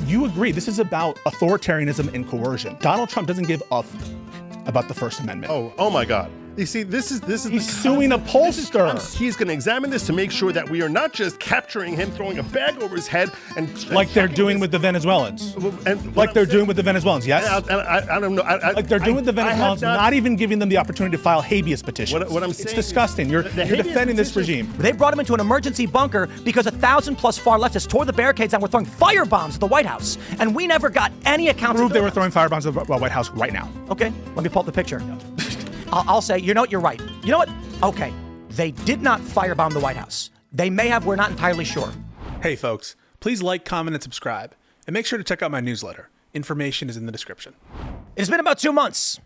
you agree this is about authoritarianism and coercion. Donald Trump doesn't give a about the First Amendment. Oh my God. You see, this is He's suing a pollster. He's going to examine this to make sure that we are not just capturing him, throwing a bag over his head, and like they're doing with the Venezuelans. Like they're doing with the Venezuelans, yes? I don't know. Like they're doing with the Venezuelans, not even giving them the opportunity to file habeas petitions. What I'm saying, it's disgusting. You're defending this regime. They brought him into an emergency bunker because 1,000 plus far leftists tore the barricades and were throwing firebombs at the White House. And we never got any account. Prove they were throwing firebombs at the White House right now. Okay, let me pull up the picture. I'll say, you know what, you're right. You know what? Okay, they did not firebomb the White House. They may have, we're not entirely sure. Hey folks, please like, comment, and subscribe. And make sure to check out my newsletter. Information is in the description. It's been about 2 months.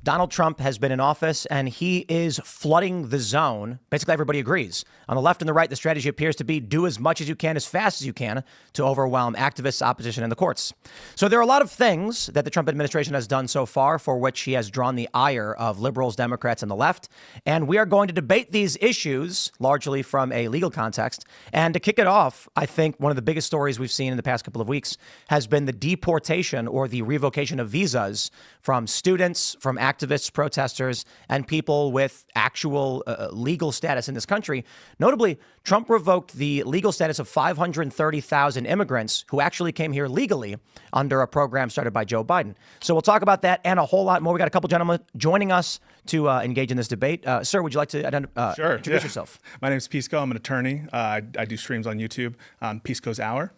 Donald Trump has been in office and he is flooding the zone. Basically, everybody agrees. On the left and the right, the strategy appears to be do as much as you can, as fast as you can to overwhelm activists, opposition, and the courts. So there are a lot of things that the Trump administration has done so far for which he has drawn the ire of liberals, Democrats, and the left. And we are going to debate these issues largely from a legal context. And to kick it off, I think one of the biggest stories we've seen in the past couple of weeks has been the deportation or the revocation of visas from students, from activists, protesters, and people with actual legal status in this country. Notably, Trump revoked the legal status of 530,000 immigrants who actually came here legally under a program started by Joe Biden. So we'll talk about that and a whole lot more. We got a couple gentlemen joining us to engage in this debate. Sir, would you like to introduce yourself? My name is Pisco. I'm an attorney. I do streams on YouTube. Pisco's Hour.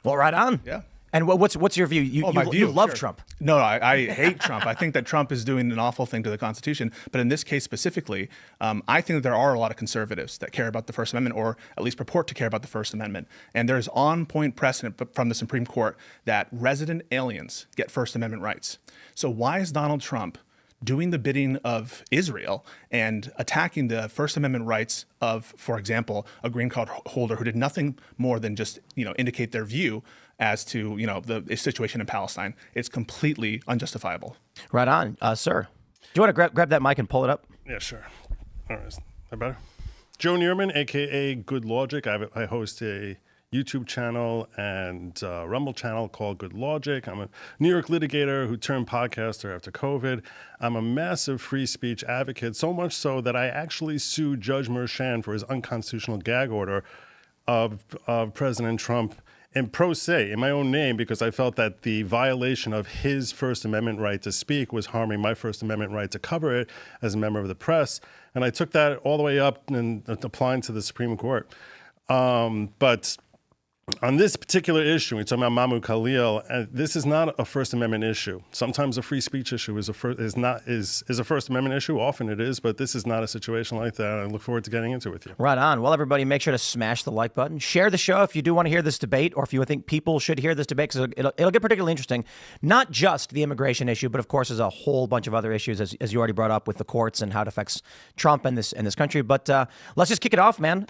Well, right on. Yeah. And what's your view? You love Trump. No, I hate Trump. I think that Trump is doing an awful thing to the Constitution. But in this case specifically, I think that there are a lot of conservatives that care about the First Amendment, or at least purport to care about the First Amendment. And there's on-point precedent from the Supreme Court that resident aliens get First Amendment rights. So why is Donald Trump doing the bidding of Israel and attacking the First Amendment rights of, for example, a green card holder who did nothing more than just, indicate their view as to, the situation in Palestine? It's completely unjustifiable. Right on. Sir, do you want to grab that mic and pull it up? Yeah, sure. All right. Is that better? Joe Neerman, a.k.a. GoodLawgic. I host a YouTube channel and Rumble channel called GoodLawgic. I'm a New York litigator who turned podcaster after COVID. I'm a massive free speech advocate, so much so that I actually sued Judge Merchan for his unconstitutional gag order of President Trump in pro se, in my own name, because I felt that the violation of his First Amendment right to speak was harming my First Amendment right to cover it as a member of the press. And I took that all the way up and applying to the Supreme Court. But on this particular issue, we're talking about Mahmoud Khalil, this is not a First Amendment issue. Sometimes a free speech issue is a First Amendment issue. Often it is, but this is not a situation like that. I look forward to getting into it with you. Right on. Well, everybody, make sure to smash the like button. Share the show if you do want to hear this debate, or if you think people should hear this debate, because it'll get particularly interesting. Not just the immigration issue, but of course, there's a whole bunch of other issues, as you already brought up with the courts and how it affects Trump and this country. But let's just kick it off, man.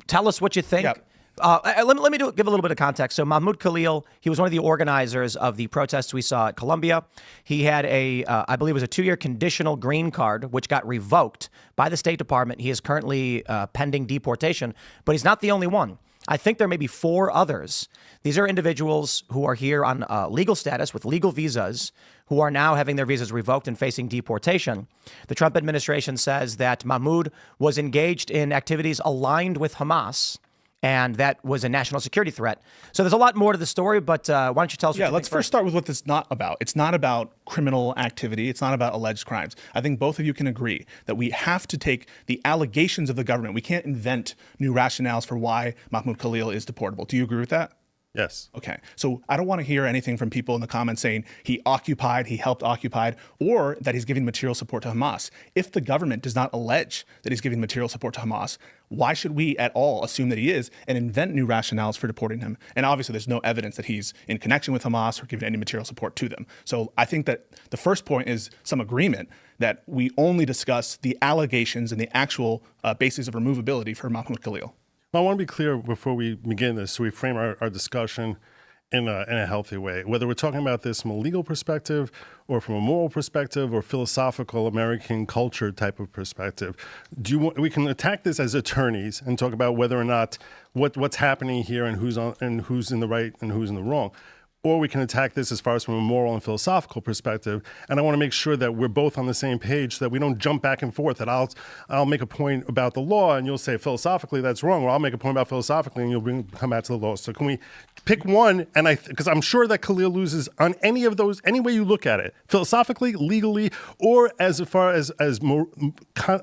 Tell us what you think. Yep. Let me give a little bit of context. So Mahmoud Khalil, he was one of the organizers of the protests we saw at Columbia. He had I believe it was a 2-year conditional green card, which got revoked by the State Department. He is currently pending deportation, but he's not the only one. I think there may be 4 others. These are individuals who are here on legal status with legal visas, who are now having their visas revoked and facing deportation. The Trump administration says that Mahmoud was engaged in activities aligned with Hamas, and that was a national security threat. So there's a lot more to the story, but why don't you tell us? Let's first start with what this is not about. It's not about criminal activity. It's not about alleged crimes. I think both of you can agree that we have to take the allegations of the government. We can't invent new rationales for why Mahmoud Khalil is deportable. Do you agree with that? Yes. Okay. So I don't want to hear anything from people in the comments saying he helped occupy, or that he's giving material support to Hamas. If the government does not allege that he's giving material support to Hamas, why should we at all assume that he is and invent new rationales for deporting him? And obviously there's no evidence that he's in connection with Hamas or giving any material support to them. So I think that the first point is some agreement that we only discuss the allegations and the actual basis of removability for Mahmoud Khalil. Well, I want to be clear before we begin this, so we frame our discussion in a healthy way. Whether we're talking about this from a legal perspective or from a moral perspective or philosophical American culture type of perspective, we can attack this as attorneys and talk about whether or not what's happening here and who's in the right and who's in the wrong. Or we can attack this as far as from a moral and philosophical perspective. And I want to make sure that we're both on the same page so that we don't jump back and forth, that I'll make a point about the law and you'll say philosophically that's wrong, or I'll make a point about philosophically and you'll come back to the law. So can we pick one? And because I'm sure that Khalil loses on any of those, any way you look at it, philosophically, legally, or as far as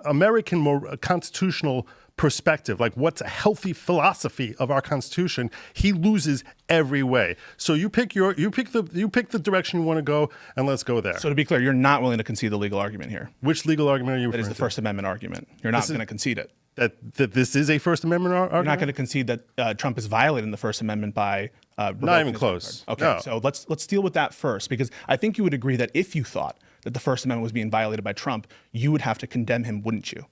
American more constitutional perspective, like what's a healthy philosophy of our Constitution, he loses every way. So you pick the direction you want to go, and let's go there. So to be clear, you're not willing to concede the legal argument here. Which legal argument are you That is referring the to? First Amendment argument. You're not going to concede it. That this is a First Amendment argument? You're not going to concede that Trump is violating the First Amendment by Not even close. Okay, No. so let's deal with that first, because I think you would agree that if you thought that the First Amendment was being violated by Trump, you would have to condemn him, wouldn't you?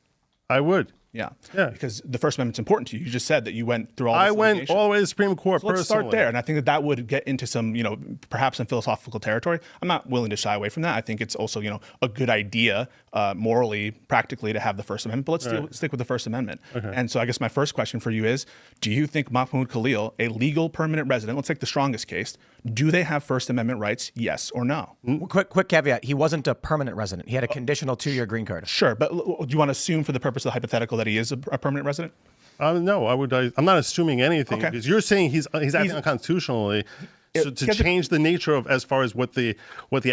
I would. Yeah. Yeah. Because the First Amendment's important to you. You just said that you went through all this I went litigation. all the way to the Supreme Court So personally. let's start there. And I think that would get into some, perhaps some philosophical territory. I'm not willing to shy away from that. I think it's also, a good idea, morally, practically, to have the First Amendment. But let's stick with the First Amendment. Okay. And so I guess my first question for you is, do you think Mahmoud Khalil, a legal permanent resident, let's take the strongest case, do they have First Amendment rights, yes or no? Quick caveat. He wasn't a permanent resident. He had a conditional 2-year green card. Sure. But do you want to assume for the purpose of the hypothetical that he is a permanent resident? No, I'm not assuming anything. Okay. Because you're saying he's acting unconstitutionally to change the nature of as far as what the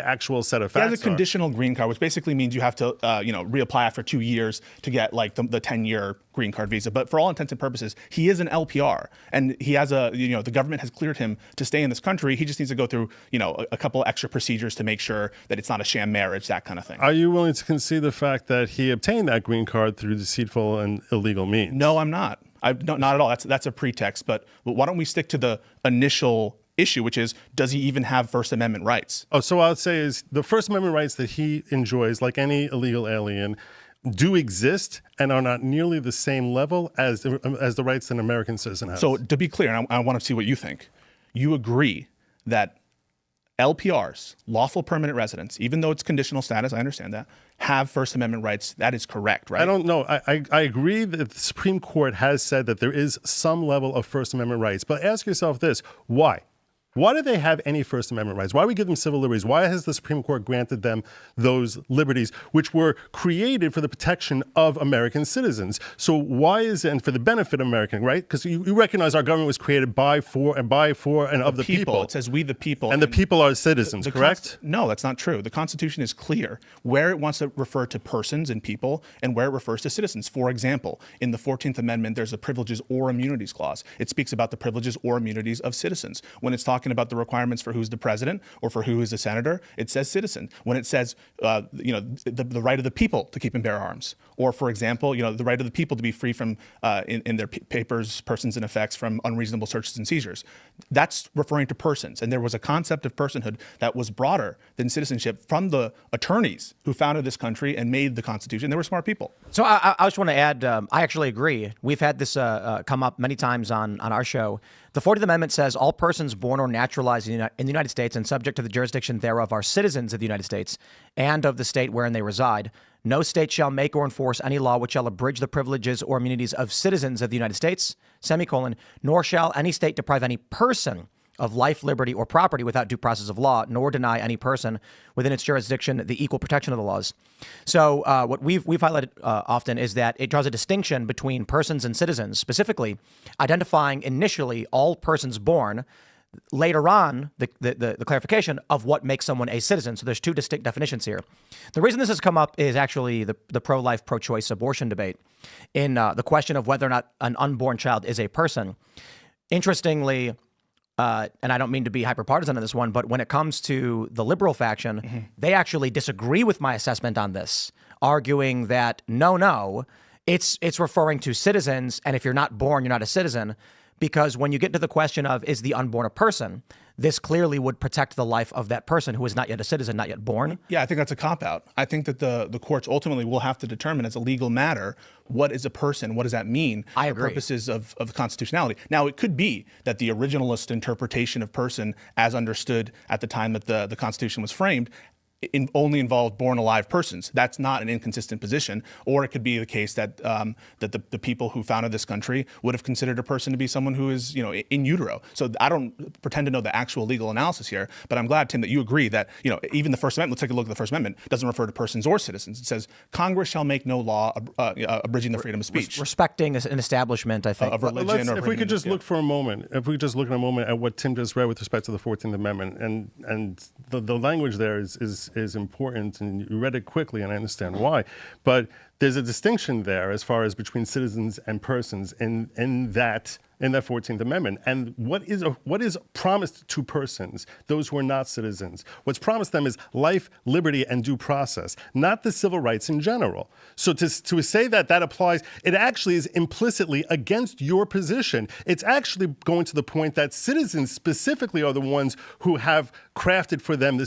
actual set of facts He has a conditional green card, which basically means you have to, reapply after 2 years to get like the 10-year green card visa. But for all intents and purposes, he is an LPR, and he has the government has cleared him to stay in this country. He just needs to go through, a couple extra procedures to make sure that it's not a sham marriage, that kind of thing. Are you willing to concede the fact that he obtained that green card through deceitful and illegal means? No, I'm not. Not at all. That's a pretext. But why don't we stick to the initial issue, which is, does he even have First Amendment rights? Oh, so what I would say is the First Amendment rights that he enjoys, like any illegal alien, do exist and are not nearly the same level as the rights that an American citizen has. So to be clear, and I want to see what you think, you agree that LPRs, lawful permanent residents, even though it's conditional status, I understand that, have First Amendment rights. That is correct, right? I don't know. I agree that the Supreme Court has said that there is some level of First Amendment rights. But ask yourself this, why? Why do they have any First Amendment rights? Why do we give them civil liberties? Why has the Supreme Court granted them those liberties, which were created for the protection of American citizens? So why is it, and for the benefit of American, right? Because you recognize our government was created by, for, and of the people. It says we the people. And the people are citizens, correct? No, that's not true. The Constitution is clear where it wants to refer to persons and people and where it refers to citizens. For example, in the 14th Amendment, there's a privileges or immunities clause. It speaks about the privileges or immunities of citizens. When it's talking about the requirements for who's the president or for who is the senator, it says citizen. When it says, the right of the people to keep and bear arms, or for example, the right of the people to be free from, in their papers, persons and effects from unreasonable searches and seizures. That's referring to persons. And there was a concept of personhood that was broader than citizenship from the attorneys who founded this country and made the Constitution. They were smart people. So I just want to add, I actually agree. We've had this come up many times on our show. The 14th Amendment says all persons born or naturalized in the United States and subject to the jurisdiction thereof are citizens of the United States and of the state wherein they reside. No state shall make or enforce any law which shall abridge the privileges or immunities of citizens of the United States, nor shall any state deprive any person of life, liberty, or property without due process of law, nor deny any person within its jurisdiction the equal protection of the laws. So what we've highlighted often is that it draws a distinction between persons and citizens, specifically identifying initially all persons born, later on the clarification of what makes someone a citizen. So there's two distinct definitions here. The reason this has come up is actually the pro-life, pro-choice abortion debate in the question of whether or not an unborn child is a person. Interestingly, and I don't mean to be hyper-partisan on this one, but when it comes to the liberal faction, they actually disagree with my assessment on this, arguing that no, it's referring to citizens, and if you're not born, you're not a citizen, because when you get to the question of is the unborn a person, this clearly would protect the life of that person who is not yet a citizen, not yet born. Yeah, I think that's a cop-out. I think that the courts ultimately will have to determine as a legal matter, what is a person? What does that mean? I agree. For purposes of constitutionality. Now, it could be that the originalist interpretation of person as understood at the time that the Constitution was framed only involved born alive persons. That's not an inconsistent position. Or it could be the case that that the people who founded this country would have considered a person to be someone who is, in utero. So I don't pretend to know the actual legal analysis here, but I'm glad, Tim, that you agree that, even the First Amendment, let's take a look at the First Amendment, doesn't refer to persons or citizens. It says Congress shall make no law abridging the freedom of speech. Respecting an establishment, I think. Of religion. If we could just look for a moment, if we could just look in a moment at what Tim just read with respect to the 14th Amendment, and the language there is important, and you read it quickly, and I understand why. But there's a distinction there as far as between citizens and persons in that 14th Amendment. And what is promised to persons, those who are not citizens? What's promised them is life, liberty, and due process, not the civil rights in general. So to say that applies, it actually is implicitly against your position. It's actually going to the point that citizens specifically are the ones who have crafted for them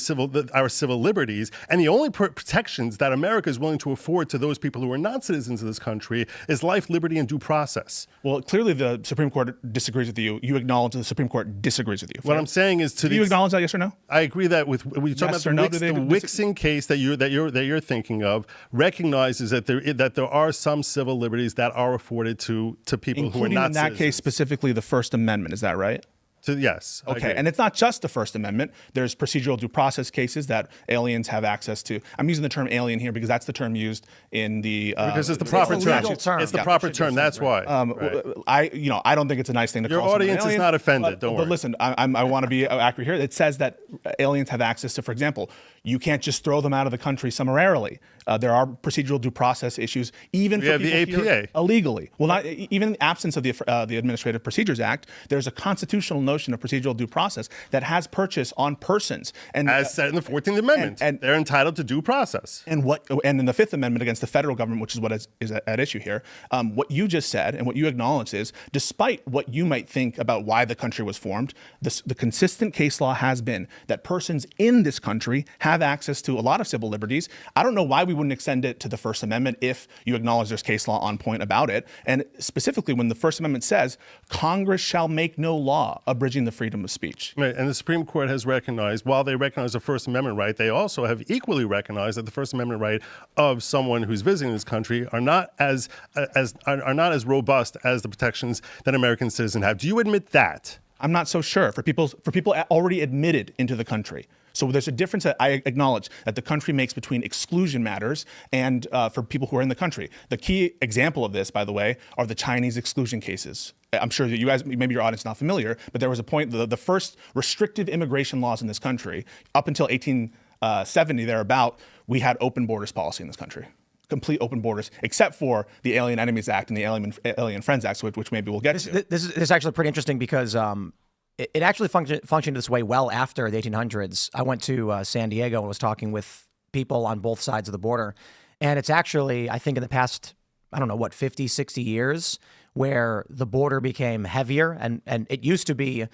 our civil liberties, and the only protections that America is willing to afford to those people who are not citizens of this country is life, liberty, and due process. Well, clearly the Supreme Court disagrees with you. You acknowledge that the Supreme Court disagrees with you. What I'm saying is, do you acknowledge that? Yes or no? I agree that when you talk about the Wixon case that you're thinking of, recognizes that there are some civil liberties that are afforded to people who are not in that citizens. case specifically the First Amendment. Is that right? So yes. Okay, and it's not just the First Amendment. There's procedural due process cases that aliens have access to. I'm using the term alien here because that's the term used in the because it's the proper term. It's the proper term. That's why. I don't think it's a nice thing to your call someone audience an alien, is not offended. Don't worry. But listen, I want to be accurate here. It says that aliens have access to, for example, you can't just throw them out of the country summarily. There are procedural due process issues, even for people here illegally. Well, not even in the absence of the Administrative Procedures Act. There's a constitutional notion of procedural due process that has purchase on persons, and as said in the 14th Amendment, and they're entitled to due process. And in the Fifth Amendment against the federal government, which is what is at issue here, what you just said and what you acknowledged is, despite what you might think about why the country was formed, the consistent case law has been that persons in this country have access to a lot of civil liberties. I don't know why we wouldn't extend it to the First Amendment if you acknowledge there's case law on point about it. And specifically when the First Amendment says, Congress shall make no law abridging the freedom of speech. Right, and the Supreme Court has recognized, while they recognize the First Amendment right, they also have equally recognized that the First Amendment right of someone who's visiting this country are not as robust as the protections that American citizens have. Do you admit that? I'm not so sure. For people already admitted into the country. So there's a difference that I acknowledge that the country makes between exclusion matters and for people who are in the country. The key example of this, by the way, are the Chinese exclusion cases. I'm sure that you guys, maybe your audience is not familiar, but there was a point, the first restrictive immigration laws in this country, up until 1870 thereabout, we had open borders policy in this country. Complete open borders, except for the Alien Enemies Act and the Alien Friends Act, which maybe we'll get to. This is actually pretty interesting because it actually functioned this way well after the 1800s. I went to San Diego and was talking with people on both sides of the border. And it's actually, I think in the past, 50, 60 years, where the border became heavier. And it used to be,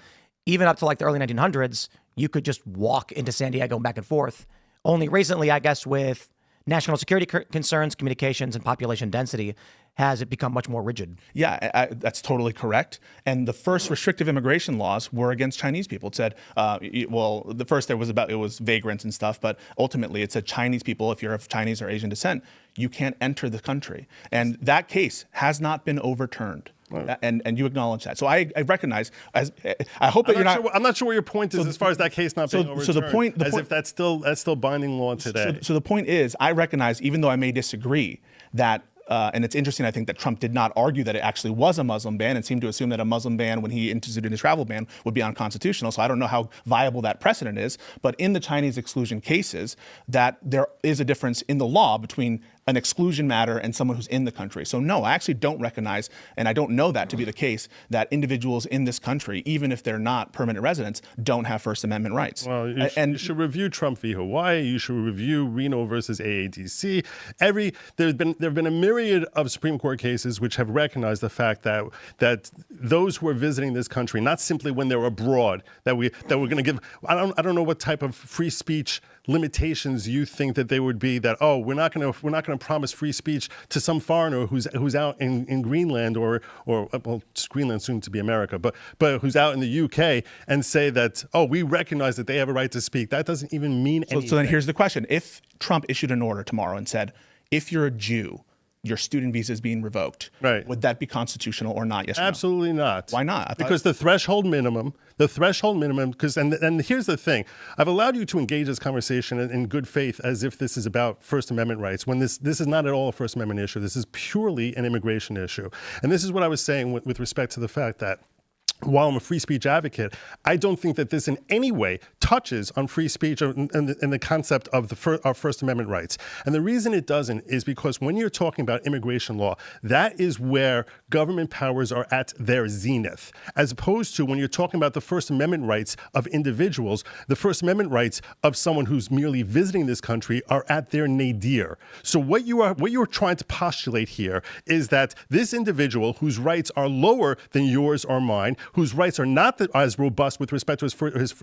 even up to like the early 1900s, you could just walk into San Diego and back and forth. Only recently, I guess, with national security concerns, communications, and population density, has it become much more rigid. Yeah, that's totally correct. And the first restrictive immigration laws were against Chinese people. It said, the first it was vagrants and stuff, but ultimately it said Chinese people, if you're of Chinese or Asian descent, you can't enter the country. And that case has not been overturned. Right. And you acknowledge that. So I recognize, I hope that you're not. I'm not sure what your point is as far as that case not being overturned. So the point, if that's still binding law today. So the point is, I recognize, even though I may disagree, that and it's interesting, I think, that Trump did not argue that it actually was a Muslim ban and seemed to assume that a Muslim ban, when he instituted his travel ban, would be unconstitutional. So I don't know how viable that precedent is. But in the Chinese exclusion cases, that there is a difference in the law between an exclusion matter and someone who's in the country. So no, I actually don't recognize, and I don't know that to be the case, that individuals in this country, even if they're not permanent residents, don't have First Amendment rights. Well, you should review Trump v. Hawaii. You should review Reno versus AADC. There have been a myriad of Supreme Court cases which have recognized the fact that those who are visiting this country, not simply when they're abroad, that we're going to give. I don't know what type of free speech limitations you think that they would be, that we're not going to promise free speech to some foreigner who's out in Greenland or well, Greenland soon to be America, but who's out in the UK, and say that we recognize that they have a right to speak. That doesn't even mean anything. So then here's the question: if Trump issued an order tomorrow and said, if you're a Jew, your student visa is being revoked, right, would that be constitutional or not? Yes or no? Absolutely not. Why not? Because the threshold minimum, because, and here's the thing, I've allowed you to engage this conversation in good faith as if this is about First Amendment rights, when this is not at all a First Amendment issue. This is purely an immigration issue. And this is what I was saying with respect to the fact that while I'm a free speech advocate, I don't think that this in any way touches on free speech and the concept of our First Amendment rights. And the reason it doesn't is because when you're talking about immigration law, that is where government powers are at their zenith, as opposed to when you're talking about the First Amendment rights of individuals, the First Amendment rights of someone who's merely visiting this country are at their nadir. So what you are trying to postulate here is that this individual whose rights are lower than yours or mine, whose rights are not as robust with respect to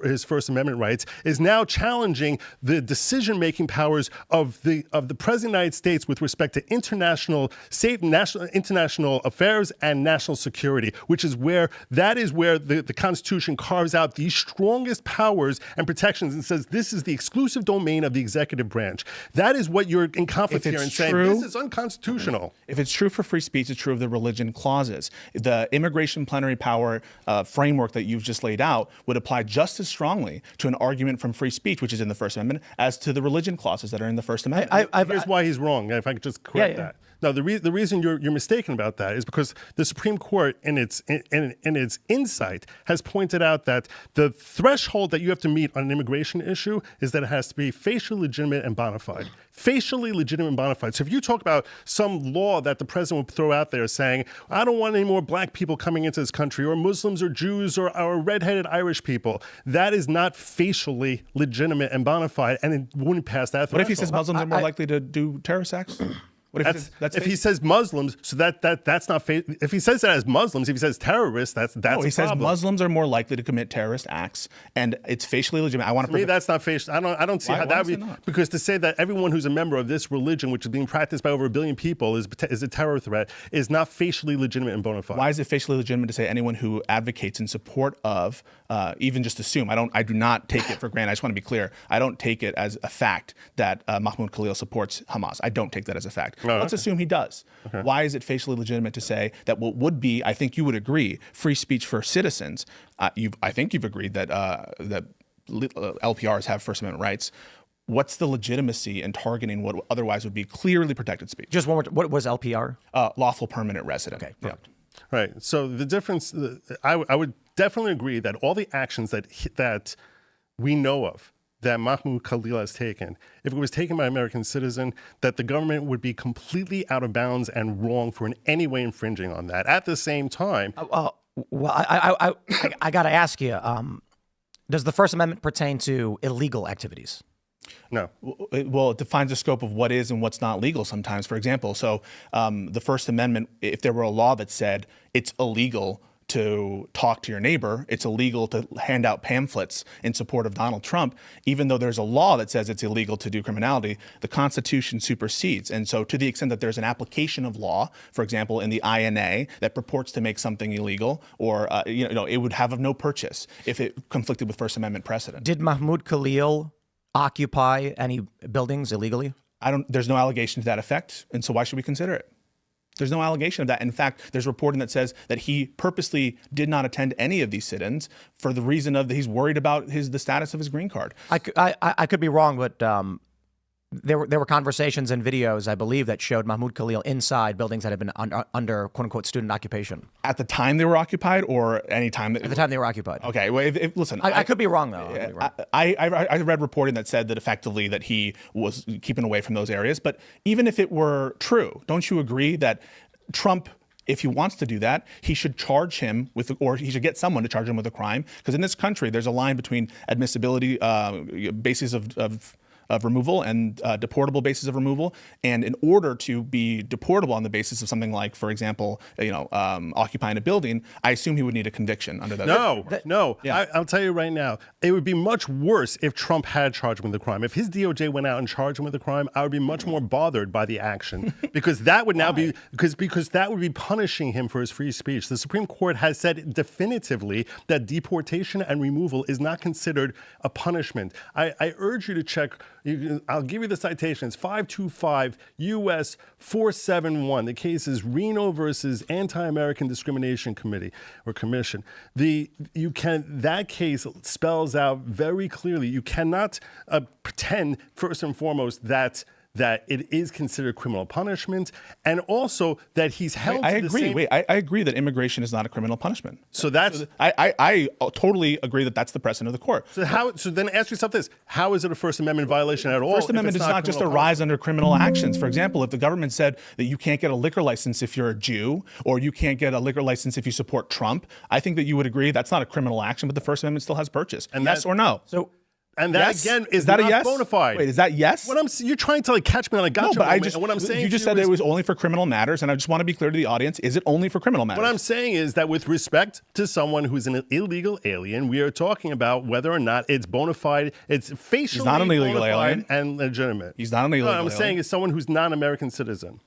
his First Amendment rights, is now challenging the decision-making powers of the President of the United States with respect to international affairs and national security, which is where the Constitution carves out the strongest powers and protections and says this is the exclusive domain of the executive branch. That is what you're in conflict here and saying this is unconstitutional. If it's true for free speech, it's true of the religion clauses. The immigration plenary power framework that you've just laid out would apply just as strongly to an argument from free speech, which is in the First Amendment, as to the religion clauses that are in the First Amendment. Here's why he's wrong, if I could just correct that. No, the reason you're mistaken about that is because the Supreme Court, in its insight, has pointed out that the threshold that you have to meet on an immigration issue is that it has to be facially legitimate and bona fide. Facially legitimate and bona fide. So if you talk about some law that the president would throw out there saying, I don't want any more black people coming into this country, or Muslims or Jews or redheaded Irish people, that is not facially legitimate and bona fide, and it wouldn't pass that threshold. What if he says Muslims are more likely to do terrorist acts? What if he says Muslims, so that's not if he says that as Muslims, if he says terrorists, that's no, he a says problem. Muslims are more likely to commit terrorist acts, and it's facially legitimate. To me, that's not facial. I don't see how that would be, because to say that everyone who's a member of this religion, which is being practiced by over 1 billion people, is a terror threat, is not facially legitimate and bona fide. Why is it facially legitimate to say anyone who advocates in support of, even just assume? I do not take it for granted. I just want to be clear. I don't take it as a fact that Mahmoud Khalil supports Hamas. I don't take that as a fact. Let's assume he does. Okay. Why is it facially legitimate to say that what would be, I think you would agree, free speech for citizens? I think you've agreed that LPRs have First Amendment rights. What's the legitimacy in targeting what otherwise would be clearly protected speech? Just one more. What was LPR? Lawful permanent resident. Okay. Yeah. Right. So the difference, I would definitely agree that all the actions that we know of that Mahmoud Khalil has taken, if it was taken by an American citizen, that the government would be completely out of bounds and wrong for in any way infringing on that. At the same time, well, I got to ask you: does the First Amendment pertain to illegal activities? No. Well, it defines the scope of what is and what's not legal sometimes. For example, so the First Amendment, if there were a law that said it's illegal to talk to your neighbor, it's illegal to hand out pamphlets in support of Donald Trump, even though there's a law that says it's illegal to do criminality, the Constitution supersedes. And so to the extent that there's an application of law, for example, in the INA that purports to make something illegal, or it would have no purchase if it conflicted with First Amendment precedent. Did Mahmoud Khalil occupy any buildings illegally? There's no allegation to that effect, and so why should we consider it? There's no allegation of that. In fact, there's reporting that says that he purposely did not attend any of these sit-ins for the reason of he's worried about the status of his green card. I could be wrong, but There were conversations and videos, I believe, that showed Mahmoud Khalil inside buildings that had been under quote unquote student occupation. At the time they were occupied, or any time that At the time they were occupied. Okay, well, listen, I could be wrong though. I read reporting that said that effectively that he was keeping away from those areas. But even if it were true, don't you agree that Trump, if he wants to do that, he should charge him with, or he should get someone to charge him with a crime? Because in this country, there's a line between admissibility basis of removal and deportable basis of removal. And in order to be deportable on the basis of something like, for example, occupying a building, I assume he would need a conviction under that. No. Yeah. I'll tell you right now, it would be much worse if Trump had charged him with a crime. If his DOJ went out and charged him with a crime, I would be much more bothered by the action because that would now be because that would be punishing him for his free speech. The Supreme Court has said definitively that deportation and removal is not considered a punishment. I urge you to check. I'll give you the citations. 525 U.S. 471. The case is Reno versus Anti-American Discrimination Committee or Commission. That case spells out very clearly. You cannot pretend, first and foremost, that it is considered criminal punishment, and also that he's held to the same... I agree that immigration is not a criminal punishment. So that's... I totally agree that that's the precedent of the court. So then ask yourself this: how is it a First Amendment violation at all? First Amendment does not just arise under criminal actions. For example, if the government said that you can't get a liquor license if you're a Jew, or you can't get a liquor license if you support Trump, I think that you would agree that's not a criminal action, but the First Amendment still has purchase. And yes or no? And that yes? again is that not a yes? bona fide. Wait, is that yes? You're trying to catch me on a gotcha moment. And what I'm saying you just said it was only for criminal matters, and I just want to be clear to the audience: is it only for criminal matters? What I'm saying is that with respect to someone who's an illegal alien, we are talking about whether or not it's bona fide. It's facially He's not an illegal bona fide alien and legitimate. He's not an illegal alien. I'm saying is someone who's not an American citizen.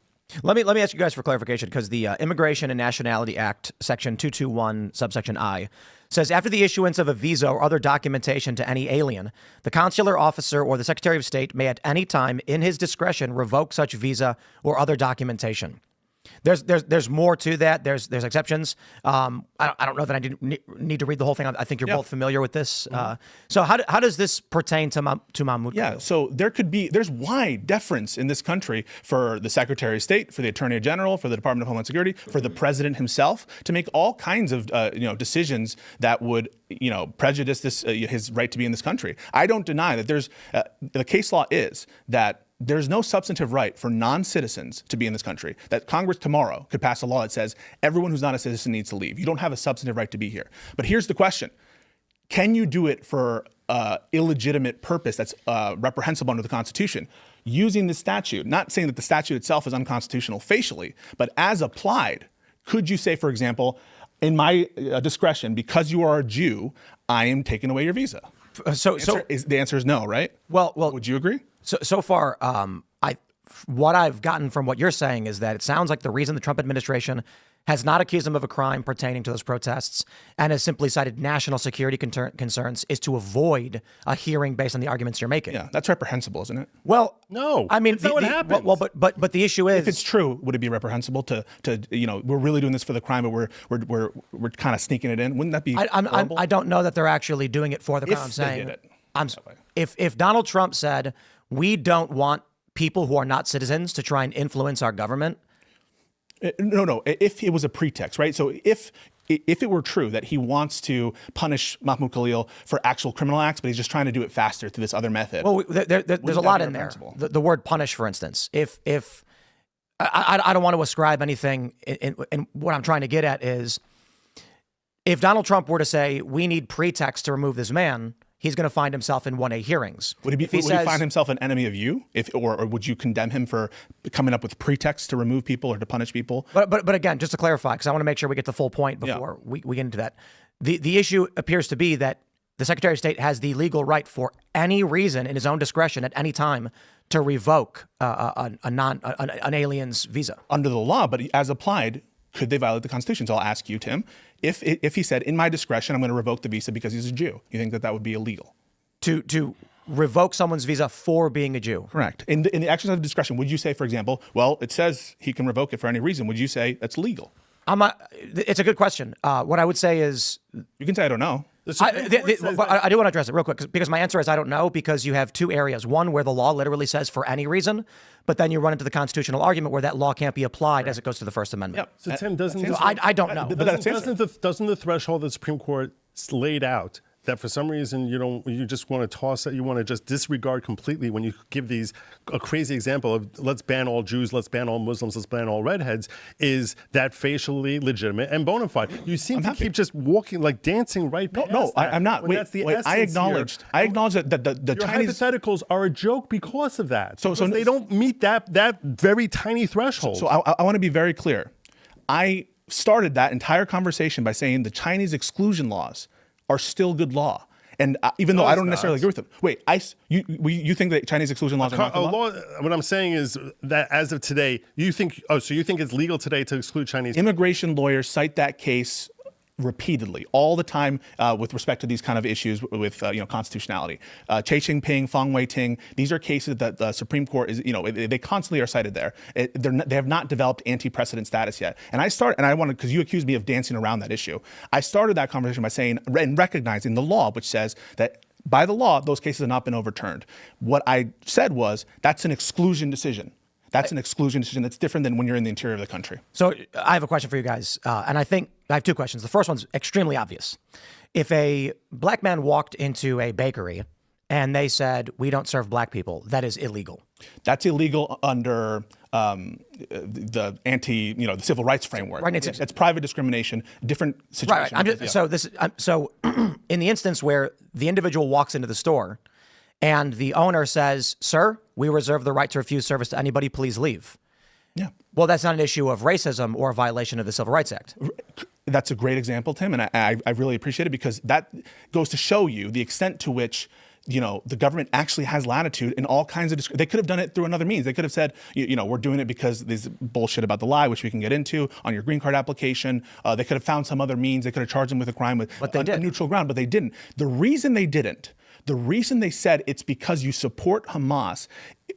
Let me ask you guys for clarification, because the Immigration and Nationality Act, Section 221, subsection I, says after the issuance of a visa or other documentation to any alien, the consular officer or the Secretary of State may at any time in his discretion revoke such visa or other documentation. There's more to that. There's exceptions. I don't know that I need to read the whole thing. I think you're both familiar with this. So how does this pertain to Mahmoud? Yeah. So there's wide deference in this country for the Secretary of State, for the Attorney General, for the Department of Homeland Security, for the President himself to make all kinds of decisions that would prejudice his right to be in this country. I don't deny that there's the case law is that there's no substantive right for non-citizens to be in this country, that Congress tomorrow could pass a law that says everyone who's not a citizen needs to leave. You don't have a substantive right to be here. But here's the question. Can you do it for illegitimate purpose that's reprehensible under the Constitution? Using the statute, not saying that the statute itself is unconstitutional facially, but as applied, could you say, for example, in my discretion, because you are a Jew, I am taking away your visa? The answer is no, right? Well, would you agree? So far, what I've gotten from what you're saying is that it sounds like the reason the Trump administration has not accused him of a crime pertaining to those protests and has simply cited national security concerns is to avoid a hearing based on the arguments you're making. Yeah, that's reprehensible, isn't it? Well, no. I mean, that's not what happens. Well, but the issue is, if it's true, would it be reprehensible to we're really doing this for the crime, but we're kind of sneaking it in? Wouldn't that be horrible? I don't know that they're actually doing it for the crime. I'm saying, if Donald Trump said we don't want people who are not citizens to try and influence our government. No. If it was a pretext, right? So if it were true that he wants to punish Mahmoud Khalil for actual criminal acts, but he's just trying to do it faster through this other method. Well, there's a lot in there. The word punish, for instance. If I don't want to ascribe anything, and what I'm trying to get at is, if Donald Trump were to say we need pretext to remove this man, he's going to find himself in 1A hearings. Would he find himself an enemy of you, or would you condemn him for coming up with pretexts to remove people or to punish people? But again, just to clarify, because I want to make sure we get the full point before we get into that. The issue appears to be that the Secretary of State has the legal right for any reason in his own discretion at any time to revoke an alien's visa under the law, but as applied, could they violate the Constitution? So I'll ask you, Tim, if he said, in my discretion, I'm going to revoke the visa because he's a Jew, you think that would be illegal? To revoke someone's visa for being a Jew? Correct. In the exercise of discretion, would you say, for example, well, it says he can revoke it for any reason. Would you say that's legal? It's a good question. What I would say is... You can say, I don't know. I do want to address it real quick because my answer is I don't know, because you have two areas. One where the law literally says for any reason, but then you run into the constitutional argument where that law can't be applied as it goes to the First Amendment. Yep. So Tim, I don't know. doesn't the threshold that the Supreme Court laid out that for some reason you just want to toss it, you want to just disregard completely when you give a crazy example of let's ban all Jews, let's ban all Muslims, let's ban all redheads, is that facially legitimate and bona fide? You seem to keep just walking, like dancing right past No, that, I'm not. Wait, I acknowledged that the your Chinese hypotheticals are a joke because of that. So they don't meet that very tiny threshold. So I want to be very clear. I started that entire conversation by saying the Chinese exclusion laws are still good law. And even though I don't necessarily agree with them. Wait, you think that Chinese exclusion laws are not good law? What I'm saying is that as of today, you think it's legal today to exclude Chinese people? Immigration lawyers cite that case repeatedly, all the time, with respect to these kind of issues with constitutionality. Che Jinping, Fang Weiting, these are cases that the Supreme Court is, they constantly are cited there. They have not developed anti-precedent status yet. And I wanted, because you accused me of dancing around that issue, I started that conversation by saying and recognizing the law, which says that by the law, those cases have not been overturned. What I said was that's an exclusion decision. That's an exclusion decision that's different than when you're in the interior of the country. So I have a question for you guys. And I have two questions. The first one's extremely obvious. If a black man walked into a bakery and they said, we don't serve black people, that is illegal. That's illegal under the the civil rights framework. Right. It's private discrimination, different situation. Right. So in the instance where the individual walks into the store and the owner says, sir, we reserve the right to refuse service to anybody, please leave. Yeah. Well, that's not an issue of racism or a violation of the Civil Rights Act. That's a great example, Tim, and I really appreciate it, because that goes to show you the extent to which the government actually has latitude in all kinds of. They could have done it through another means. They could have said, we're doing it because there's bullshit about the lie, which we can get into on your green card application. They could have found some other means. They could have charged them with a crime with a neutral ground, but they didn't. The reason they said it's because you support Hamas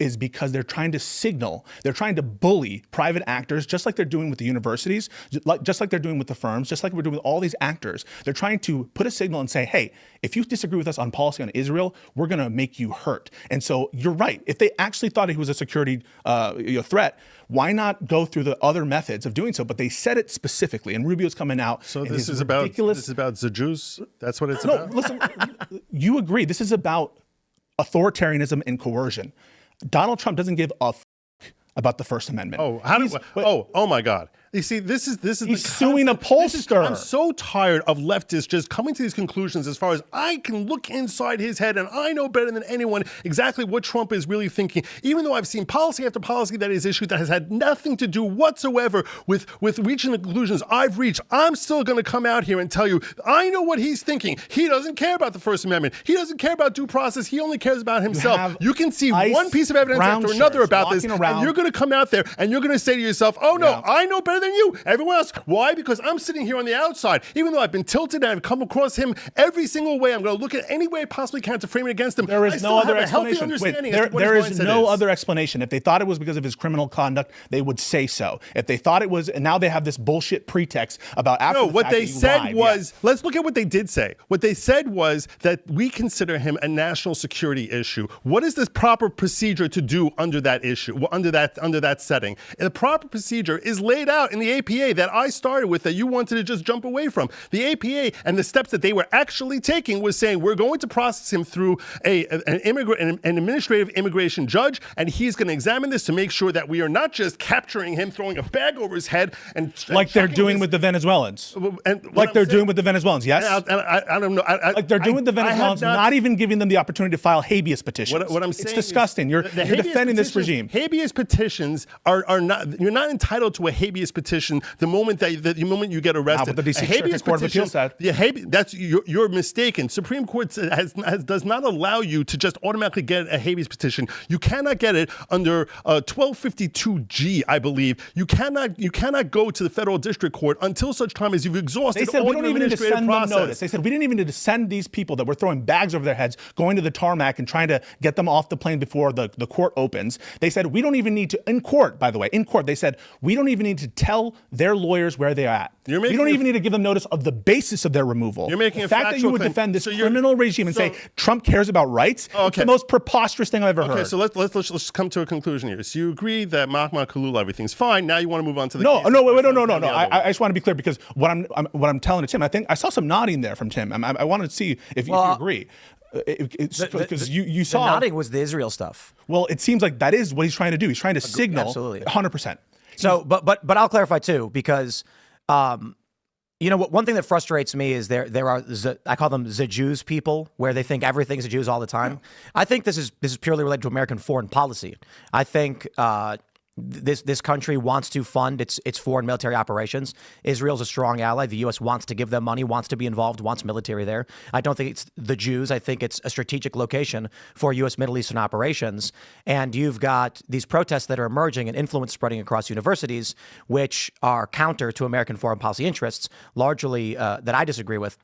is because they're trying to signal, they're trying to bully private actors, just like they're doing with the universities, just like they're doing with the firms, just like we're doing with all these actors. They're trying to put a signal and say, hey, if you disagree with us on policy on Israel, we're going to make you hurt. And so you're right. If they actually thought he was a security threat, why not go through the other methods of doing so? But they said it specifically, and Rubio's coming out. So this is about the Jews? That's what it's about? No, listen, you agree. This is about authoritarianism and coercion. Donald Trump doesn't give a about the First Amendment. Oh my God. You see, this is he's suing a pollster. I'm so tired of leftists just coming to these conclusions as far as I can look inside his head and I know better than anyone exactly what Trump is really thinking, even though I've seen policy after policy that is issued that has had nothing to do whatsoever with reaching the conclusions I've reached. I'm still going to come out here and tell you, I know what he's thinking. He doesn't care about the First Amendment. He doesn't care about due process. He only cares about himself. You can see one piece of evidence after another about this, and you're going to come out there and you're going to say to yourself, oh no, I know better than you. Everyone else. Why? Because I'm sitting here on the outside. Even though I've been tilted and I've come across him every single way, I'm going to look at any way I possibly can to frame it against him. There is no other explanation. There is no other explanation. If they thought it was because of his criminal conduct, they would say so. If they thought it was, and now they have this bullshit pretext about after the fact. No, what they said was, let's look at what they did say. What they said was that we consider him a national security issue. What is this proper procedure to do under that issue, under that setting? And the proper procedure is laid out in the APA that I started with, that you wanted to just jump away from. The APA and the steps that they were actually taking was saying we're going to process him through an administrative immigration judge, and he's going to examine this to make sure that we are not just capturing him, throwing a bag over his head, and like they're doing with the Venezuelans. Like they're doing with the Venezuelans, yes? I don't know. Like they're doing with the Venezuelans, not even giving them the opportunity to file habeas petitions. What I'm saying, it's disgusting. You're defending this regime. Habeas petitions are not. You're not entitled to a habeas petition the moment you get arrested. But the DC Circuit Court of Appeals said. That's you're mistaken. Supreme Court does not allow you to just automatically get a habeas petition. You cannot get it under 1252G, I believe. You cannot go to the federal district court until such time as you've exhausted all your administrative process. They said we didn't even need to send these people that were throwing bags over their heads, going to the tarmac and trying to get them off the plane before the court opens. They said we don't even need to, in court, by the way, they said we don't even need to tell tell their lawyers where they're at. You don't even need to give them notice of the basis of their removal. You're making the a fact that you factual would claim. defend this So criminal regime and say Trump cares about rights. It's the most preposterous thing I've ever heard. Okay, so let's come to a conclusion here. So you agree that Mahmoud Khalil, everything's fine. Now you want to move on to the no. I I just want to be clear because what I'm telling to Tim, I think I saw some nodding there from Tim. I wanted to see if you agree. Because you saw the nodding was the Israel stuff. Well, it seems like that is what he's trying to do. He's trying to signal absolutely 100%. So, but I'll clarify too, because you know what? One thing that frustrates me is there are I call them the Jews people, where they think everything's the Jews all the time. I think this is purely related to American foreign policy. I think this country wants to fund its foreign military operations. Israel's a strong ally. The U.S. wants to give them money, wants to be involved, wants military there. I don't think it's the Jews. I think it's a strategic location for U.S. Middle Eastern operations. And you've got these protests that are emerging and influence spreading across universities, which are counter to American foreign policy interests, largely that I disagree with.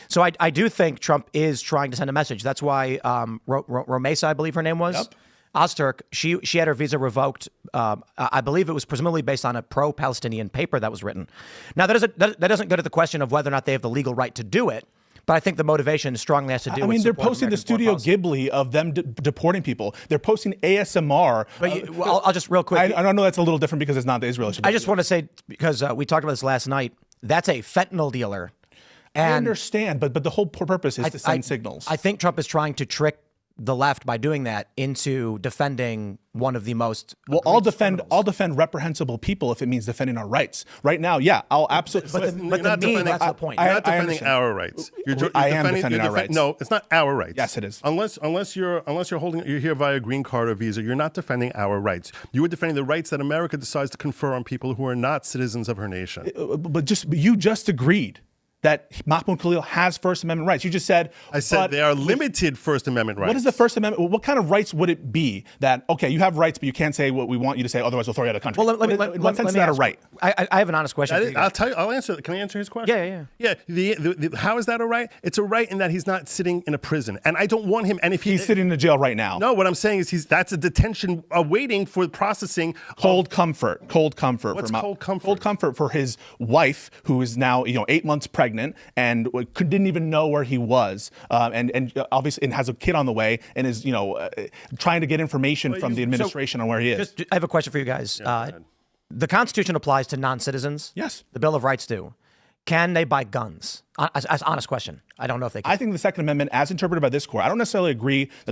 So I do think Trump is trying to send a message. That's why Romesa, I believe her name was. Yep. Ozturk, she had her visa revoked. I believe it was presumably based on a pro-Palestinian paper that was written. Now, that doesn't go to the question of whether or not they have the legal right to do it, but I think the motivation strongly has to do with. I mean, they're posting the Studio Ghibli of them deporting people. They're posting ASMR. But I'll just real quick. I know that's a little different because it's not the Israel issue. I just want to say, because we talked about this last night, that's a fentanyl dealer. I understand, but the whole purpose is to send signals. I think Trump is trying to trick the left by doing that into defending one of the most I'll defend reprehensible people if it means defending our rights. Right now, yeah, I'll absolutely. But that's the point. You're not defending our rights. I am defending our rights. No, it's not our rights. Yes, it is. Unless you're here via green card or visa, you're not defending our rights. You are defending the rights that America decides to confer on people who are not citizens of her nation. But you just agreed that Mahmoud Khalil has First Amendment rights. You just said... I said they are limited First Amendment rights. What is the First Amendment? What kind of rights would it be that, okay, you have rights, but you can't say what we want you to say, otherwise we'll throw you out of the country? Well, in what sense is that a right? I have an honest question for you guys. I'll tell you. I'll answer. Can I answer his question? Yeah. How is that a right? It's a right in that he's not sitting in a prison. And I don't want him... And if he's sitting in a jail right now. No, what I'm saying is that's a detention awaiting for processing... Cold comfort. What's cold comfort? Cold comfort for his wife, who is now 8 months pregnant and didn't even know where he was, and obviously and has a kid on the way, and is trying to get information from the administration on where he is. I have a question for you guys. The Constitution applies to non-citizens. Yes. The Bill of Rights do. Can they buy guns? As honest question. I don't know if they can. I think the Second Amendment, as interpreted by this court, I don't necessarily agree that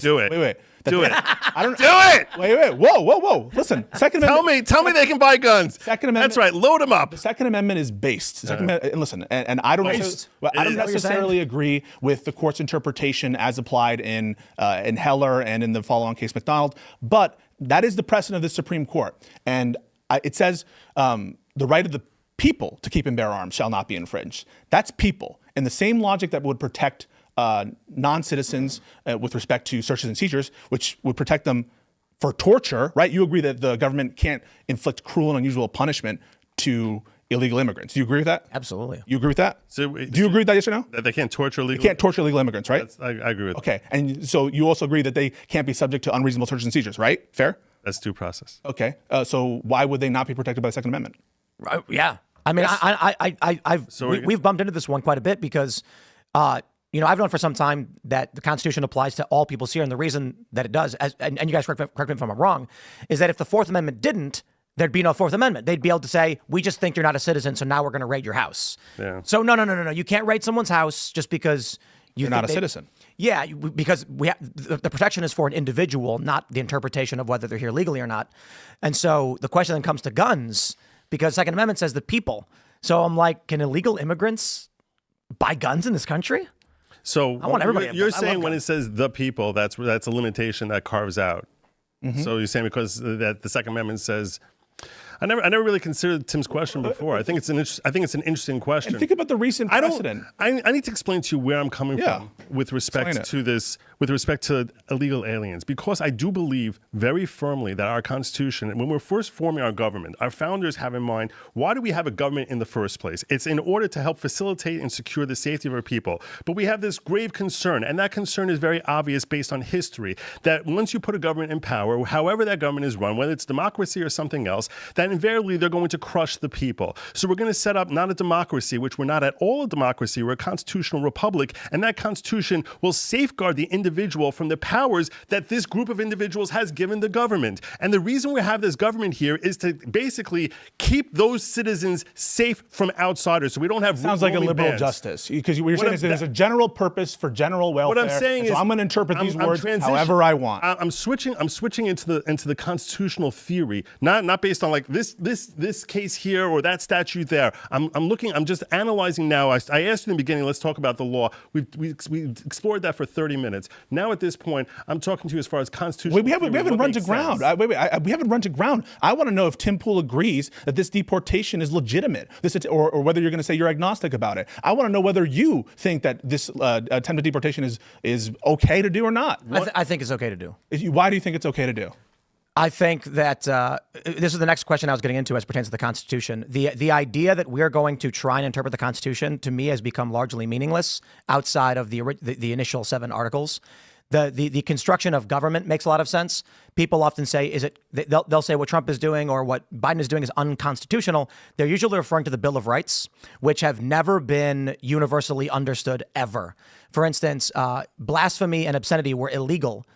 Do it. Wait. Do it. I don't. Do it. Wait. Whoa. Listen. Second Amendment. Tell me they can buy guns. Second Amendment. That's right. Load them up. The Second Amendment is based. And listen, and I don't necessarily agree with the court's interpretation as applied in Heller and in the follow-on case McDonald, but that is the precedent of the Supreme Court, and it says the right of the people to keep and bear arms shall not be infringed. That's people. And the same logic that would protect non-citizens with respect to searches and seizures, which would protect them for torture, right? You agree that the government can't inflict cruel and unusual punishment to illegal immigrants. Do you agree with that? Absolutely. You agree with that? Do you agree with that, yes or no? That they can't torture illegal... They can't torture illegal immigrants, right? I agree with that. Okay. And so you also agree that they can't be subject to unreasonable searches and seizures, right? Fair? That's due process. Okay. So why would they not be protected by the Second Amendment? Yeah. I mean, yes. We've bumped into this one quite a bit because, I've known for some time that the Constitution applies to all peoples here. And the reason that it does, and you guys correct me if I'm wrong, is that if the Fourth Amendment didn't, there'd be no Fourth Amendment. They'd be able to say, we just think you're not a citizen, so now we're going to raid your house. Yeah. So no. You can't raid someone's house just because you're not a citizen. Yeah, because the protection is for an individual, not the interpretation of whether they're here legally or not. And so the question then comes to guns, because Second Amendment says the people. So I'm like, can illegal immigrants buy guns in this country? So I want everybody. You're saying when it says the people, that's a limitation that carves out. Mm-hmm. So you're saying because that the Second Amendment says. I never really considered Tim's question before. I think it's an interesting question. And think about the recent precedent. I need to explain to you where I'm coming from with respect to this, with respect to illegal aliens, because I do believe very firmly that our Constitution, when we're first forming our government, our founders have in mind, why do we have a government in the first place? It's in order to help facilitate and secure the safety of our people. But we have this grave concern, and that concern is very obvious based on history, that once you put a government in power, however that government is run, whether it's democracy or something else, that and invariably they're going to crush the people. So we're going to set up not a democracy, which we're not at all a democracy, we're a constitutional republic, and that constitution will safeguard the individual from the powers that this group of individuals has given the government. And the reason we have this government here is to basically keep those citizens safe from outsiders, so we don't have sounds like a liberal bans. Justice, because what you're saying is that there's a general purpose for general welfare. What I'm saying is, I'm going to interpret these words transitioning- however I want. I'm switching into the constitutional theory, not based on like this case here or that statute there. I'm just analyzing now. I asked you in the beginning, let's talk about the law. We explored that for 30 minutes. Now at this point, I'm talking to you as far as constitutional. We haven't run to ground. We haven't run to ground. I want to know if Tim Pool agrees that this deportation is legitimate, or whether you're going to say you're agnostic about it. I want to know whether you think that this attempted deportation is okay to do or not. I think it's okay to do. Why do you think it's okay to do? I think that this is the next question I was getting into as pertains to the Constitution. The idea that we're going to try and interpret the Constitution, to me, has become largely meaningless outside of the initial 7 articles. The construction of government makes a lot of sense. People often say, they'll say what Trump is doing or what Biden is doing is unconstitutional. They're usually referring to the Bill of Rights, which have never been universally understood ever. For instance, blasphemy and obscenity were illegal.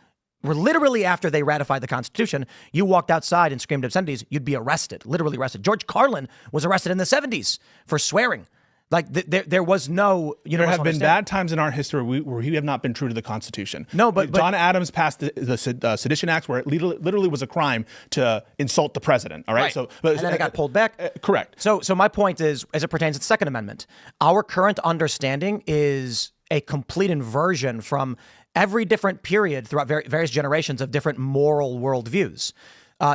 Were literally after they ratified the Constitution. You walked outside and screamed obscenities, you'd be arrested, literally arrested. George Carlin was arrested in the 70s for swearing. Like there was no universal. There have been bad times in our history where we have not been true to the Constitution. No, but John Adams passed the Sedition Act, where it literally was a crime to insult the president. All right, so and then it got pulled back. Correct. So my point is, as it pertains to the Second Amendment, our current understanding is a complete inversion from every different period throughout various generations of different moral worldviews.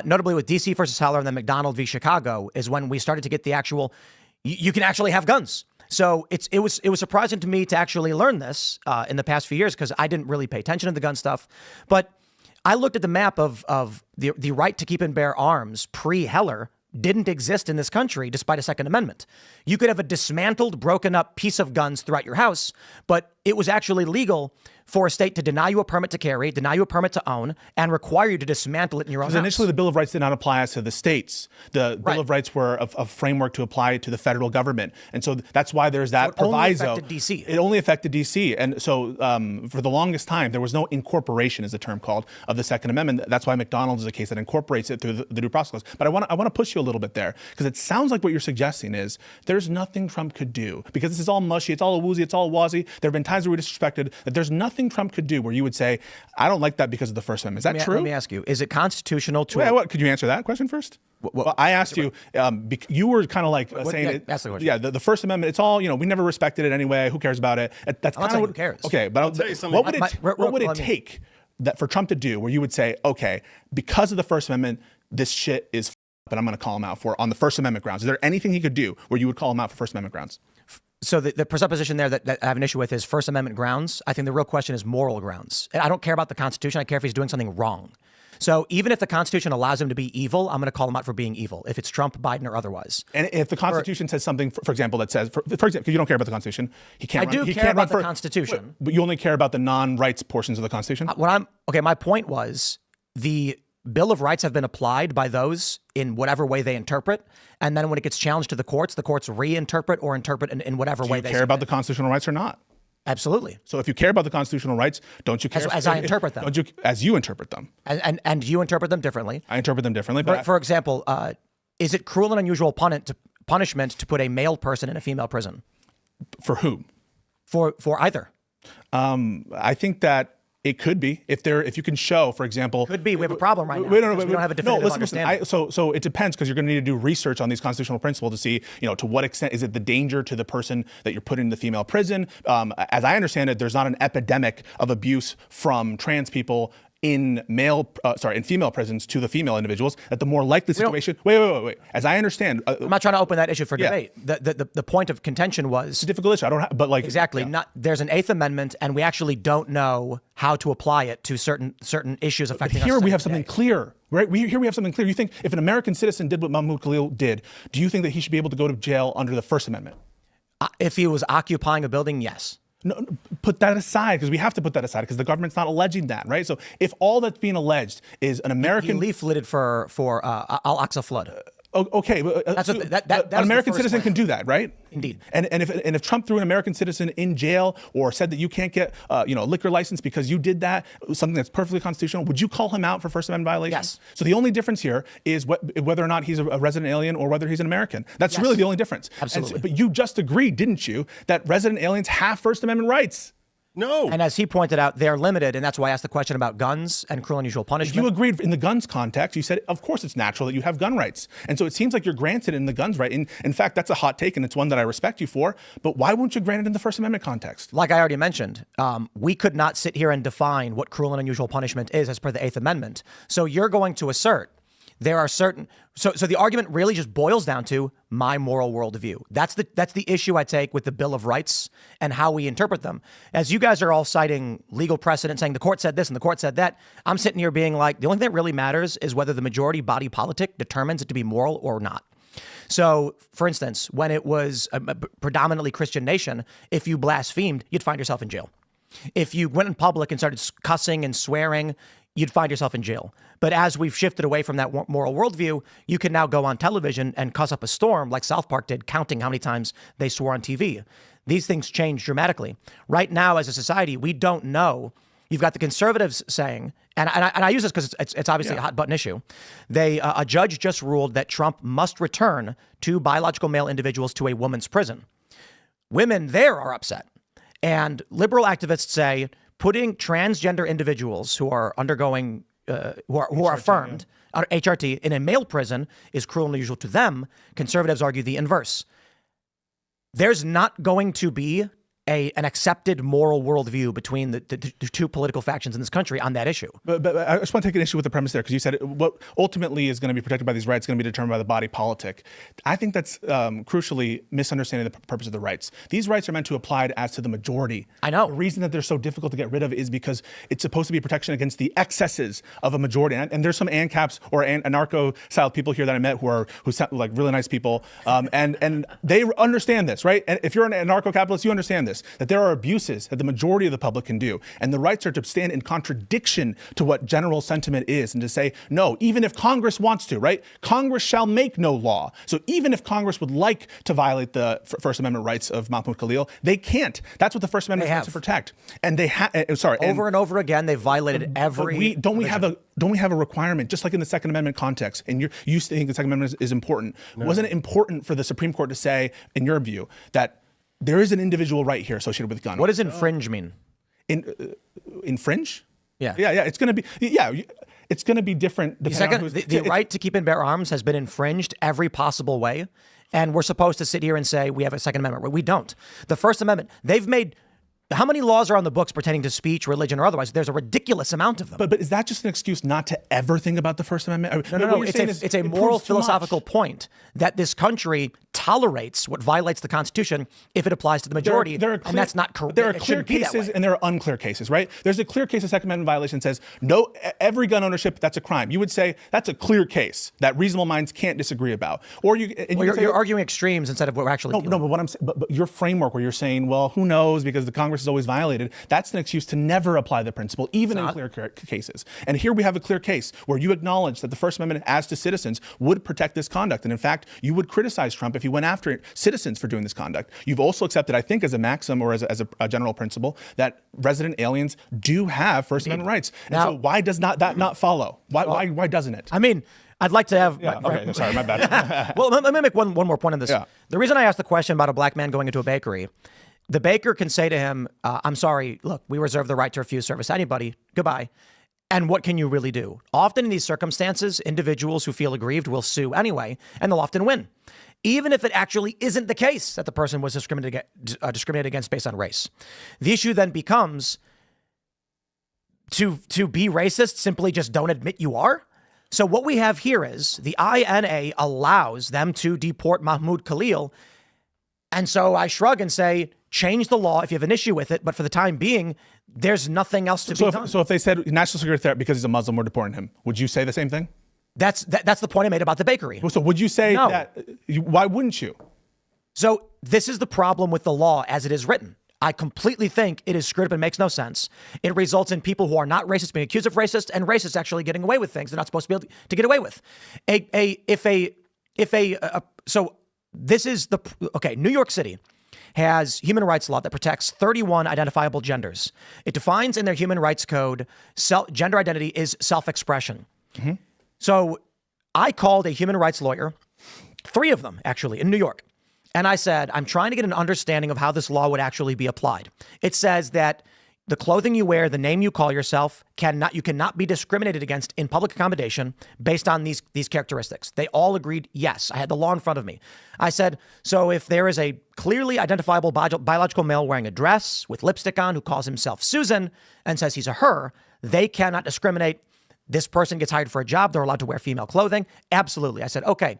Notably with DC versus Heller and then McDonald v. Chicago is when we started to get the actual, you can actually have guns. So it was surprising to me to actually learn this in the past few years, because I didn't really pay attention to the gun stuff. But I looked at the map of the right to keep and bear arms pre-Heller didn't exist in this country despite a Second Amendment. You could have a dismantled, broken up piece of guns throughout your house, but it was actually legal for a state to deny you a permit to carry, deny you a permit to own, and require you to dismantle it in your own house. Because initially the Bill of Rights did not apply us to the states. The Bill of Rights were a framework to apply to the federal government. And so that's why there's that proviso. It only affected D.C. It only affected D.C. And so for the longest time, there was no incorporation, is the term called, of the Second Amendment. That's why McDonald's is a case that incorporates it through the due process clause. But I want to push you a little bit there, because it sounds like what you're suggesting is there's nothing Trump could do, because this is all mushy, it's all woozy, it's all wazzy. There have been times where we disrespected, that there's nothing Trump could do where you would say, I don't like that because of the First Amendment. Is that true? Let me ask you, is it constitutional to... Wait, what? Could you answer that question first? Well, I asked you, you were kind of like saying, ask the question. Yeah, the First Amendment, it's all, we never respected it anyway. Who cares about it? That's I'm not saying who cares. Okay, but I'll tell you something. What would it take that for Trump to do where you would say, okay, because of the First Amendment, this shit is but I'm going to call him out for on the First Amendment grounds? Is there anything he could do where you would call him out for First Amendment grounds? So the presupposition there that I have an issue with is First Amendment grounds. I think the real question is moral grounds. And I don't care about the Constitution. I care if he's doing something wrong. So even if the Constitution allows him to be evil, I'm going to call him out for being evil, if it's Trump, Biden, or otherwise. And if the Constitution says something, for example, that says, for example, because you don't care about the Constitution, he can't. I do care about the Constitution, but you only care about the non-rights portions of the Constitution. My point was the Bill of Rights have been applied by those in whatever way they interpret, and then when it gets challenged to the courts reinterpret or interpret in whatever way they care about the constitutional rights or not. Absolutely. So if you care about the constitutional rights, don't you care as I interpret them? As you interpret them, and you interpret them differently. I interpret them differently. But for example, is it cruel and unusual punishment to put a male person in a female prison? For whom? For either. I think that it could be if you can show, for example, could be. We have a problem right now. We don't have a definitive understanding. So it depends, because you're going to need to do research on these constitutional principles to see, to what extent is it the danger to the person that you're putting in the female prison. As I understand it, there's not an epidemic of abuse from trans people in female prisons to the female individuals. That the more likely situation. Wait. As I understand, I'm not trying to open that issue for debate. The point of contention was it's a difficult issue. Exactly. Yeah. There's an Eighth Amendment, and we actually don't know how to apply it to certain issues affecting us. Here we have something clear, right? Here we have something clear. You think if an American citizen did what Mahmoud Khalil did, do you think that he should be able to go to jail under the First Amendment? If he was occupying a building, yes. No, put that aside, because we have to put that aside, because the government's not alleging that, right? So if all that's being alleged is an American... He leafleted for Al-Aqsa flood. Okay, but, That's what but that an was American the first citizen one. can do that, right? Indeed. And if Trump threw an American citizen in jail or said that you can't get a liquor license because you did that, something that's perfectly constitutional, would you call him out for First Amendment violations? Yes. So the only difference here is whether or not he's a resident alien or whether he's an American. That's really the only difference. Absolutely. But you just agreed, didn't you, that resident aliens have First Amendment rights? No. And as he pointed out, they're limited, and that's why I asked the question about guns and cruel and unusual punishment. You agreed in the guns context. You said, of course, it's natural that you have gun rights. And so it seems like you're granted in the guns right. In fact, that's a hot take, and it's one that I respect you for. But why wouldn't you grant it in the First Amendment context? Like I already mentioned, we could not sit here and define what cruel and unusual punishment is as per the Eighth Amendment. So you're going to assert there are certain. So the argument really just boils down to my moral worldview. That's the issue I take with the Bill of Rights and how we interpret them. As you guys are all citing legal precedent, saying the court said this and the court said that, I'm sitting here being like, the only thing that really matters is whether the majority body politic determines it to be moral or not. So, for instance, when it was a predominantly Christian nation, if you blasphemed, you'd find yourself in jail. If you went in public and started cussing and swearing, you'd find yourself in jail. But as we've shifted away from that moral worldview, you can now go on television and cuss up a storm like South Park did, counting how many times they swore on TV. These things change dramatically. Right now, as a society, we don't know. You've got the conservatives saying, and I use this because it's obviously a hot button issue. A judge just ruled that Trump must return two biological male individuals to a woman's prison. Women there are upset. And liberal activists say putting transgender individuals who are undergoing, who are affirmed, HRT, in a male prison is cruel and unusual to them. Conservatives argue the inverse. There's not going to be an accepted moral worldview between the two political factions in this country on that issue. But I just want to take an issue with the premise there, because you said what ultimately is going to be protected by these rights is going to be determined by the body politic. I think that's crucially misunderstanding the purpose of the rights. These rights are meant to apply as to the majority. I know. The reason that they're so difficult to get rid of is because it's supposed to be protection against the excesses of a majority. And there's some ANCAPs or anarcho-style people here that I met who sound like really nice people, and they understand this, right? And if you're an anarcho-capitalist, you understand this. That there are abuses that the majority of the public can do. And the rights are to stand in contradiction to what general sentiment is and to say, no, even if Congress wants to, right? Congress shall make no law. So even if Congress would like to violate the First Amendment rights of Mahmoud Khalil, they can't. That's what the First Amendment is meant to protect. And they over and over again, they violated every. Don't we have a requirement, just like in the Second Amendment context? And you think the Second Amendment is important. No. Wasn't it important for the Supreme Court to say, in your view, that there is an individual right here associated with gun? What does infringe mean? Infringe? Yeah. It's going to be different. The right to keep and bear arms has been infringed every possible way. And we're supposed to sit here and say we have a Second Amendment. We don't. The First Amendment, they've made. How many laws are on the books pertaining to speech, religion, or otherwise? There's a ridiculous amount of them. But is that just an excuse not to ever think about the First Amendment? No. It's a moral philosophical point that this country tolerates what violates the Constitution if it applies to the majority, and that's not correct. There are clear cases and there are unclear cases, right? There's a clear case of Second Amendment violation that says no, every gun ownership, that's a crime. You would say that's a clear case that reasonable minds can't disagree about. Or you're arguing extremes instead of what we're actually doing. No, but what I'm saying, but your framework where you're saying, well, who knows because the Congress is always violated, that's an excuse to never apply the principle, even in clear cases. And here we have a clear case where you acknowledge that the First Amendment as to citizens would protect this conduct. And in fact, you would criticize Trump if he went after citizens for doing this conduct. You've also accepted, I think, as a maxim or as a general principle that resident aliens do have First Amendment rights. And so why does that not follow? Why doesn't it? I mean, I'd like to have... Okay, sorry, my bad. Well, let me make one more point on this. Yeah. The reason I asked the question about a black man going into a bakery, the baker can say to him, I'm sorry, look, we reserve the right to refuse service to anybody. Goodbye. And what can you really do? Often in these circumstances, individuals who feel aggrieved will sue anyway, and they'll often win. Even if it actually isn't the case that the person was discriminated against based on race. The issue then becomes to be racist, simply just don't admit you are. So what we have here is the INA allows them to deport Mahmoud Khalil. And so I shrug and say, change the law if you have an issue with it. But for the time being, there's nothing else to be done. So if they said national security threat because he's a Muslim, we're deporting him, would you say the same thing? That's the point I made about the bakery. So would you say no. that? Why wouldn't you? So this is the problem with the law as it is written. I completely think it is screwed up and makes no sense. It results in people who are not racist being accused of racist and racists actually getting away with things they're not supposed to be able to get away with. If so this is New York City has human rights law that protects 31 identifiable genders. It defines in their human rights code, gender identity is self-expression. Mm-hmm. So I called a human rights lawyer, 3 of them actually in New York. And I said, I'm trying to get an understanding of how this law would actually be applied. It says that the clothing you wear, the name you call yourself, you cannot be discriminated against in public accommodation based on these characteristics. They all agreed, yes. I had the law in front of me. I said, so if there is a clearly identifiable biological male wearing a dress with lipstick on who calls himself Susan and says he's a her, they cannot discriminate. This person gets hired for a job. They're allowed to wear female clothing. Absolutely. I said, okay,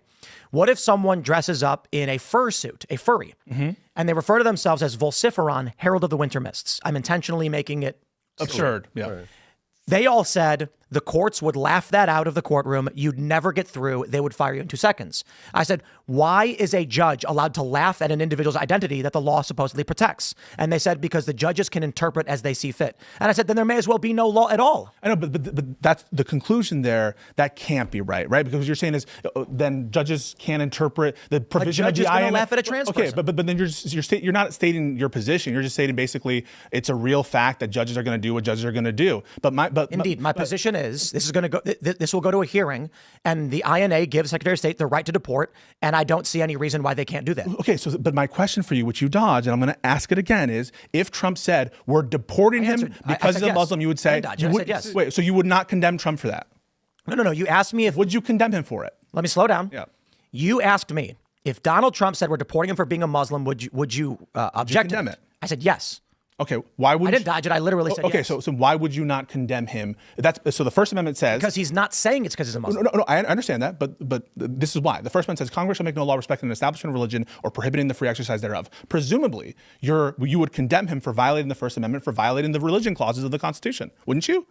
what if someone dresses up in a fursuit, a furry, and they refer to themselves as Vociferon, Herald of the Winter Mists? I'm intentionally making it Absurd. Yeah. Right. They all said the courts would laugh that out of the courtroom. You'd never get through. They would fire you in 2 seconds. I said, why is a judge allowed to laugh at an individual's identity that the law supposedly protects? And they said, because the judges can interpret as they see fit. And I said, then there may as well be no law at all. I know, but that's the conclusion there. That can't be right? Because what you're saying is then judges can't interpret the provision of the INA. A judge is going to laugh at a trans person. Okay, but then you're not stating your position. You're just stating basically it's a real fact that judges are going to do what judges are going to do. My position is this will go to a hearing, and the INA gives Secretary of State the right to deport, and I don't see any reason why they can't do that. Okay, but my question for you, which you dodged, and I'm going to ask it again, is if Trump said we're deporting him because he's a Muslim, you would say I said yes. Wait, so you would not condemn Trump for that? No. You asked me if Would you condemn him for it? Let me slow down. Yeah. You asked me if Donald Trump said we're deporting him for being a Muslim, would you object to condemn it? I said yes. Okay, why would I didn't dodge it. I literally said okay, yes. so why would you not condemn him? So the First Amendment says Because he's not saying it's because he's a Muslim. No, I understand that, but this is why. The First Amendment says Congress shall make no law respecting an establishment of religion or prohibiting the free exercise thereof. Presumably, you would condemn him for violating the First Amendment, for violating the religion clauses of the Constitution, wouldn't you?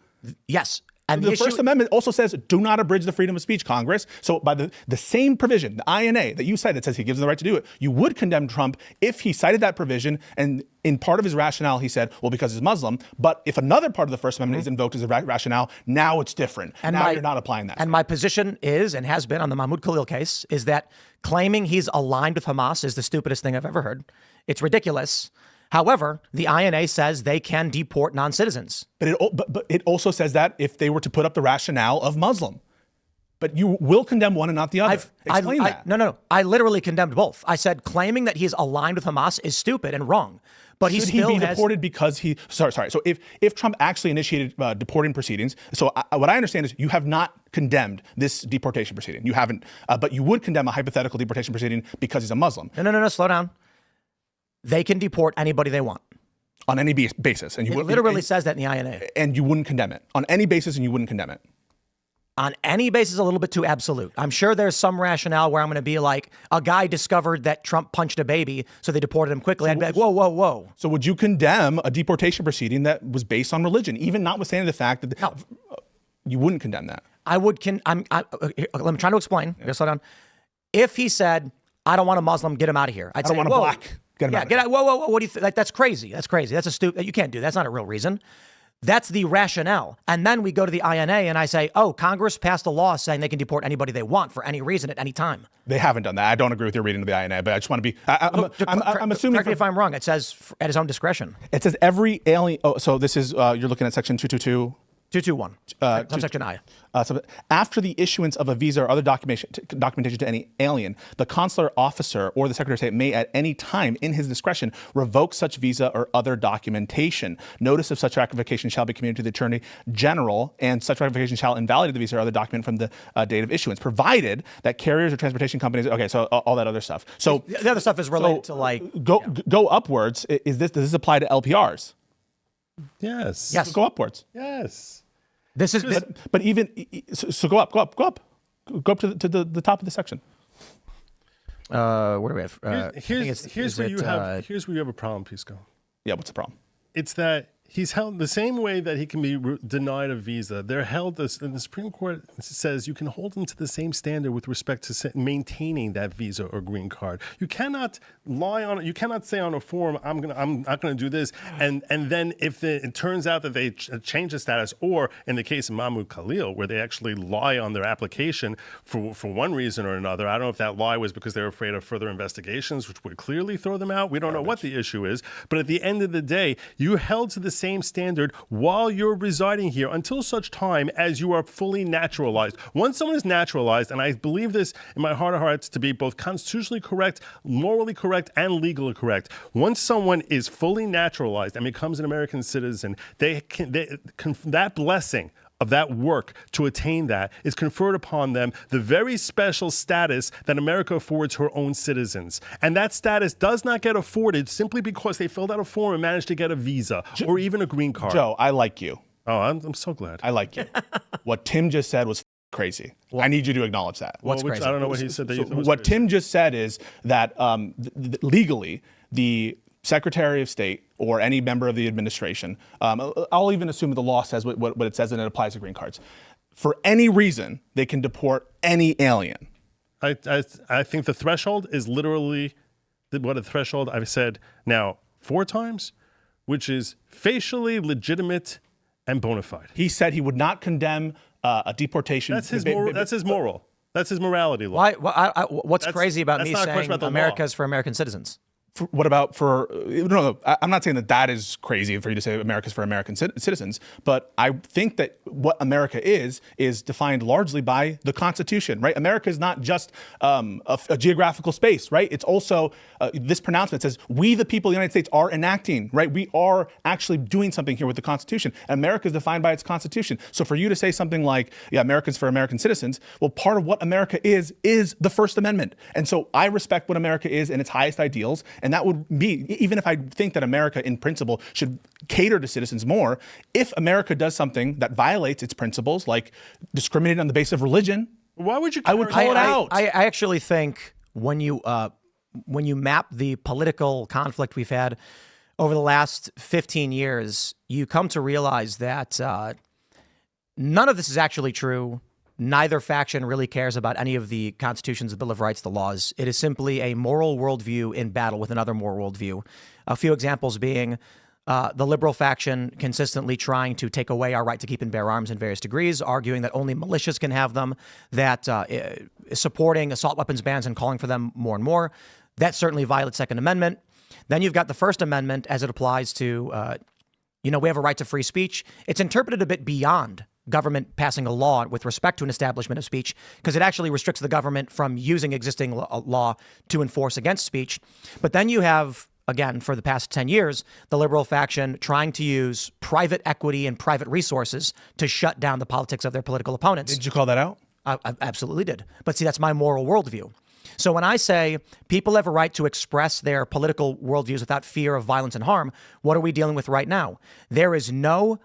Yes. And The First Amendment also says, do not abridge the freedom of speech, Congress. So by the same provision, the INA that you cited, that says he gives them the right to do it, you would condemn Trump if he cited that provision and in part of his rationale, he said, well, because he's Muslim. But if another part of the First Amendment is invoked as a rationale, now it's different. And now you're not applying that. And my position is, and has been on the Mahmoud Khalil case, is that claiming he's aligned with Hamas is the stupidest thing I've ever heard. It's ridiculous. However, the INA says they can deport non-citizens. But it also says that if they were to put up the rationale of Muslim. But you will condemn one and not the other. Explain that. No. I literally condemned both. I said claiming that he's aligned with Hamas is stupid and wrong. But Should he be deported because he... Sorry. So if Trump actually initiated deporting proceedings, so what I understand is you have not condemned this deportation proceeding. You haven't, but you would condemn a hypothetical deportation proceeding because he's a Muslim. No. Slow down. They can deport anybody they want. On any basis. And It literally says that in the INA. And you wouldn't condemn it. On any basis, and you wouldn't condemn it. On any basis, a little bit too absolute. I'm sure there's some rationale where I'm going to be like, a guy discovered that Trump punched a baby, so they deported him quickly. I'd be like, whoa. So would you condemn a deportation proceeding that was based on religion, even notwithstanding the fact that No. You wouldn't condemn that? I would. I'm trying to explain. Yeah. Slow down. If he said, I don't want a Muslim, get him out of here. I'd I say, don't want a black. Get him out of here. Whoa. What do you think? Like, that's crazy. That's a stupid. You can't do that. That's not a real reason. That's the rationale. And then we go to the INA and I say, oh, Congress passed a law saying they can deport anybody they want for any reason at any time. They haven't done that. I don't agree with your reading of the INA, but I just want to be... I'm assuming... Correct me if I'm wrong. It says at his own discretion. It says every alien... Oh, so this is... you're looking at section 222... 221. Subsection I. So after the issuance of a visa or other documentation to any alien, the consular officer or the Secretary of State may at any time in his discretion revoke such visa or other documentation. Notice of such ratification shall be communicated to the Attorney General, and such ratification shall invalidate the visa or other document from the date of issuance, provided that carriers or transportation companies... Okay, so all that other stuff. So the other stuff is related to like... Go upwards. Does this apply to LPRs? Yes. Yes. Go upwards. Yes. This is... But even... So go up. Go up to the top of the section. Where do we have? Here's where you have a problem, Pisco. Yeah, what's the problem? It's that He's held the same way that he can be denied a visa. They're held this, and the Supreme Court says you can hold them to the same standard with respect to maintaining that visa or green card. You cannot lie on it. You cannot say on a form, I'm not going to do this, and then if it turns out that they change the status, or in the case of Mahmoud Khalil, where they actually lie on their application for one reason or another. I don't know if that lie was because they were afraid of further investigations, which would clearly throw them out. We don't know what the issue is, but at the end of the day, you're held to the same standard while you're residing here until such time as you are fully naturalized. Once someone is naturalized, and I believe this in my heart of hearts to be both constitutionally correct, morally correct, and legally correct, once someone is fully naturalized and becomes an American citizen, that blessing of that work to attain that is conferred upon them the very special status that America affords her own citizens. And that status does not get afforded simply because they filled out a form and managed to get a visa or even a green card. Joe, I like you. Oh, I'm so glad. I like you. What Tim just said was crazy. I need you to acknowledge that. What's crazy? I don't know what he said. That What Tim just said is that legally, the Secretary of State or any member of the administration, I'll even assume the law says what it says and it applies to green cards. For any reason, they can deport any alien. I think the threshold is literally what a threshold I've said now 4 times, which is facially legitimate and bona fide. He said he would not condemn a deportation. That's his moral. That's his moral. That's his morality law. What's crazy about me saying America's for American citizens? What about no, I'm not saying that is crazy for you to say America's for American citizens, but I think that what America is defined largely by the Constitution, right? America is not just a geographical space, right? It's also this pronouncement says, we the people of the United States are enacting, right? We are actually doing something here with the Constitution. America is defined by its Constitution. So for you to say something like, yeah, Americans for American citizens, well, part of what America is the First Amendment. And so I respect what America is and its highest ideals. And that would be, even if I think that America in principle should cater to citizens more, if America does something that violates its principles, like discriminating on the basis of religion, why would you? I would call it out. I actually think when you map the political conflict we've had over the last 15 years, you come to realize that none of this is actually true. Neither faction really cares about any of the constitutions, the Bill of Rights, the laws. It is simply a moral worldview in battle with another moral worldview. A few examples being the liberal faction consistently trying to take away our right to keep and bear arms in various degrees, arguing that only militias can have them, that supporting assault weapons bans and calling for them more and more. That certainly violates Second Amendment. Then you've got the First Amendment as it applies to, we have a right to free speech. It's interpreted a bit beyond government passing a law with respect to an establishment of speech, because it actually restricts the government from using existing law to enforce against speech. But then you have, again, for the past 10 years, the liberal faction trying to use private equity and private resources to shut down the politics of their political opponents. Did you call that out? I absolutely did. But see, that's my moral worldview. So when I say people have a right to express their political worldviews without fear of violence and harm, what are we dealing with right now? There is no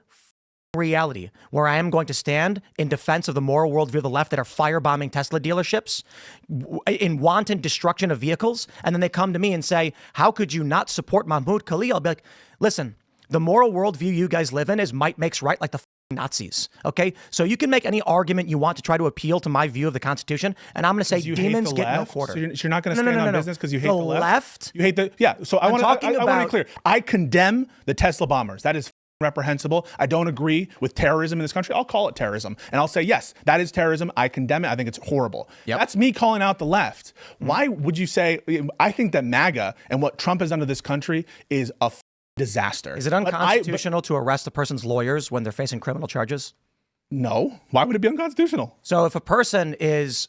reality where I am going to stand in defense of the moral worldview of the left that are firebombing Tesla dealerships in wanton destruction of vehicles. And then they come to me and say, how could you not support Mahmoud Khalil? I'll be like, listen, the moral worldview you guys live in is might makes right like the Nazis. Okay. So you can make any argument you want to try to appeal to my view of the Constitution. And I'm going to say demons get no quarter. So you're not going to stand on business because you hate the left? You hate so I want to be clear. I condemn the Tesla bombers. That is reprehensible. I don't agree with terrorism in this country. I'll call it terrorism. And I'll say, yes, that is terrorism. I condemn it. I think it's horrible. Yep. That's me calling out the left. Why would you say, I think that MAGA and what Trump has done to this country is a disaster. Is it unconstitutional to arrest a person's lawyers when they're facing criminal charges? No. Why would it be unconstitutional? So if a person is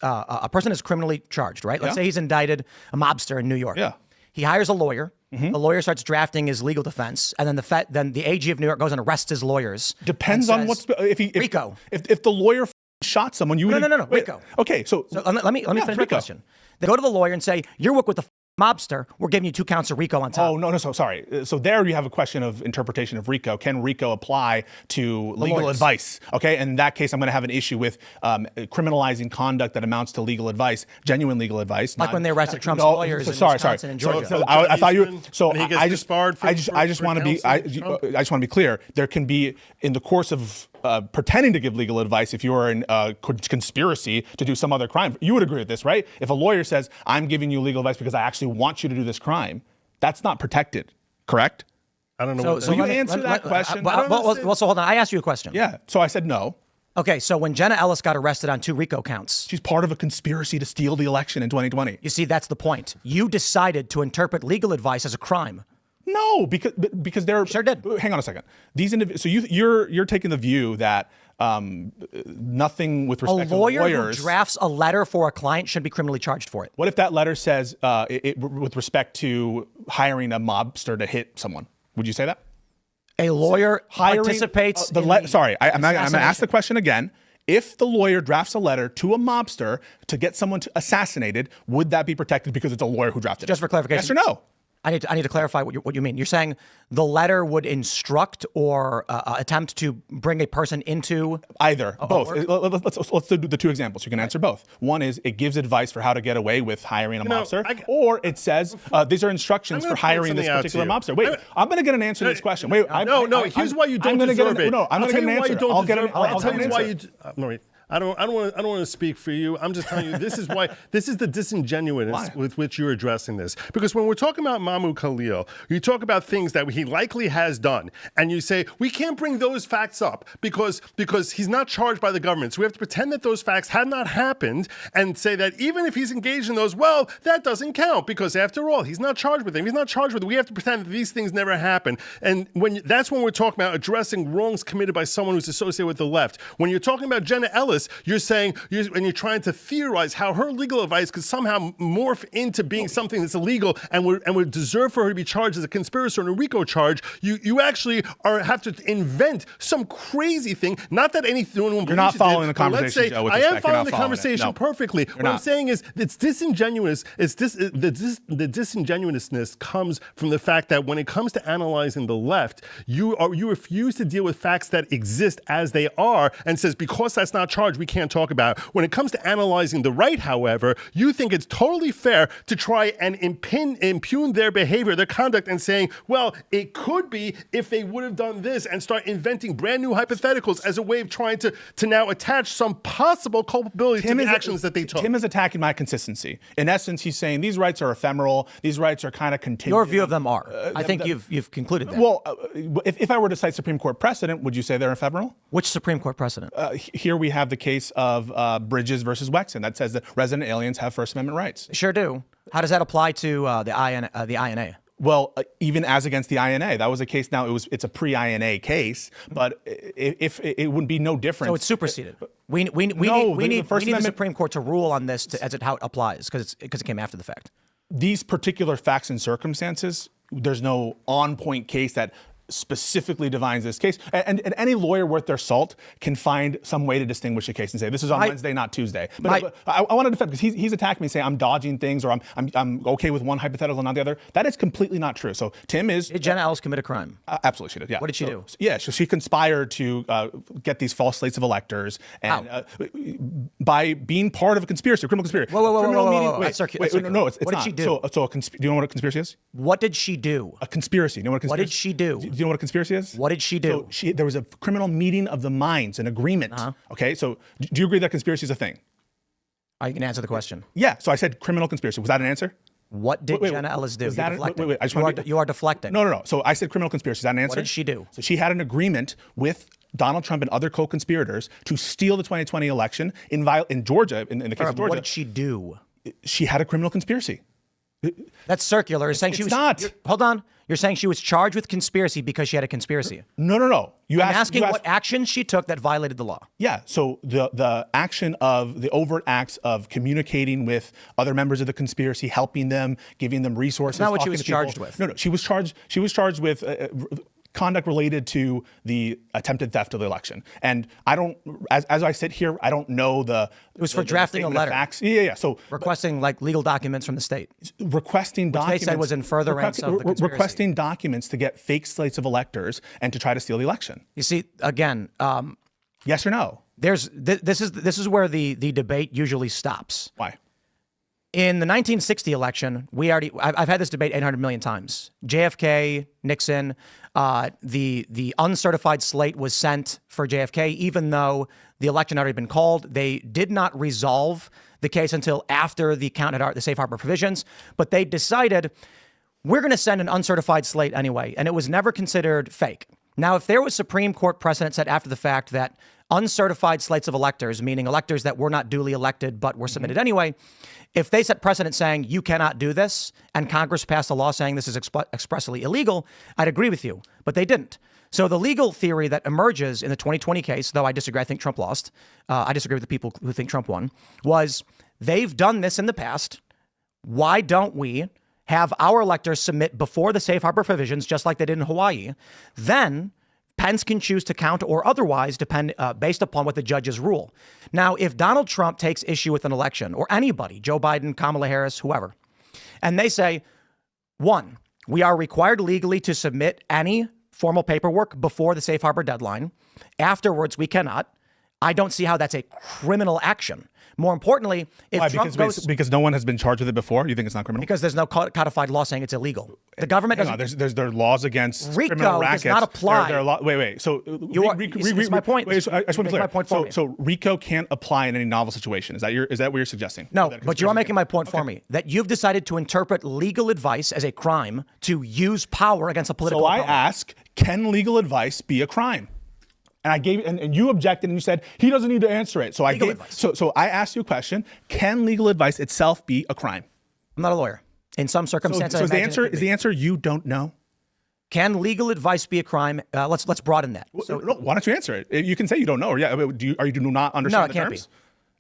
criminally charged, right? Let's say he's indicted, a mobster in New York. Yeah. He hires a lawyer. Mm-hmm. The lawyer starts drafting his legal defense, and then the AG of New York goes and arrests his lawyers. Depends on what's RICO. If the lawyer shot someone, you would no RICO. Okay, so let me finish my question. They go to the lawyer and say, you're working with the mobster, we're giving you 2 counts of RICO on top. Oh, no, so sorry. So there you have a question of interpretation of RICO. Can RICO apply to legal lawyers. advice? Okay, and in that case, I'm going to have an issue with criminalizing conduct that amounts to legal advice, genuine legal advice. Like when they arrested Trump's lawyers in Wisconsin and Georgia. So I thought you. So and he gets disbarred for I just want to be. I just want to be clear. There can be, in the course of pretending to give legal advice, if you are in a conspiracy to do some other crime, you would agree with this, right? If a lawyer says, I'm giving you legal advice because I actually want you to do this crime, that's not protected, correct? I don't know. So you answer that question? Well, so hold on. I asked you a question. Yeah. So I said no. Okay, so when Jenna Ellis got arrested on 2 RICO counts, She's part of a conspiracy to steal the election in 2020. you see, that's the point. You decided to interpret legal advice as a crime. No, because they're Sure did. Hang on a second. So you're taking the view that nothing with respect A lawyer to lawyers. who drafts a letter for a client should be criminally charged for it. What if that letter says with respect to hiring a mobster to hit someone? Would you say that? A lawyer participates in the Sorry, I'm going to ask the assassination. question again. If the lawyer drafts a letter to a mobster to get someone assassinated, would that be protected because it's a lawyer who drafted it? Just for clarification. Yes or no? I need to clarify what you mean. You're saying the letter would instruct or attempt to bring a person into Either, both. Let's do the 2 examples. You can answer both. One is it gives advice for how to get away with hiring a mobster, or it says these are instructions for hiring this particular mobster. Wait, I'm going to get an answer to this question. Wait, here's why you don't deserve it. No, I'm going to get an answer. I'll get an answer. I don't want to speak for you. I'm just telling you this is why this is the disingenuousness with which you're addressing this. Because when we're talking about Mahmoud Khalil, you talk about things that he likely has done, and you say we can't bring those facts up because he's not charged by the government. So we have to pretend that those facts had not happened and say that even if he's engaged in those, well, that doesn't count because after all, he's not charged with them. He's not charged with it. We have to pretend that these things never happened. And that's when we're talking about addressing wrongs committed by someone who's associated with the left. When you're talking about Jenna Ellis, you're saying, and you're trying to theorize how her legal advice could somehow morph into being something that's illegal and would deserve for her to be charged as a conspirator and a RICO charge. You actually have to invent some crazy thing. Not that anyone believes You're not following the conversation. conversation, Joe, with I am respect. You're following not the following conversation it. No. perfectly. What I'm saying is it's disingenuous. The disingenuousness comes from the fact that when it comes to analyzing the left, you refuse to deal with facts that exist as they are and says because that's not charged, we can't talk about it. When it comes to analyzing the right, however, you think it's totally fair to try and impugn their behavior, their conduct, and saying, well, it could be if they would have done this and start inventing brand new hypotheticals as a way of trying to now attach some possible culpability to the actions that they took. Tim is attacking my consistency. In essence, he's saying these rights are ephemeral. These rights are kind of contingent. your view of them are. I think you've concluded that. Well, if I were to cite Supreme Court precedent, would you say they're ephemeral? Which Supreme Court precedent? Here we have the case of Bridges versus Wexon that says that resident aliens have First Amendment rights. Sure do. How does that apply to the INA? Well, even as against the INA, that was a case. Now it's a pre-INA case, but if it would be no different. So it's superseded. We need the Supreme Court to rule on this how it applies because it came after the fact. These particular facts and circumstances, there's no on-point case that specifically defines this case. And any lawyer worth their salt can find some way to distinguish a case and say, this is on Wednesday, not Tuesday. But I want to defend, because he's attacking me saying I'm dodging things or I'm okay with one hypothetical and not the other. That is completely not true. So Tim is... Did Jenna Ellis commit a crime? Absolutely she did, yeah. What did she do? Yeah, so she conspired to get these false slates of electors and by being part of a conspiracy, a criminal conspiracy. Whoa. Wait, no, it's what not. Did she do? Do you know what a conspiracy is? What did she do? A conspiracy. You know what a conspiracy? What did she do? Do you know what a conspiracy is? What did she do? So there was a criminal meeting of the minds, an agreement. Okay, so do you agree that conspiracy is a thing? Are you going to answer the question? Yeah, so I said criminal conspiracy. Was that an answer? What did Jenna Ellis do? You are deflecting. No. So I said criminal conspiracy. Is that an answer? What did she do? So she had an agreement with Donald Trump and other co-conspirators to steal the 2020 election in Georgia, in the case of Georgia. What did she do? She had a criminal conspiracy. That's circular. You're saying she was not. Hold on. You're saying she was charged with conspiracy because she had a conspiracy. No. I'm asking what actions she took that violated the law. Yeah. So the action of the overt acts of communicating with other members of the conspiracy, helping them, giving them resources. That's not what she was charged with. No. She was charged with conduct related to the attempted theft of the election. And I don't, as I sit here, I don't know the. It was for drafting a letter. Facts. Yeah. So requesting like legal documents from the state. Requesting documents. They said was in furtherance of the conspiracy. Requesting documents to get fake slates of electors and to try to steal the election. You see, again. Yes or no? This is where the debate usually stops. Why? In the 1960 election, I've had this debate 800 million times. JFK, Nixon, the uncertified slate was sent for JFK, even though the election had already been called. They did not resolve the case until after the count had the safe harbor provisions, but they decided we're going to send an uncertified slate anyway, and it was never considered fake. Now, if there was Supreme Court precedent set after the fact that uncertified slates of electors, meaning electors that were not duly elected but were submitted anyway, if they set precedent saying you cannot do this and Congress passed a law saying this is expressly illegal, I'd agree with you. But they didn't. So the legal theory that emerges in the 2020 case, though I disagree, I think Trump lost. I disagree with the people who think Trump won, was they've done this in the past. Why don't we have our electors submit before the safe harbor provisions, just like they did in Hawaii? Then Pence can choose to count or otherwise depend based upon what the judges rule. Now, if Donald Trump takes issue with an election, or anybody, Joe Biden, Kamala Harris, whoever, and they say, one, we are required legally to submit any formal paperwork before the safe harbor deadline. Afterwards, we cannot. I don't see how that's a criminal action. More importantly, if Why? Trump Because no one has been charged with it before. You think it's not criminal? Because there's no codified law saying it's illegal. The government doesn't. There are laws against RICO criminal rackets. does not apply. Wait. So it's my point. Wait, I just want to be my point for clear. me. So RICO can't apply in any novel situation. Is that what you're suggesting? No, but you are making my point for me that you've decided to interpret legal advice as a crime to use power against a political. So opponent. I ask, can legal advice be a crime? And I gave and you objected and you said he doesn't need to answer it. So so I asked you a question: can legal advice itself be a crime? I'm not a lawyer. In some circumstances, so is the answer you don't know? Can legal advice be a crime? Let's broaden that. So, no, why don't you answer it? You can say you don't know, or do you not understand the terms?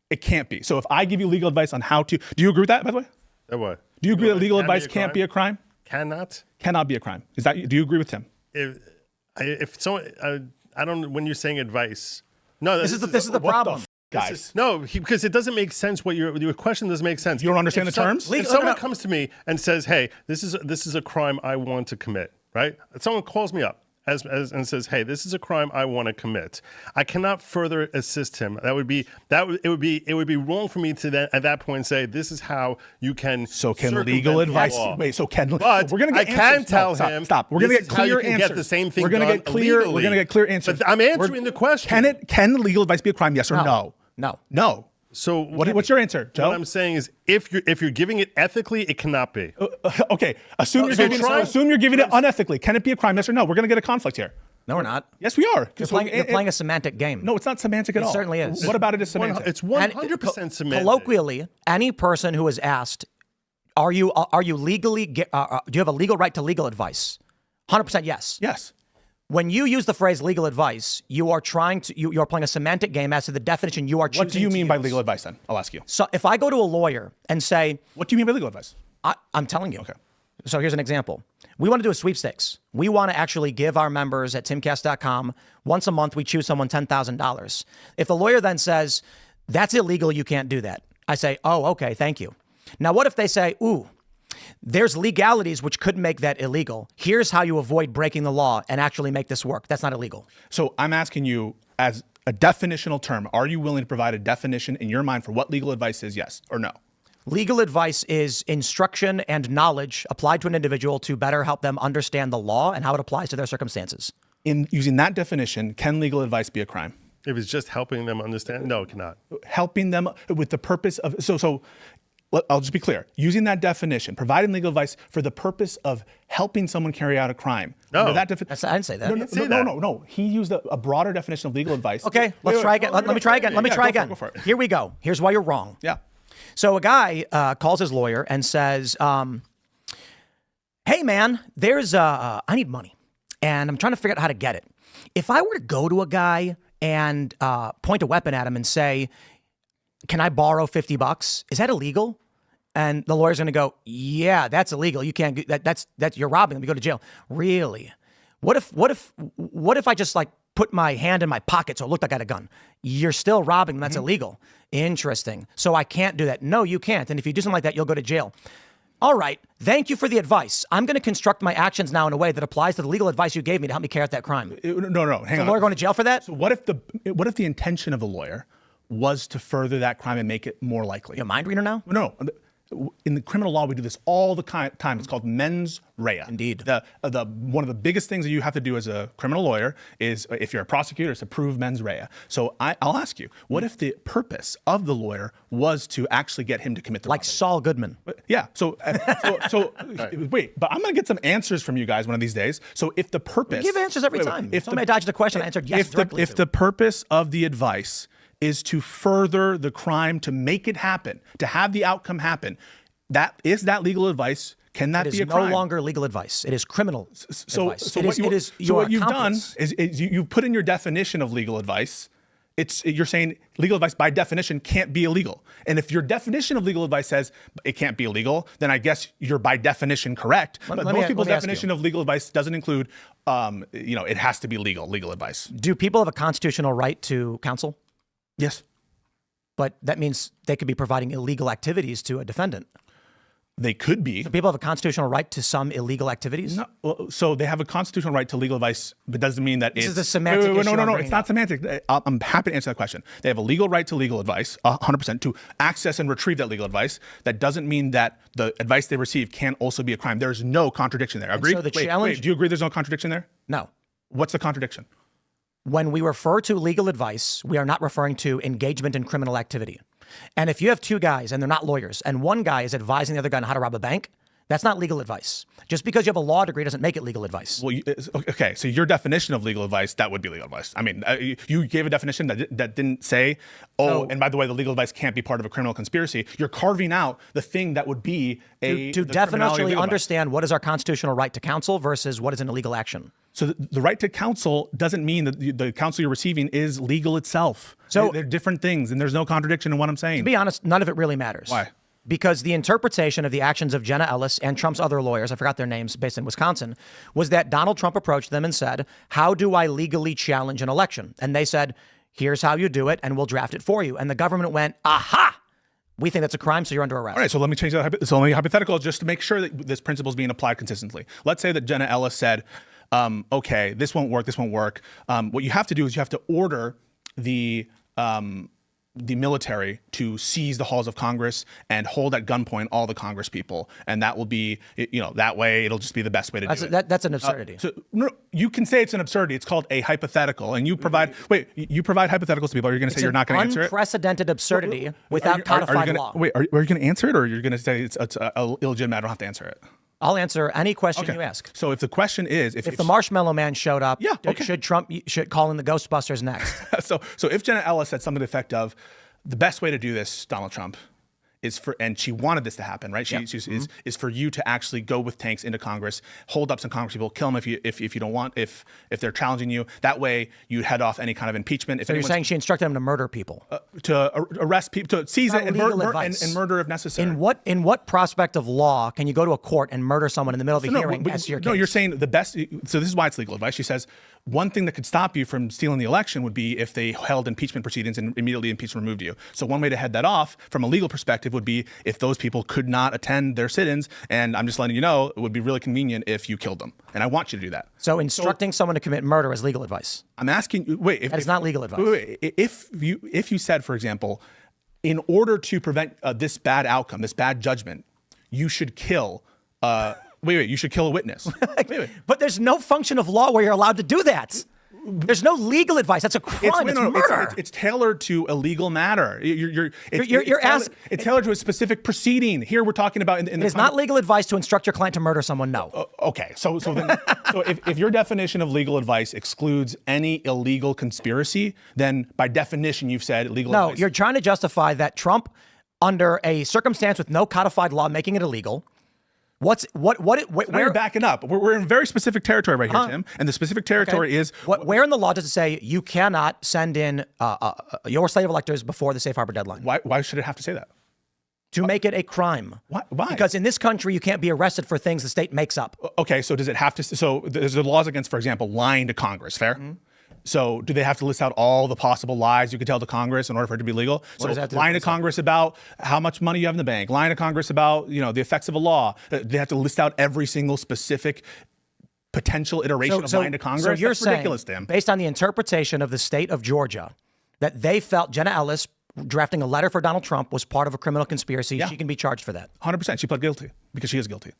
It can't be. So if I give you legal advice on how to, do you agree with that? By the way, what? Do you agree that legal advice can't be a crime? Cannot be a crime. Is that? Do you agree with Tim? If someone. I don't. When you're saying advice, no. This is the problem, guys. Because it doesn't make sense. Your question doesn't make sense. You don't understand the terms. If someone comes to me and says, "Hey, this is a crime I want to commit," right? Someone calls me up and says, "Hey, this is a crime I want to commit." I cannot further assist him. It would be wrong for me to then at that point say, "This is how you can." So can legal advice? Wait. So can? But we're gonna get I can tell him. him. Stop. We're gonna get clear answers. Get the same thing. We're gonna get clear. Legally. We're gonna get clear answers. But I'm answering the question. Can legal advice be a crime? Yes or no? No. So what's your answer, Joe? What I'm saying is, if you're giving it ethically, it cannot be. Okay. Assume you're giving it unethically. Can it be a crime? Yes or no? We're gonna get a conflict here. No, we're not. Yes, we are. You're playing a semantic game. No, it's not semantic at all. It certainly is. What about it is semantic? It's 100% semantic. Colloquially, any person who is asked, "Are you legally? Do you have a legal right to legal advice?" 100% yes. Yes. When you use the phrase legal advice, you are you're playing a semantic game as to the definition you are choosing. What do you mean by legal advice then? I'll ask you. So if I go to a lawyer and say, what do you mean by legal advice? I'm telling you. Okay. So here's an example. We want to do a sweepstakes. We want to actually give our members at timcast.com once a month, we choose someone $10,000. If the lawyer then says, that's illegal, you can't do that. I say, oh, okay, thank you. Now, what if they say, ooh, there's legalities which could make that illegal. Here's how you avoid breaking the law and actually make this work. That's not illegal. So I'm asking you, as a definitional term, are you willing to provide a definition in your mind for what legal advice is, yes or no? Legal advice is instruction and knowledge applied to an individual to better help them understand the law and how it applies to their circumstances. In using that definition, can legal advice be a crime? If it's just helping them understand, no, it cannot. Helping them with the purpose of, so I'll just be clear. Using that definition, providing legal advice for the purpose of helping someone carry out a crime. No, I didn't say that. No. He used a broader definition of legal advice. Okay, let's try again. Let me try again. Go for it. Here we go. Here's why you're wrong. Yeah. So a guy calls his lawyer and says, hey, man, I need money and I'm trying to figure out how to get it. If I were to go to a guy and point a weapon at him and say, can I borrow $50? Is that illegal? And the lawyer's going to go, yeah, that's illegal. You can't, that's you're robbing them. You go to jail. Really? What if I just like put my hand in my pocket so it looked like I had a gun? You're still robbing them. That's illegal. Interesting. So I can't do that. No, you can't. And if you do something like that, you'll go to jail. All right. Thank you for the advice. I'm going to construct my actions now in a way that applies to the legal advice you gave me to help me carry out that crime. No, hang on. A lawyer going to jail for that? So what if the intention of the lawyer was to further that crime and make it more likely? You're a mind reader now? No. In the criminal law, we do this all the time. It's called mens rea. Indeed. One of the biggest things that you have to do as a criminal lawyer is, if you're a prosecutor, is to prove mens rea. So I'll ask you, what if the purpose of the lawyer was to actually get him to commit the Like robbery? Saul Goodman. Yeah. Wait, but I'm going to get some answers from you guys one of these days. So if the purpose... You give answers every time. If somebody dodged a question, I answered yes directly. If the purpose of the advice is to further the crime, to make it happen, to have the outcome happen, that legal advice? Can that be a crime? It is no longer legal advice. It is criminal advice. So what you've done is you put in your definition of legal advice. You're saying legal advice by definition can't be illegal. And if your definition of legal advice says it can't be illegal, then I guess you're by definition correct. But most people's definition of legal advice doesn't include, it has to be legal advice. Do people have a constitutional right to counsel? Yes. But that means they could be providing illegal activities to a defendant. They could be. So people have a constitutional right to some illegal activities? No, well, so they have a constitutional right to legal advice, but doesn't mean that this is the semantic issue. No, it's not semantic. I'm happy to answer that question. They have a legal right to legal advice, 100%, to access and retrieve that legal advice. That doesn't mean that the advice they receive can also be a crime. There's no contradiction there. Agree? So the challenge... Wait, do you agree there's no contradiction there? No. What's the contradiction? When we refer to legal advice, we are not referring to engagement in criminal activity. And if you have two guys and they're not lawyers, and one guy is advising the other guy on how to rob a bank, that's not legal advice. Just because you have a law degree doesn't make it legal advice. Well, okay, so your definition of legal advice, that would be legal advice. I mean, you gave a definition that didn't say, and by the way, the legal advice can't be part of a criminal conspiracy. You're carving out the thing that would be to definitely understand what is our constitutional right to counsel versus what is an illegal action. So the right to counsel doesn't mean that the counsel you're receiving is legal itself. So they're different things, and there's no contradiction in what I'm saying. To be honest, none of it really matters. Why? Because the interpretation of the actions of Jenna Ellis and Trump's other lawyers, I forgot their names, based in Wisconsin, was that Donald Trump approached them and said, how do I legally challenge an election? And they said, here's how you do it, and we'll draft it for you. And the government went, aha! We think that's a crime, so you're under arrest. All right, so let me change that. It's only hypothetical just to make sure that this principle is being applied consistently. Let's say that Jenna Ellis said, okay, this won't work. What you have to do is you have to order the military to seize the halls of Congress and hold at gunpoint all the Congress people. And that will be, that way it'll just be the best way to do it. That's an absurdity. No, you can say it's an absurdity. It's called a hypothetical. And you provide hypotheticals to people. Are you going to say you're not going to answer it? Unprecedented absurdity without codified law. Wait, are you going to answer it, or you're going to say it's illegitimate, I don't have to answer it? I'll answer any question you ask. So if the question is... If the Marshmallow Man showed up, okay. Trump should call in the Ghostbusters next? So if Jenna Ellis said something to the effect of, the best way to do this, Donald Trump, is and she wanted this to happen, right? Is for you to actually go with tanks into Congress, hold up some Congress people, kill them if you don't want, if they're challenging you. That way you head off any kind of impeachment. So you're saying she instructed them to murder people, to arrest people, to seize it and murder if necessary. In what prospect of law can you go to a court and murder someone in the middle of a hearing? No, you're saying the best. So this is why it's legal advice. She says one thing that could stop you from stealing the election would be if they held impeachment proceedings and immediately impeached and removed you. So one way to head that off from a legal perspective would be if those people could not attend their sit-ins, and I'm just letting you know, it would be really convenient if you killed them. And I want you to do that. So instructing someone to commit murder is legal advice. I'm asking, that is not legal advice. If you said, for example, in order to prevent this bad outcome, this bad judgment, you should kill you should kill a witness. But there's no function of law where you're allowed to do that. There's no legal advice. That's a crime. It's murder. It's tailored to a legal matter. It's tailored to a specific proceeding. Here we're talking about it's not legal advice to instruct your client to murder someone. No. Okay. So if your definition of legal advice excludes any illegal conspiracy, then by definition you've said legal advice. No, you're trying to justify that Trump, under a circumstance with no codified law making it illegal. Where you're backing up. We're in very specific territory right here, Tim. And the specific territory is... Where in the law does it say you cannot send in your slave electors before the safe harbor deadline? Why should it have to say that? to make it a crime. Why? Because in this country, you can't be arrested for things the state makes up. Okay, so does it have to? So there's the laws against, for example, lying to Congress. Fair. So do they have to list out all the possible lies you could tell to Congress in order for it to be legal? So does that have to do lying to with Congress about how much money you have in the bank, lying to Congress about the effects of a law. They have to list out every single specific potential iteration of lying to Congress. So you're That's saying, ridiculous, Tim. based on the interpretation of the state of Georgia, that they felt Jenna Ellis drafting a letter for Donald Trump was part of a criminal conspiracy. Yeah. She can be charged for that. 100%. She pled guilty because she is guilty.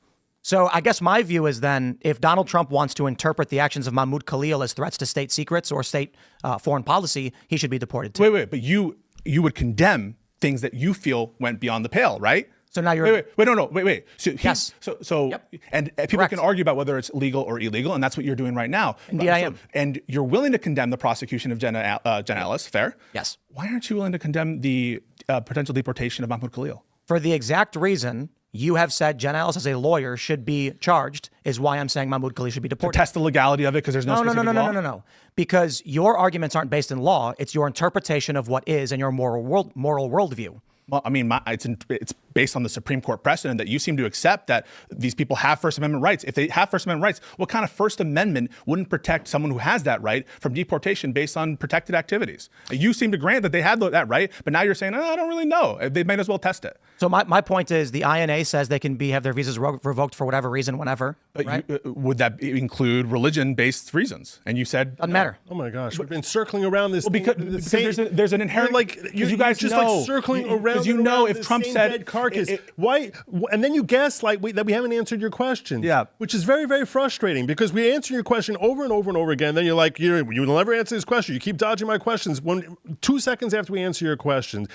So I guess my view is then if Donald Trump wants to interpret the actions of Mahmoud Khalil as threats to state secrets or state foreign policy, he should be deported too. Wait, but you would condemn things that you feel went beyond the pale, right? So now you're wait. So Yes. So Yep. and people Correct. can argue about whether it's legal or illegal, and that's what you're doing right now. Indeed, I am. And you're willing to condemn the prosecution of Jenna Ellis, fair? Yes. Why aren't you willing to condemn the potential deportation of Mahmoud Khalil? For the exact reason you have said Jenna Ellis as a lawyer should be charged is why I'm saying Mahmoud Khalil should be deported. Test the legality of it because there's no specific law? No. Because your arguments aren't based in law. It's your interpretation of what is and your moral worldview. Well, I mean, it's based on the Supreme Court precedent that you seem to accept that these people have First Amendment rights. If they have First Amendment rights, what kind of First Amendment wouldn't protect someone who has that right from deportation based on protected activities? You seem to grant that they had that right, but now you're saying, I don't really know. They might as well test it. So my point is the INA says they can have their visas revoked for whatever reason, whenever. But right? Would that include religion-based reasons? And you said Doesn't matter. Oh my gosh, we've been circling around this. Well, because there's an inherent you guys just know like circling around. because if the Trump same said dead carcass, why? And then you gaslight that we haven't answered your questions. Yeah, which is very, very frustrating because we answer your question over and over and over again. Then you're like, you will never answer this question. You keep dodging my questions. 2 seconds after we answer your questions.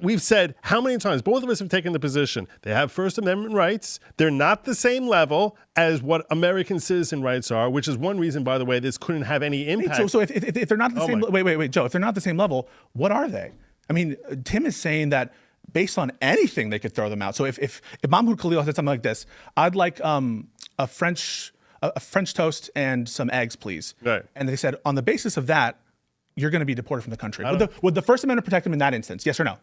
We've said how many times, both of us have taken the position, they have First Amendment rights. They're not the same level as what American citizen rights are, which is one reason, by the way, this couldn't have any impact. So if they're not the same, wait, Joe, if they're not the same level, what are they? I mean, Tim is saying that based on anything, they could throw them out. So if Mahmoud Khalil said something like this, I'd like a French toast and some eggs, please. Right. And they said, on the basis of that, you're going to be deported from the country. Would the First Amendment protect him in that instance? Yes or no?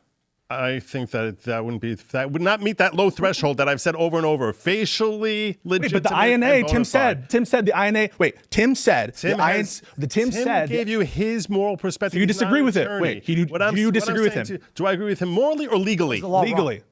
I think that would not meet that low threshold that I've said over and over. Facially legitimate. But the INA, Tim said the INA. Wait, Tim said Tim gave you his moral perspective. So you disagree with it? Wait, do you disagree with him? Do I agree with him morally or legally? Legally.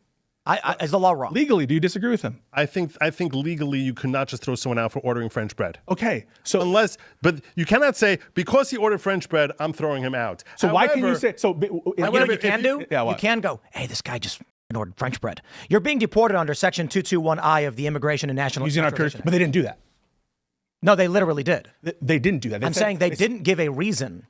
Is the law wrong? Legally, do you disagree with him? I think legally you cannot just throw someone out for ordering French bread. Okay, so but you cannot say because he ordered French bread, I'm throwing him out. So why can you say so? You can do. Yeah, you can go. Hey, this guy just ordered French bread. You're being deported under Section 221I of the Immigration and National Naturalization Act. But they didn't do that. No, they literally did. They didn't do that. I'm saying they didn't give a reason.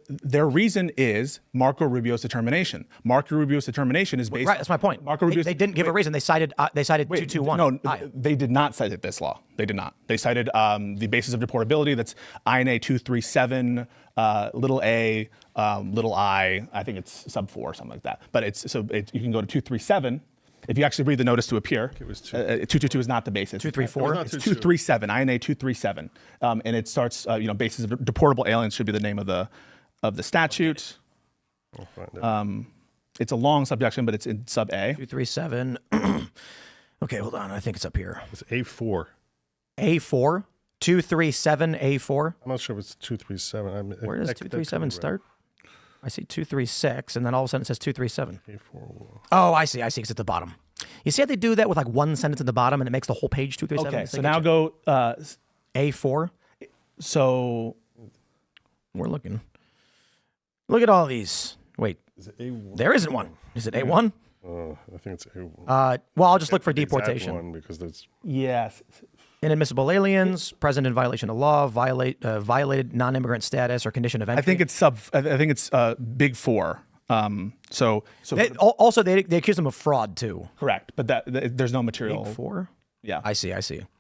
Their reason is Marco Rubio's determination. Marco Rubio's determination is based. Right, that's my point. They didn't give a reason. They cited 221. No, they did not cite this law. They did not. They cited the basis of deportability. That's INA 237 little a little I. I think it's sub 4 or something like that. But you can go to 237. If you actually read the notice to appear, 222 is not the basis. 234. It's 237. INA 237, and it starts. Basis of deportable aliens should be the name of the statute. It's a long subsection, but it's in sub A. 237. Okay, hold on. I think it's up here. It's A4. A4? 237 A4? I'm not sure if it's 237. Where does 237 start? I see 236, and then all of a sudden it says 237. A4. Oh, I see, because it's at the bottom. You see how they do that with like one sentence at the bottom, and it makes the whole page 237? Okay, so now go A4. So we're looking. Look at all these. Wait, is it A1? There isn't one. Is it A1? I think it's A1. Well, I'll just look for deportation. One because that's yes. Inadmissible aliens, present in violation of law, violated non-immigrant status or condition of entry. I think it's big 4. They accuse them of fraud too. Correct, but there's no material. Big 4. Yeah, I see.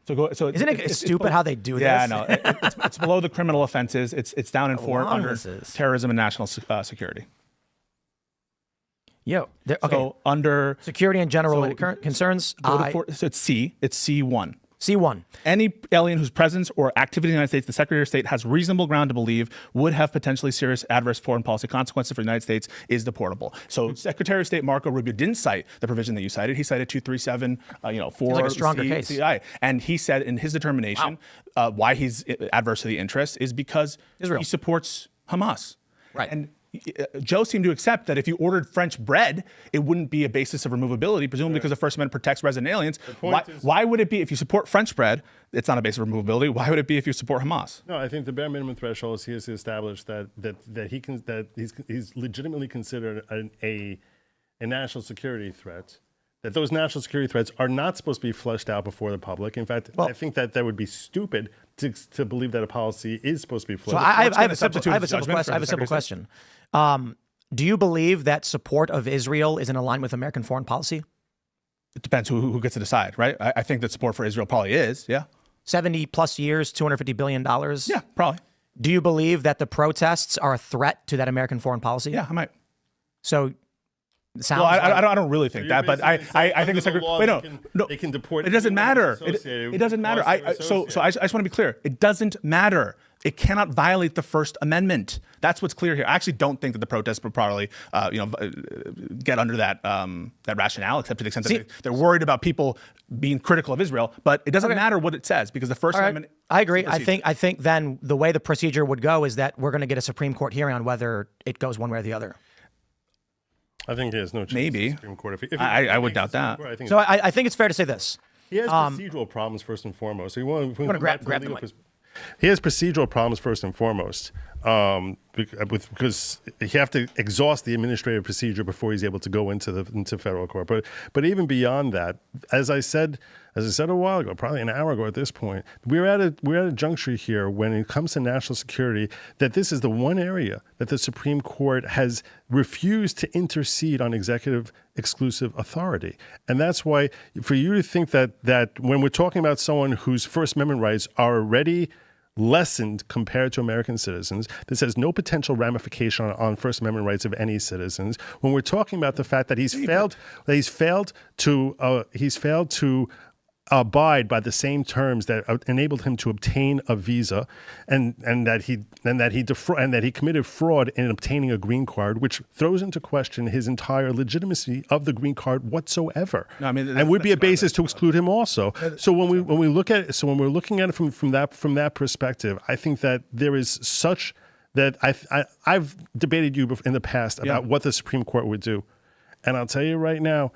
So isn't it stupid how they do this? Yeah, no, it's below the criminal offenses. It's down in 4 under terrorism and national security. Yeah. Okay. So under security and general concerns. So it's C. It's C1. C1. Any alien whose presence or activity in the United States, the Secretary of State has reasonable ground to believe would have potentially serious adverse foreign policy consequences for the United States is deportable. So Secretary of State Marco Rubio didn't cite the provision that you cited. He cited 237, 4 like a stronger case. CI. And he said in his determination why he's adverse to the interest is because Israel. he supports Hamas. Right. And Joe seemed to accept that if you ordered French bread, it wouldn't be a basis of removability, presumably because the First Amendment protects resident aliens. Why would it be if you support French bread, it's not a basis of removability? Why would it be if you support Hamas? No, I think the bare minimum threshold is he has to establish that he's legitimately considered a national security threat. That those national security threats are not supposed to be fleshed out before the public. In fact, I think that would be stupid to believe that a policy is supposed to be fleshed So out. I have a simple question. Do you believe that support of Israel is in line with American foreign policy? It depends who gets to decide, right? I think that support for Israel probably is, yeah. 70 plus years, $250 billion? Yeah, probably. Do you believe that the protests are a threat to that American foreign policy? Yeah, I might. So sounds well, like, I don't really think that, but I think the Secretary. Wait, no, they can deport. It doesn't matter. It doesn't matter. So I just want to be clear. It doesn't matter. It cannot violate the First Amendment. That's what's clear here. I actually don't think that the protests would probably, get under that rationale, except to the extent that they're worried about people being critical of Israel. But it doesn't matter what it says because the First Amendment. I agree. I think then the way the procedure would go is that we're going to get a Supreme Court hearing on whether it goes one way or the other. I think he has no chance. Maybe. Supreme Court. I would doubt that. I think it's fair to say this. He has procedural problems first and foremost. So you want to grab the mic. He has procedural problems first and foremost, because you have to exhaust the administrative procedure before he's able to go into federal court. But even beyond that, as I said a while ago, probably an hour ago at this point, we're at a juncture here when it comes to national security that this is the one area that the Supreme Court has refused to intercede on executive exclusive authority. And that's why for you to think that when we're talking about someone whose First Amendment rights are already lessened compared to American citizens, this has no potential ramification on First Amendment rights of any citizens. When we're talking about the fact that he's failed to abide by the same terms that enabled him to obtain a visa, and that he committed fraud in obtaining a green card, which throws into question his entire legitimacy of the green card whatsoever. No, I mean, and would be a basis to exclude him also. So when we're looking at it from that perspective, I think that there is such that I've debated you in the past about what the Supreme Court would do, and I'll tell you right now.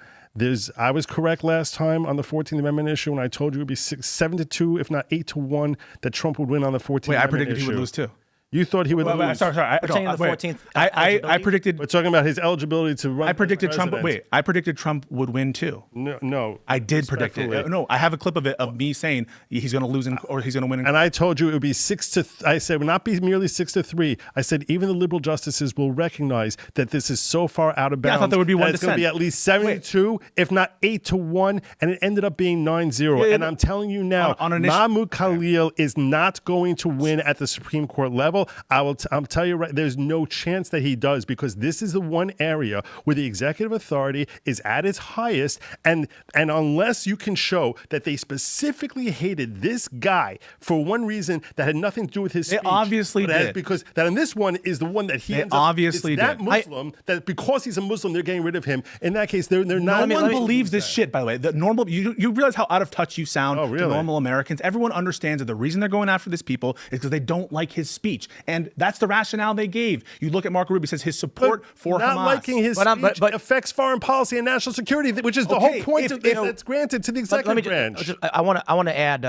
I was correct last time on the 14th Amendment issue when I told you it would be 7-2, if not 8-1, that Trump would win on the 14th Amendment issue. Wait, I predicted he would lose too. You thought he would lose. Sorry. I predicted. We're talking about his eligibility to run. I predicted Trump. Wait, I predicted Trump would win too. No. I did predict it. No, I have a clip of it of me saying he's going to lose or he's going to win. And I told you it would be 6-3. I said it would not be merely 6-3. I said even the liberal justices will recognize that this is so far out of bounds. I thought there would be one dissent. It's going to be at least 7-2, if not 8-1, and it ended up being 9-0. And I'm telling you now, Mahmoud Khalil is not going to win at the Supreme Court level. I'll tell you right, there's no chance that he does, because this is the one area where the executive authority is at its highest, and unless you can show that they specifically hated this guy for one reason that had nothing to do with his speech, they obviously did, because that in this one is the one that he they ends up, obviously it's that did. Muslim that because he's a Muslim they're getting rid of him. In that case, they're not. No one believes this shit. By the way, the normal you realize how out of touch you sound to normal Americans. Everyone understands that the reason they're going after this people is because they don't like his speech, and that's the rationale they gave. You look at Marco Rubio, says his support for not Hamas. Liking his speech affects foreign policy and national security, which is the whole point of this that's granted to the executive branch. I want to add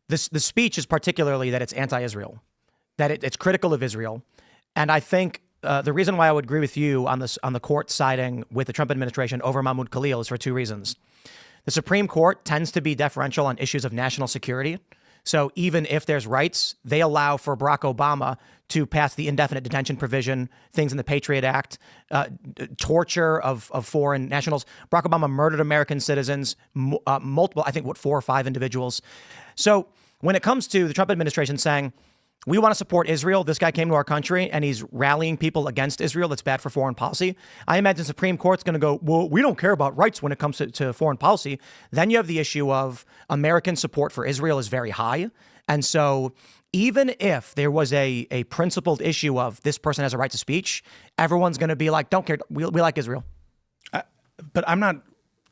the speech is particularly that it's anti-Israel, that it's critical of Israel, and I think the reason why I would agree with you on the court siding with the Trump administration over Mahmoud Khalil is for two reasons. The Supreme Court tends to be deferential on issues of national security. So even if there's rights, they allow for Barack Obama to pass the indefinite detention provision, things in the Patriot Act, torture of foreign nationals. Barack Obama murdered American citizens, multiple, I think, 4 or 5 individuals. So when it comes to the Trump administration saying, we want to support Israel. This guy came to our country and he's rallying people against Israel. That's bad for foreign policy. I imagine the Supreme Court's going to go, well, we don't care about rights when it comes to foreign policy. Then you have the issue of American support for Israel is very high. And so even if there was a principled issue of this person has a right to speech, everyone's going to be like, don't care. We like Israel. But I'm not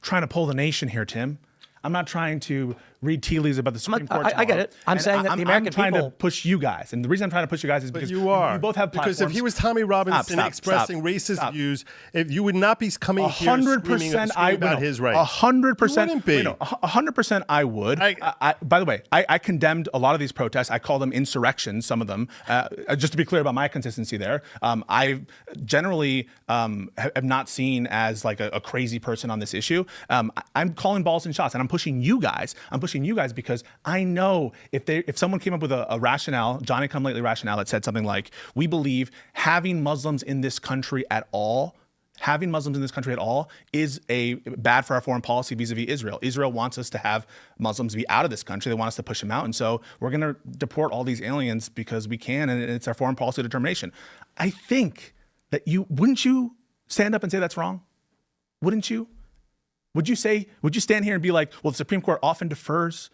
trying to pull the nation here, Tim. I'm not trying to read tea leaves about the Supreme Court. I get it. I'm saying that the American people... I'm trying people... to push you guys. And the reason I'm trying to push you guys is because you both have platforms. Because if he was Tommy Robinson expressing racist views, if you would not be coming here screaming about his rights. 100%. You wouldn't be. 100% I would. By the way, I condemned a lot of these protests. I call them insurrections, some of them. Just to be clear about my consistency there. I generally am not seen as like a crazy person on this issue. I'm calling balls and shots, and I'm pushing you guys. I'm pushing you guys because I know if someone came up with a rationale, Johnny-come-lately rationale that said something like, we believe having Muslims in this country at all is bad for our foreign policy vis-a-vis Israel. Israel wants us to have Muslims be out of this country. They want us to push them out. And so we're going to deport all these aliens because we can, and it's our foreign policy determination. I think that wouldn't you stand up and say that's wrong? Wouldn't you? Would you stand here and be like, well, the Supreme Court often defers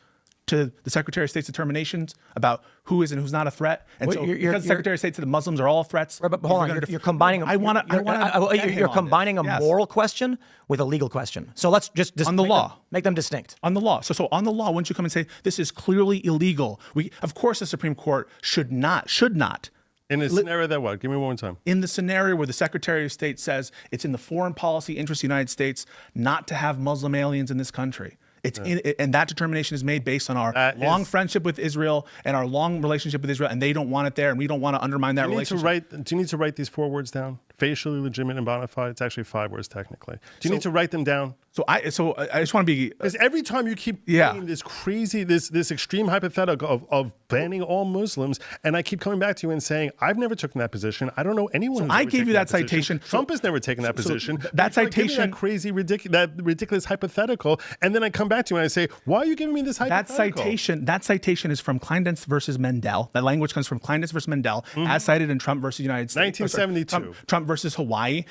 to the Secretary of State's determinations about who is and who's not a threat, and so because the Secretary of State said the Muslims are all threats. But hold on, you're combining. You're combining a moral question with a legal question. So let's just on the law make them distinct. On the law. So on the law, wouldn't you come and say this is clearly illegal? Of course, the Supreme Court should not. In a scenario that what? Give me one more time. In the scenario where the Secretary of State says it's in the foreign policy interest of the United States not to have Muslim aliens in this country. And that determination is made based on our long friendship with Israel and our long relationship with Israel, and they don't want it there, and we don't want to undermine that relationship. Do you need to write these 4 words down? Facially legitimate and bona fide. It's actually 5 words technically. Do you need to write them down? So I just want to be because every time you keep doing this crazy, this extreme hypothetical of banning all Muslims, and I keep coming back to you and saying I've never taken that position. I don't know anyone. I gave you that citation. Trump has never taken that position. That citation, that crazy, ridiculous hypothetical, and then I come back to you and I say, why are you giving me this hypothetical? That citation is from Kleindienst versus Mendel. That language comes from Kleindienst versus Mendel, as cited in Trump versus United States. 1972. Trump versus Hawaii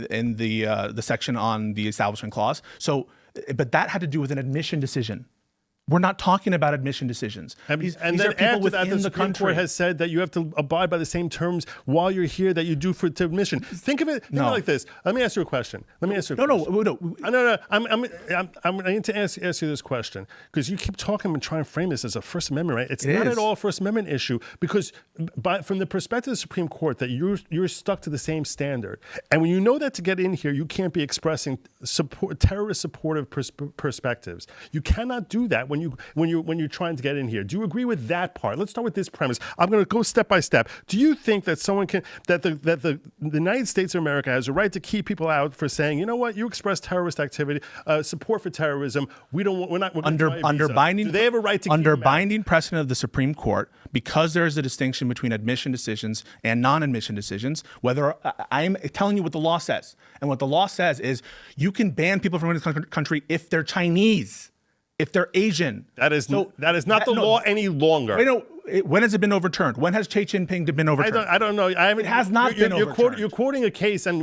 in the section on the Establishment Clause. So, but that had to do with an admission decision. We're not talking about admission decisions. And these then are people after within that, the the country. Court has said that you have to abide by the same terms while you're here that you do for admission. Think of it like this. Let me ask you a question. No. I need to ask you this question because you keep talking and trying to frame this as a First Amendment, right? It's not at all a First Amendment issue because from the perspective of the Supreme Court that you're stuck to the same standard. And when you know that to get in here, you can't be expressing terrorist supportive perspectives. You cannot do that when you're trying to get in here. Do you agree with that part? Let's start with this premise. I'm going to go step by step. Do you think that the United States of America has a right to keep people out for saying, you know what, you express terrorist activity, support for terrorism. We're not under binding. Do they have a right to under binding precedent of the Supreme Court, because there is a distinction between admission decisions and non-admission decisions. Whether I'm telling you what the law says, and what the law says is you can ban people from the country if they're Chinese. If they're Asian. That is not the law any longer. Wait, no. When has it been overturned? When has Xi Jinping been overturned? I don't know. It has not been overturned. You're quoting a case, and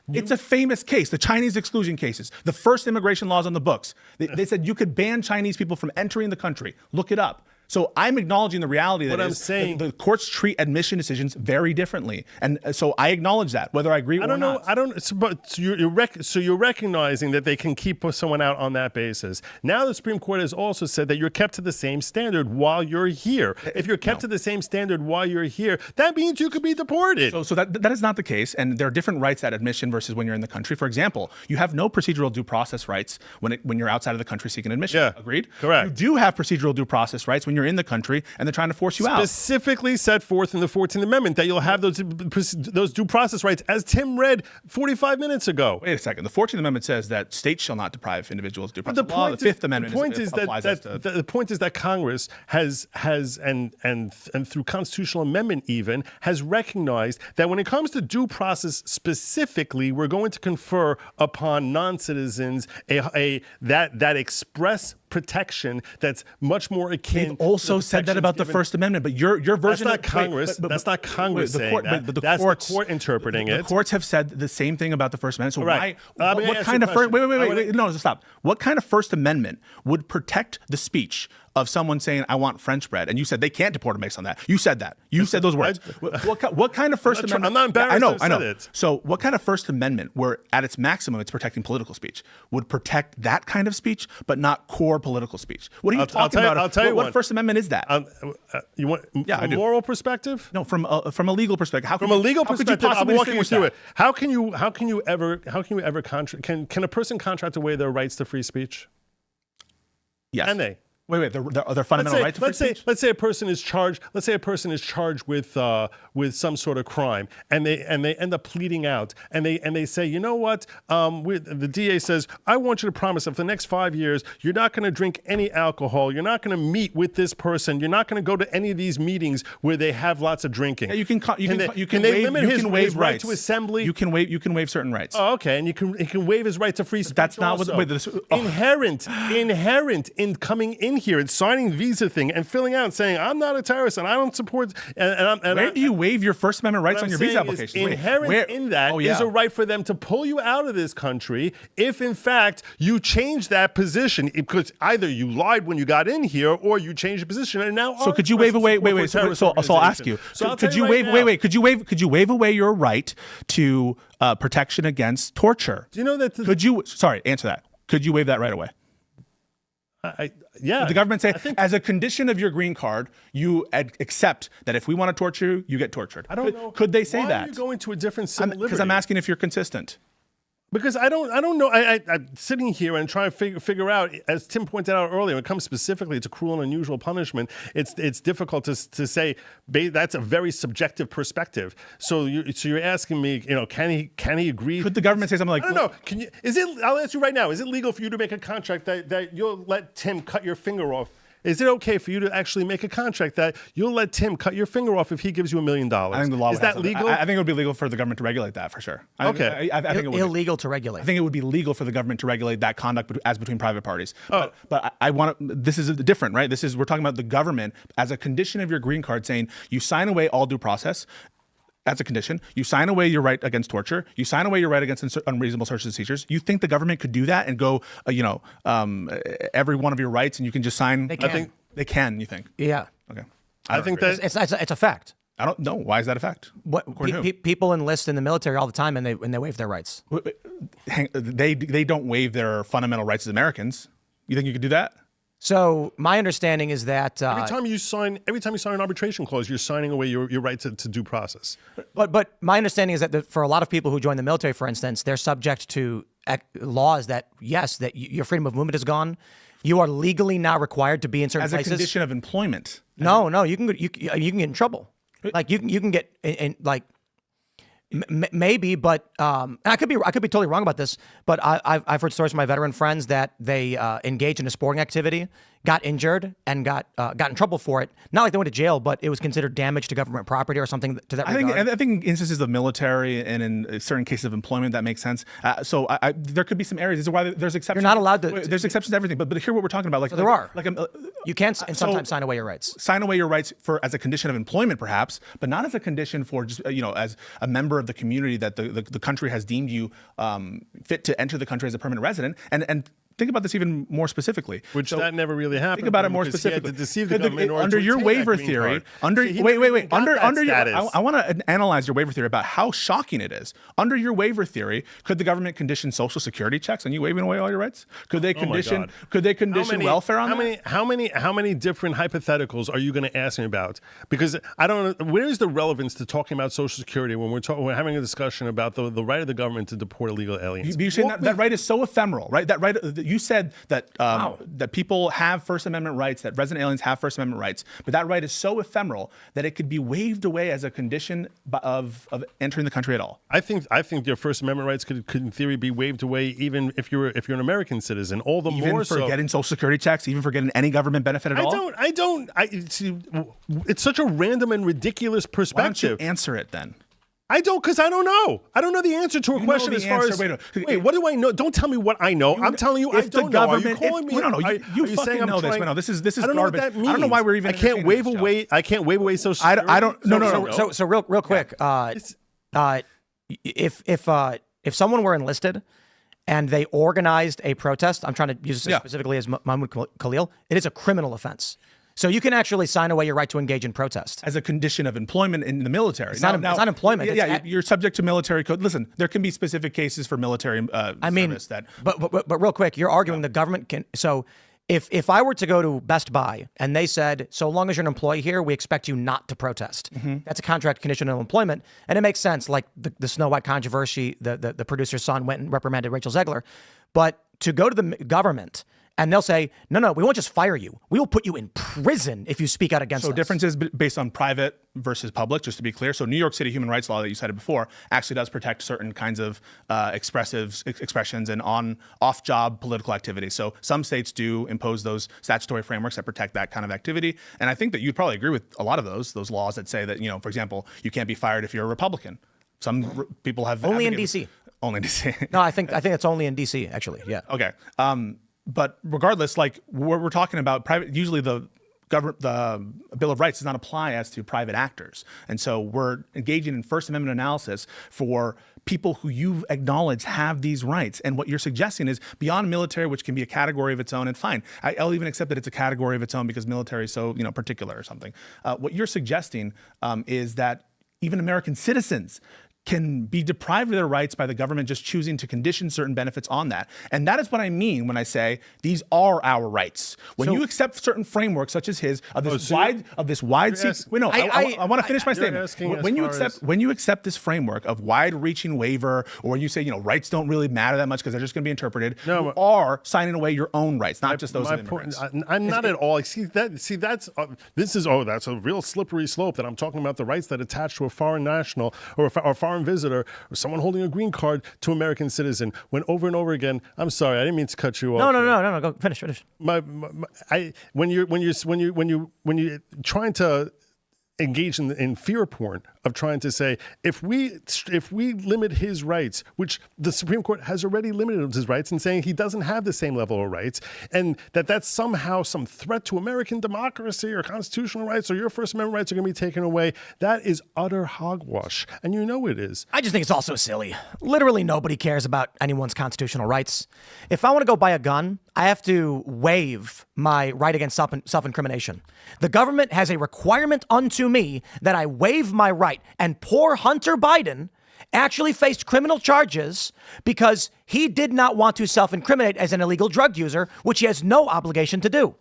it's a famous case, the Chinese exclusion cases. The first immigration laws on the books. They said you could ban Chinese people from entering the country. Look it up. So I'm acknowledging the reality that the courts treat admission decisions very differently, and so I acknowledge that, whether I agree or not. So you're recognizing that they can keep someone out on that basis. Now the Supreme Court has also said that you're kept to the same standard while you're here. If you're kept to the same standard while you're here, that means you could be deported. So that is not the case, and there are different rights at admission versus when you're in the country. For example, you have no procedural due process rights when you're outside of the country seeking admission. Yeah, agreed? Correct. You do have procedural due process rights when you're in the country and they're trying to force you out. Specifically set forth in the 14th Amendment that you'll have those due process rights, as Tim read 45 minutes ago. Wait a second. The 14th Amendment says that states shall not deprive individuals due process. The Fifth Amendment the point is that Congress has and through constitutional amendment even has recognized that when it comes to due process specifically, we're going to confer upon non-citizens that express protection that's much more akin. They've also said that about the First Amendment, but your version. That's not Congress. That's not Congress saying that. But the that's courts, the court interpreting it. The courts have said the same thing about the First Amendment. So right. what kind of first? Wait! No, stop. What kind of First Amendment would protect the speech of someone saying, "I want French bread," and you said they can't deport them based on that? You said that. You said those words. What kind of First Amendment? I'm not embarrassed. I know. It. So, what kind of First Amendment, where at its maximum it's protecting political speech, would protect that kind of speech, but not core political speech? What are you talking about? I'll tell you what First Amendment is that? You want from a moral perspective? No, from a legal perspective. From a legal perspective, I'm walking you through it. How can you ever can a person contract away their rights to free speech? Yes. Can they? Wait, they're fundamental rights to free speech? Let's say a person is charged. Let's say a person is charged with some sort of crime, and they end up pleading out, and they say, you know what? The DA says, I want you to promise that for the next 5 years, you're not going to drink any alcohol. You're not going to meet with this person. You're not going to go to any of these meetings where they have lots of drinking. Yeah, you can limit his right to assembly. You can waive certain rights. Oh, okay, and he can waive his right to free speech. But that's not also. what. Inherent in coming in here and signing visa thing and filling out and saying I'm not a terrorist and I don't support. Where do you waive your First Amendment rights on your visa application? Inherent in that is a right for them to pull you out of this country if, in fact, you change that position because either you lied when you got in here or you changed your position and now. So could you waive away? Wait. So I'll ask you. Could you waive? Wait. Could you waive away your right to protection against torture? Do you know that? Could you? Sorry, answer that. Could you waive that right away? Yeah. Did the government say, as a condition of your green card, you accept that if we want to torture you, you get tortured? I don't know. Could they say Why that? Are you going to a different civil liberty? Because I'm asking if you're consistent. Because I don't know. I'm sitting here and trying to figure out, as Tim pointed out earlier, when it comes specifically to cruel and unusual punishment, it's difficult to say. That's a very subjective perspective. So you're asking me, can he agree? Could the government say something like? I don't know. I'll ask you right now. Is it legal for you to make a contract that you'll let Tim cut your finger off? Is it okay for you to actually make a contract that you'll let Tim cut your finger off if he gives you $1 million? I think the law is that legal? I think it would be legal for the government to regulate that for sure. I think it would illegal to regulate. I think it would be legal for the government to regulate that conduct as between private parties. But I want to. This is different, right? We're talking about the government as a condition of your green card, saying you sign away all due process. As a condition, you sign away your right against torture. You sign away your right against unreasonable searches and seizures. You think the government could do that and go, every one of your rights, and you can just sign? They can. I think they can. You think? Yeah. Okay. I think that it's a fact. I don't know. Why is that a fact? People enlist in the military all the time, and they waive their rights. They don't waive their fundamental rights as Americans. You think you could do that? So my understanding is that every time you sign an arbitration clause, you're signing away your right to due process. But my understanding is that for a lot of people who join the military, for instance, they're subject to laws that your freedom of movement is gone. You are legally now required to be in certain places as a condition of employment. No, you can get in trouble. Like you can get in like. Maybe, but I could be totally wrong about this. But I've heard stories from my veteran friends that they engaged in a sporting activity, got injured, and got in trouble for it. Not like they went to jail, but it was considered damage to government property or something to that regard. I think in instances of military and in certain cases of employment that makes sense. So there could be some areas. This is why there's exceptions. You're not allowed to. There's exceptions to everything. But here what we're talking about, there are. You can sometimes sign away your rights. Sign away your rights as a condition of employment, perhaps, but not as a condition for just as a member of the community that the country has deemed you fit to enter the country as a permanent resident. And think about this even more specifically. That never really happened. Think about it more specifically. To deceive the government under your waiver theory. I want to analyze your waiver theory about how shocking it is. Under your waiver theory, could the government condition Social Security checks on you waiving away all your rights? Could they condition? Could they condition welfare on that? How many different hypotheticals are you going to ask me about? Because I don't know. Where is the relevance to talking about Social Security when we're having a discussion about the right of the government to deport illegal aliens? You're saying that right is so ephemeral, right? That right. You said that that people have First Amendment rights, that resident aliens have First Amendment rights, but that right is so ephemeral that it could be waived away as a condition of entering the country at all. I think your First Amendment rights could in theory be waived away even if you're an American citizen. All the even more for so. Getting Social Security checks, even for getting any government benefit at all. It's such a random and ridiculous perspective. Why don't you answer it then? I don't, because I don't know. I don't know the answer to a question the as far answer. as. Wait, what do I know? Don't tell me what I know. I'm telling you, I If the don't know. Are you government, calling me? no, you are you fucking saying I'm know this. trying- No, this is I don't know what garbage. that means. I don't know why we're even. I can't entertaining wave this, Joe. away. I can't wave away Social I Security. don't. No. So real quick. If someone were enlisted and they organized a protest, I'm trying to use this specifically as Mahmoud Khalil, it is a criminal offense. So you can actually sign away your right to engage in protest as a condition of employment in the military. It's not employment. Yeah, you're subject to military code. Listen, there can be specific cases for military service that. But real quick, you're arguing the government can. So if I were to go to Best Buy and they said, so long as you're an employee here, we expect you not to protest. That's a contract condition of employment, and it makes sense. Like the Snow White controversy, the producer's son went and reprimanded Rachel Zegler, but to go to the government. And they'll say, no, we won't just fire you. We will put you in prison if you speak out against us. So differences based on private versus public, just to be clear. So New York City human rights law that you cited before actually does protect certain kinds of expressions and off-job political activity. So some states do impose those statutory frameworks that protect that kind of activity. And I think that you'd probably agree with a lot of those laws that say that, for example, you can't be fired if you're a Republican. Some people have only in DC. Only in DC. No, I think it's only in DC actually. Yeah. Okay. But regardless, like we're talking about private, usually the Bill of Rights does not apply as to private actors. And so we're engaging in First Amendment analysis for people who you've acknowledged have these rights. And what you're suggesting is beyond military, which can be a category of its own, and fine, I'll even accept that it's a category of its own because military is so, particular or something. What you're suggesting is that even American citizens can be deprived of their rights by the government just choosing to condition certain benefits on that. And that is what I mean when I say these are our rights. When you accept certain frameworks such as his, of this wide I want to finish my statement. When you accept this framework of wide-reaching waiver, or when you say, rights don't really matter that much because they're just going to be interpreted, you are signing away your own rights, not just those of immigrants. I'm not at all. That's a real slippery slope that I'm talking about the rights that attach to a foreign national or a foreign visitor or someone holding a green card to American citizen, when over and over again, I'm sorry, I didn't mean to cut you off. No, go finish. When you're trying to engage in fear porn of trying to say, if we limit his rights, which the Supreme Court has already limited his rights, and saying he doesn't have the same level of rights, and that's somehow some threat to American democracy or constitutional rights, or your First Amendment rights are going to be taken away, that is utter hogwash. And you know it is. I just think it's also silly. Literally nobody cares about anyone's constitutional rights. If I want to go buy a gun, I have to waive my right against self-incrimination. The government has a requirement unto me that I waive my right. And poor Hunter Biden actually faced criminal charges because he did not want to self-incriminate as an illegal drug user, which he has no obligation to do.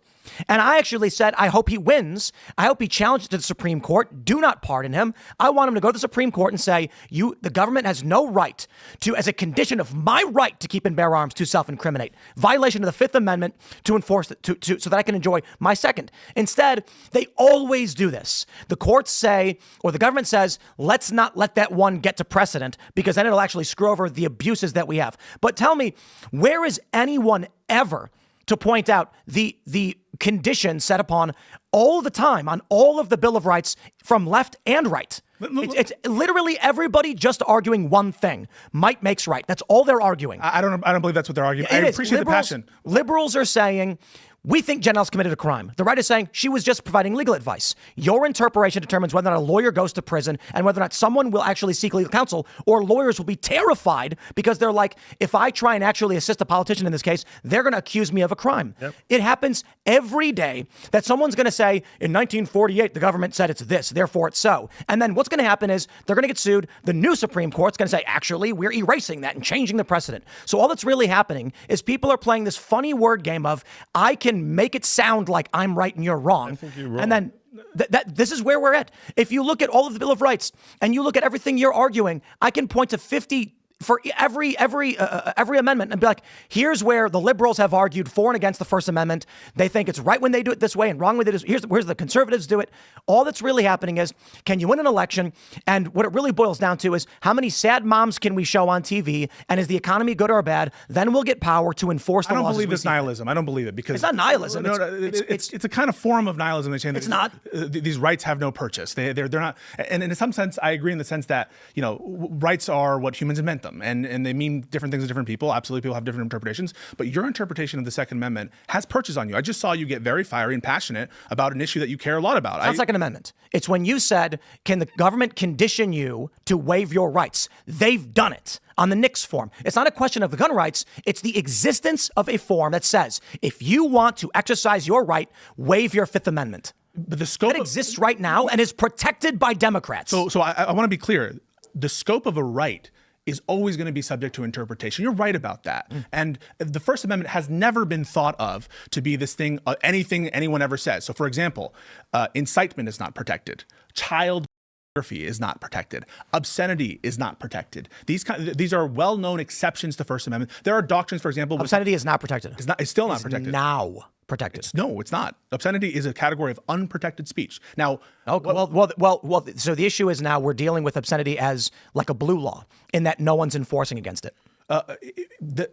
And I actually said, I hope he wins. I hope he challenges to the Supreme Court. Do not pardon him. I want him to go to the Supreme Court and say, the government has no right to, as a condition of my right to keep and bear arms, to self-incriminate. Violation of the Fifth Amendment to enforce it, so that I can enjoy my second. Instead, they always do this. The courts say, or the government says, let's not let that one get to precedent because then it'll actually screw over the abuses that we have. But tell me, where is anyone ever to point out the conditions set upon all the time on all of the Bill of Rights from left and right? It's literally everybody just arguing one thing. Might makes right. That's all they're arguing. I don't believe that's what they're arguing. I appreciate the passion. Liberals are saying, we think Jen Ellis committed a crime. The right is saying she was just providing legal advice. Your interpretation determines whether or not a lawyer goes to prison and whether or not someone will actually seek legal counsel, or lawyers will be terrified because they're like, if I try and actually assist a politician in this case, they're going to accuse me of a crime. Yep. It happens every day that someone's going to say, in 1948, the government said it's this, therefore it's so. And then what's going to happen is they're going to get sued. The new Supreme Court's going to say, actually, we're erasing that and changing the precedent. So all that's really happening is people are playing this funny word game of, I can make it sound like I'm right and you're wrong. I think you're wrong. And then this is where we're at. If you look at all of the Bill of Rights and you look at everything you're arguing, I can point to 50 for every amendment and be like, here's where the liberals have argued for and against the First Amendment. They think it's right when they do it this way and wrong when they do it. Here's where the conservatives do it. All that's really happening is, can you win an election? And what it really boils down to is, how many sad moms can we show on TV? And is the economy good or bad? Then we'll get power to enforce the laws. I don't believe it's nihilism. I don't believe it, because it's not nihilism. No, it's a kind of form of nihilism. They're saying it's not. These rights have no purchase. They're not. And in some sense, I agree in the sense that, rights are what humans invent them, and they mean different things to different people. Absolutely, people have different interpretations. But your interpretation of the Second Amendment has purchase on you. I just saw you get very fiery and passionate about an issue that you care a lot about. It's not Second Amendment. It's when you said, can the government condition you to waive your rights? They've done it on the Nix form. It's not a question of the gun rights. It's the existence of a form that says, if you want to exercise your right, waive your Fifth Amendment. But the scope that exists right now and is protected by Democrats. So I want to be clear. The scope of a right is always going to be subject to interpretation. You're right about that. And the First Amendment has never been thought of to be this thing, anything anyone ever says. So, for example, incitement is not protected. Child pornography is not protected. Obscenity is not protected. These are well-known exceptions to First Amendment. There are doctrines, for example, obscenity is not protected. It's still not protected. Now protected. No, it's not. Obscenity is a category of unprotected speech. Now, so the issue is now we're dealing with obscenity as like a blue law, in that no one's enforcing against it.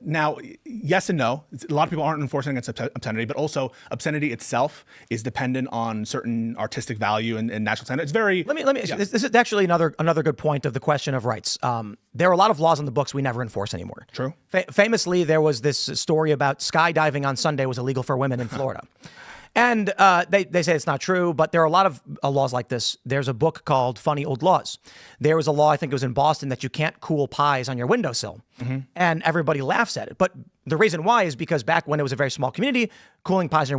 Now, yes and no. A lot of people aren't enforcing against obscenity, but also obscenity itself is dependent on certain artistic value and natural standard. It's very. Let me. Yeah. This is actually another good point of the question of rights. There are a lot of laws in the books we never enforce anymore. True. Famously, there was this story about skydiving on Sunday was illegal for women in Florida. And they say it's not true, but there are a lot of laws like this. There's a book called Funny Old Laws. There was a law, I think it was in Boston, that you can't cool pies on your windowsill. And everybody laughs at it. But the reason why is because back when it was a very small community, cooling pies on your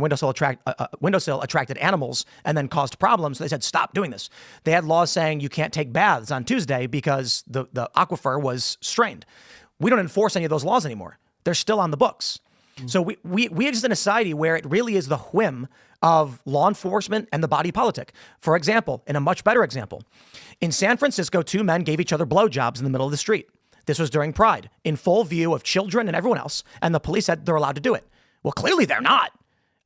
windowsill attracted animals and then caused problems. So they said, stop doing this. They had laws saying you can't take baths on Tuesday because the aquifer was strained. We don't enforce any of those laws anymore. They're still on the books. So we exist in a society where it really is the whim of law enforcement and the body politic. For example, in a much better example, in San Francisco, two men gave each other blowjobs in the middle of the street. This was during Pride, in full view of children and everyone else, and the police said they're allowed to do it. Well, clearly they're not.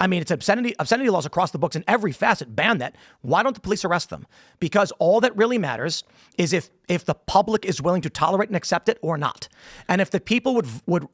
I mean, it's obscenity laws across the books in every facet ban that. Why don't the police arrest them? Because all that really matters is if the public is willing to tolerate and accept it or not. And if the people would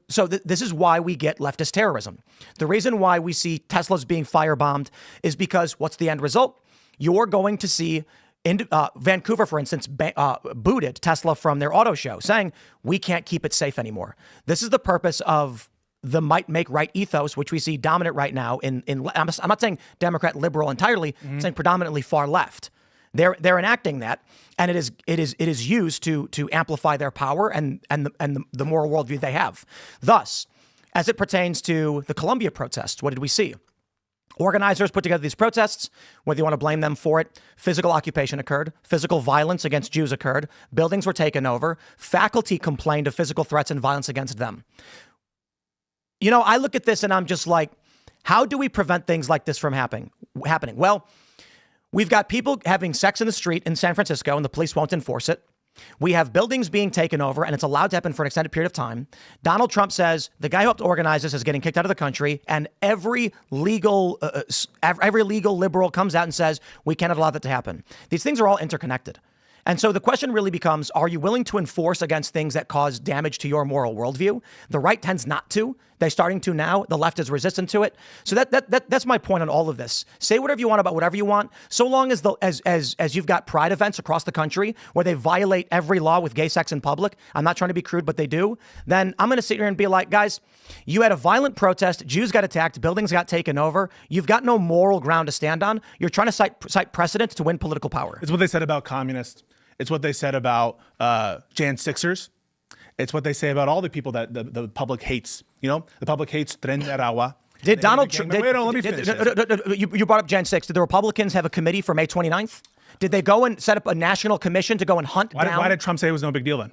this is why we get leftist terrorism. The reason why we see Teslas being firebombed is because what's the end result? You're going to see Vancouver, for instance, booted Tesla from their auto show, saying we can't keep it safe anymore. This is the purpose of the might make right ethos, which we see dominant right now I'm not saying Democrat liberal entirely, I'm saying predominantly far left. They're enacting that, and it is used to amplify their power and the moral worldview they have. Thus, as it pertains to the Columbia protests, what did we see? Organizers put together these protests, whether you want to blame them for it. Physical occupation occurred. Physical violence against Jews occurred. Buildings were taken over. Faculty complained of physical threats and violence against them. I look at this and I'm just like, how do we prevent things like this from happening? Well, we've got people having sex in the street in San Francisco and the police won't enforce it. We have buildings being taken over and it's allowed to happen for an extended period of time. Donald Trump says the guy who helped organize this is getting kicked out of the country, and every legal liberal comes out and says we cannot allow that to happen. These things are all interconnected. And so the question really becomes, are you willing to enforce against things that cause damage to your moral worldview? The right tends not to. They're starting to now. The left is resistant to it. So that's my point on all of this. Say whatever you want about whatever you want, so long as you've got pride events across the country where they violate every law with gay sex in public. I'm not trying to be crude, but they do. Then I'm going to sit here and be like, guys, you had a violent protest. Jews got attacked. Buildings got taken over. You've got no moral ground to stand on. You're trying to cite precedents to win political power. It's what they said about communists. It's what they said about Jan Sixers. It's what they say about all the people that the public hates. The public hates Tren de Aragua. Did Donald Trump... Let me finish this. You brought up Jan 6. Did the Republicans have a committee for May 29th? Did they go and set up a national commission to go and hunt down... Why did Trump say it was no big deal then?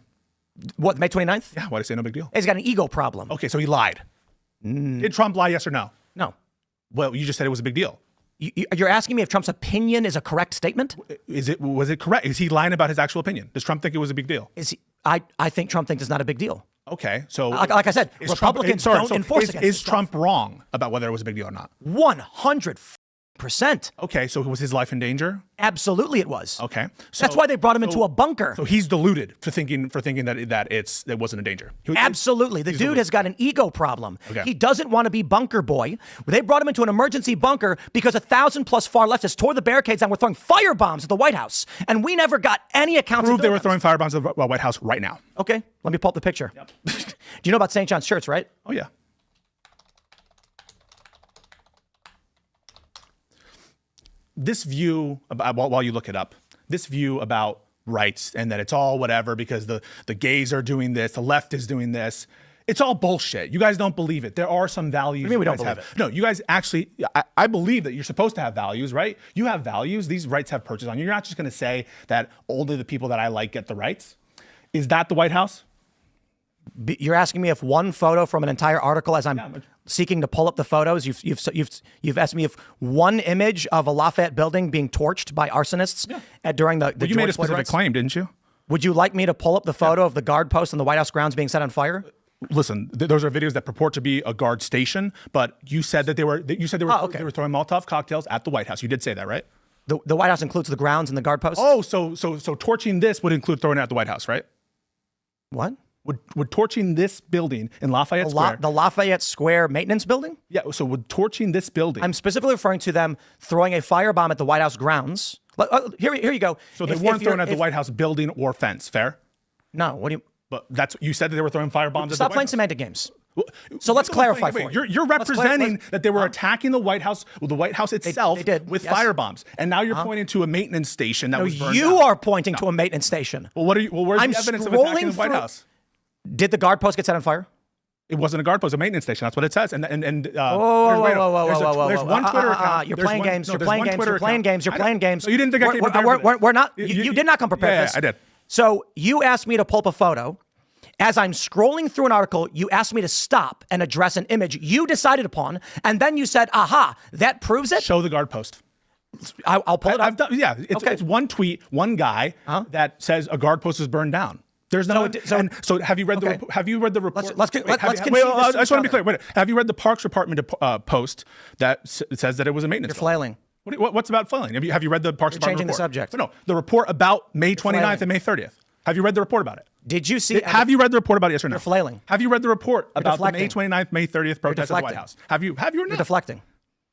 What, May 29th? Yeah, why did he say no big deal? He's got an ego problem. Okay, so he lied. Did Trump lie, yes or no? No. Well, you just said it was a big deal. You're asking me if Trump's opinion is a correct statement? Was it correct? Is he lying about his actual opinion? Does Trump think it was a big deal? I think Trump thinks it's not a big deal. Okay, so Like I said, Republicans don't enforce against Is this stuff. Trump wrong about whether it was a big deal or not? 100%. Okay, so was his life in danger? Absolutely, it was. Okay, so That's why they brought him into a bunker. So he's deluded for thinking that it wasn't a danger. Absolutely. The dude has got an ego problem. Okay. He doesn't want to be bunker boy. They brought him into an emergency bunker because 1,000+ far leftists tore the barricades and were throwing firebombs at the White House. And we never got any accounts Prove of they were throwing firebombs at the White House right now. Okay, let me pull up the picture. Yep. Do you know about St. John's Church, right? Oh, yeah. This view, while you look it up, this view about rights and that it's all whatever because the gays are doing this, the left is doing this, it's all bullshit. You guys don't believe it. There are some values. What do you mean we don't guys believe have. No, you guys actually, I believe that you're supposed to have values, right? You have values. These rights have purchase on you. You're not just going to say that only the people that I like get the rights. Is that the White House? You're asking me if one photo from an entire article, as I'm seeking to pull up the photos, you've asked me if one image of a Lafayette building being torched by arsonists during the You made a specific claim, didn't you? Would you like me to pull up the photo of the guard post on the White House grounds being set on fire? Listen, those are videos that purport to be a guard station, but you said that they were they were throwing Molotov cocktails at the White House. You did say that, right? The White House includes the grounds and the guard posts? Oh, so torching this would include throwing it at the White House, right? What? Would torching this building in Lafayette Square? The Lafayette Square maintenance building? Yeah, so would torching this building? I'm specifically referring to them throwing a firebomb at the White House grounds. Here you go. So they weren't throwing at the White House building or fence, fair? No, what do you... But you said that they were throwing firebombs at the White House. Stop playing semantic games. So let's clarify for you. You're representing that they were attacking the White House itself they did, with yes. firebombs, and now you're pointing to a maintenance station that was burned you down. are pointing to a maintenance station. Well, where's I'm the evidence of attacking the White through- House? Did the guard post get set on fire? It wasn't a guard post, a maintenance station. That's what it says. And Whoa, there's one Twitter account. You're playing games. You're playing games. You're playing games. So you didn't think I came prepared for this? We're not. You did not come prepared for this. Yeah, I did. So you asked me to pull up a photo. As I'm scrolling through an article, you asked me to stop and address an image you decided upon, and then you said, "Aha, that proves it." Show the guard post. I'll pull it up. It's one tweet, one guy that says a guard post was burned down. There's no. So have you read the report? Let's concede I just want to be clear. Wait, have you read the Parks Department post that says that it was a maintenance? You're flailing. What's about flailing? Have you read the Parks Department changing report? the subject. No, the report about May 29th and May 30th. Have you read the report about it? Did you see? Have you read the report about it? Yes or no? You're flailing. Have you read the report about the May deflecting. 29th, May 30th protest at the White House? Have you or not? You're deflecting.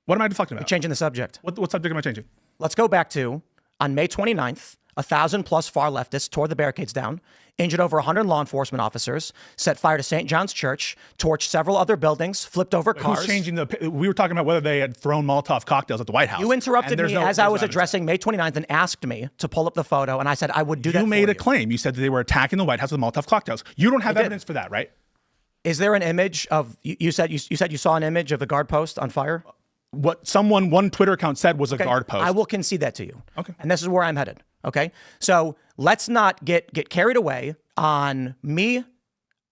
What am I deflecting about? You're changing the subject. What subject am I changing? Let's go back to on May 29th. 1,000+ far leftists tore the barricades down, injured over 100 law enforcement officers, set fire to St. John's Church, torched several other buildings, flipped over cars. Who's changing we were talking about whether they had thrown Molotov cocktails at the White House. You interrupted me as I was addressing May 29th and asked me to pull up the photo, and I said I would do that. You made a claim. You said that they were attacking the White House with Molotov cocktails. You don't have evidence for that, right? Is there an image of you said you saw an image of the guard post on fire? What one Twitter account said was a guard post. I will concede that to you. Okay. And this is where I'm headed. Okay. So let's not get carried away on me.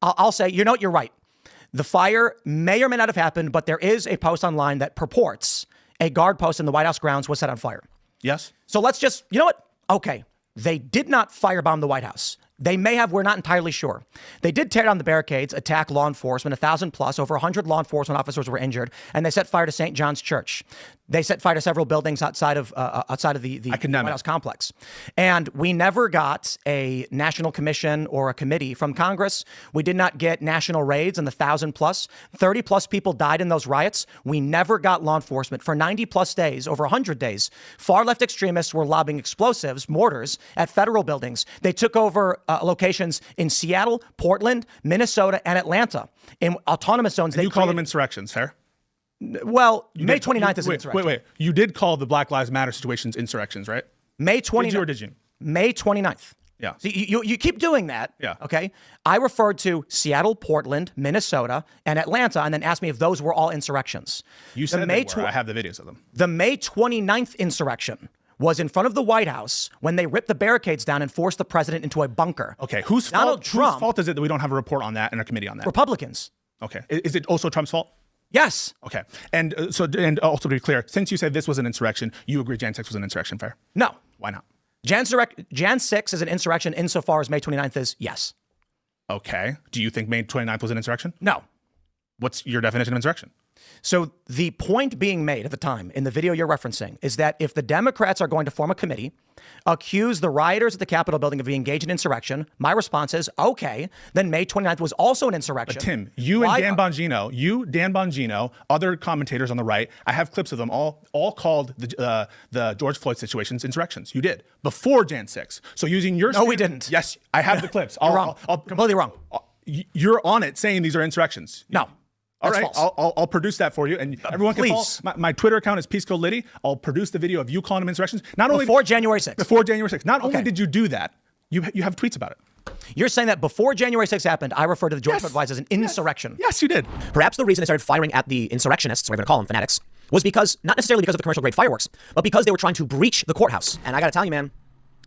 I'll say, you're right. The fire may or may not have happened, but there is a post online that purports a guard post in the White House grounds was set on fire. Yes. So let's just, you know what? Okay. They did not firebomb the White House. They may have, we're not entirely sure. They did tear down the barricades, attack law enforcement, 1,000+, over 100 law enforcement officers were injured, and they set fire to St. John's Church. They set fire to several buildings outside of the White House complex. And we never got a national commission or a committee from Congress. We did not get national raids on the 1,000+. 30+ people died in those riots. We never got law enforcement. For 90+ days, over 100 days, far left extremists were lobbing explosives, mortars, at federal buildings. They took over locations in Seattle, Portland, Minnesota, and Atlanta in autonomous zones. And you call them insurrections, fair? Well, May 29th is an insurrection. Wait. You did call the Black Lives Matter situations insurrections, right? May 29th. Did you or did you? May 29th. Yeah. So you keep doing that. Yeah. Okay. I referred to Seattle, Portland, Minnesota, and Atlanta, and then asked me if those were all insurrections. You said they were. I have the videos of them. The May 29th insurrection was in front of the White House when they ripped the barricades down and forced the president into a bunker. Okay, whose fault is it that we don't have a report on that and a committee on that? Republicans. Okay, is it also Trump's fault? Yes. Okay, and also to be clear, since you said this was an insurrection, you agree Jan 6 was an insurrection, fair? No. Why not? Jan 6 is an insurrection insofar as May 29th is yes. Okay. Do you think May 29th was an insurrection? No. What's your definition of insurrection? So the point being made at the time in the video you're referencing is that if the Democrats are going to form a committee, accuse the rioters at the Capitol building of being engaged in insurrection, my response is, okay, then May 29th was also an insurrection. But Tim, you and Dan Bongino, other commentators on the right, I have clips of them all called the George Floyd situations insurrections. You did before Jan 6. So using your No, we didn't. Yes, I have the clips. You're wrong. Completely wrong. You're on it saying these are insurrections. No. All That's right, false. I'll produce that for you, and everyone can follow. Please. My Twitter account is Pisco Liddy. I'll produce the video of you calling them insurrections. Not only Before January 6th. Before January 6th. Not only Okay. did you do that, you have tweets about it. You're saying that before January 6th happened, I referred to the George Floyd riots as an insurrection. Yes, you did. Perhaps the reason they started firing at the insurrectionists, whatever you call them, fanatics, was because, not necessarily because of the commercial grade fireworks, but because they were trying to breach the courthouse. And I got to tell you, man,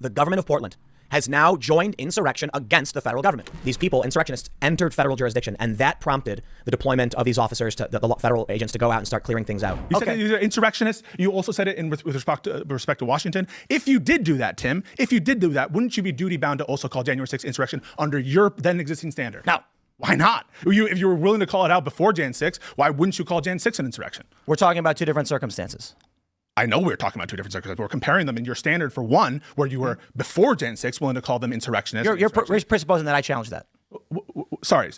the government of Portland has now joined insurrection against the federal government. These people, insurrectionists, entered federal jurisdiction, and that prompted the deployment of these officers, the federal agents, to go out and start clearing things out. You said these are insurrectionists. You also said it with respect to Washington. If you did do that, Tim, wouldn't you be duty bound to also call January 6th insurrection under your then existing standard? No. Why not? If you were willing to call it out before Jan 6, why wouldn't you call Jan 6 an insurrection? We're talking about two different circumstances. I know we're talking about two different circumstances. We're comparing them in your standard for one, where you were before Jan 6 willing to call them insurrectionists. You're presupposing that I challenged that. Sorry.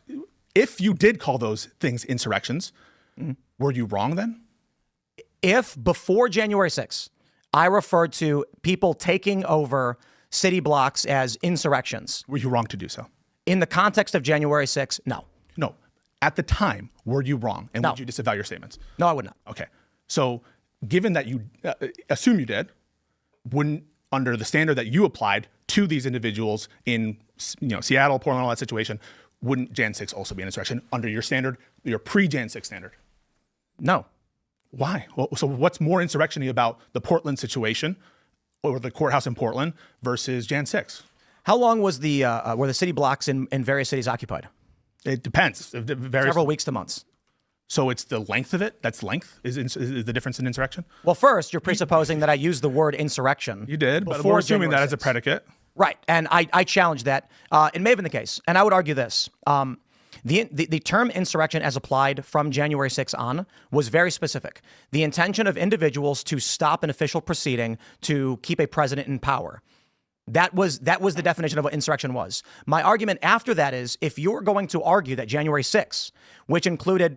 If you did call those things insurrections, were you wrong then? If before January 6th, I referred to people taking over city blocks as insurrections. Were you wrong to do so? In the context of January 6th, no. No. At the time, were you wrong? And No. would you disavow your statements? No, I would not. Okay. So given that you assume you did, wouldn't, under the standard that you applied to these individuals in Seattle, Portland, all that situation, wouldn't Jan 6 also be an insurrection under your standard, your pre-Jan 6 standard? No. Why? Well, so what's more insurrection-y about the Portland situation or the courthouse in Portland versus Jan 6? How long was were the city blocks in various cities occupied? It depends. It varies. Several weeks to months. So it's the length of it? That's length? Is the difference in insurrection? Well, first, you're presupposing that I used the word insurrection. You did, but before we're assuming January that as a 6th. predicate. Right. And I challenge that. It may have been the case. And I would argue this. The term insurrection as applied from January 6 on was very specific. The intention of individuals to stop an official proceeding to keep a president in power. That was the definition of what insurrection was. My argument after that is, if you're going to argue that January 6, which included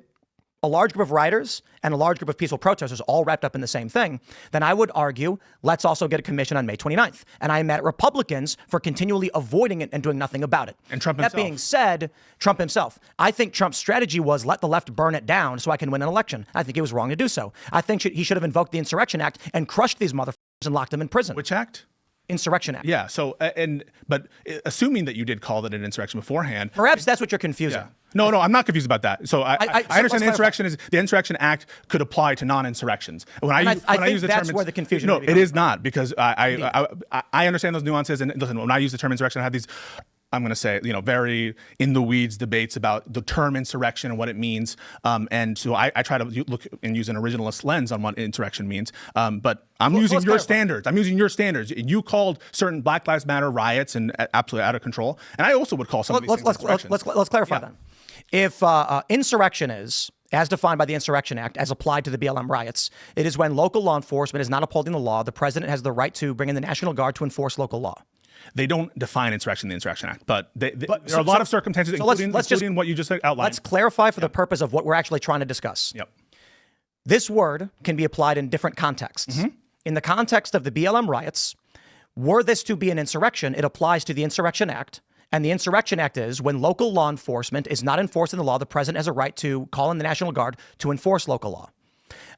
a large group of rioters and a large group of peaceful protesters all wrapped up in the same thing, then I would argue, let's also get a commission on May 29th. And I am mad at Republicans for continually avoiding it and doing nothing about it. And Trump himself. That being said, Trump himself, I think Trump's strategy was let the left burn it down so I can win an election. I think he was wrong to do so. I think he should have invoked the Insurrection Act and crushed these motherfuckers and locked them in prison. Which act? Insurrection Act. Yeah. So, but assuming that you did call it an insurrection beforehand. Perhaps that's what you're confusing. Yeah. No, I'm not confused about that. So I understand the clarify. Insurrection Act could apply to non-insurrections. I think that's where the confusion No, may be it is not, because I understand those nuances. And listen, when I use the term insurrection, I have these, I'm going to say, very in the weeds debates about the term insurrection and what it means. And so I try to look and use an originalist lens on what insurrection means. But I'm using your standards. I'm using your standards. You called certain Black Lives Matter riots and absolutely out of control. And I also would call some of these things insurrections. Let's clarify then. If insurrection is, as defined by the Insurrection Act, as applied to the BLM riots, it is when local law enforcement is not upholding the law. The president has the right to bring in the National Guard to enforce local law. They don't define insurrection in the Insurrection Act, but there are a lot of circumstances, including what you just outlined. Let's clarify for the purpose of what we're actually trying to discuss. Yep. This word can be applied in different contexts. Mm-hmm. In the context of the BLM riots, were this to be an insurrection, it applies to the Insurrection Act. And the Insurrection Act is when local law enforcement is not enforcing the law, the president has a right to call in the National Guard to enforce local law.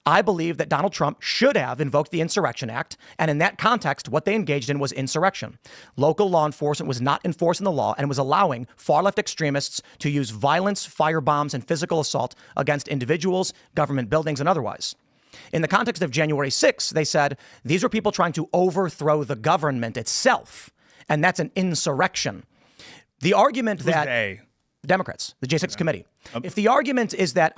I believe that Donald Trump should have invoked the Insurrection Act. And in that context, what they engaged in was insurrection. Local law enforcement was not enforcing the law and was allowing far-left extremists to use violence, firebombs, and physical assault against individuals, government buildings, and otherwise. In the context of January 6th, they said these were people trying to overthrow the government itself. And that's an insurrection. The argument that Democrats, the J6 committee. If the argument is that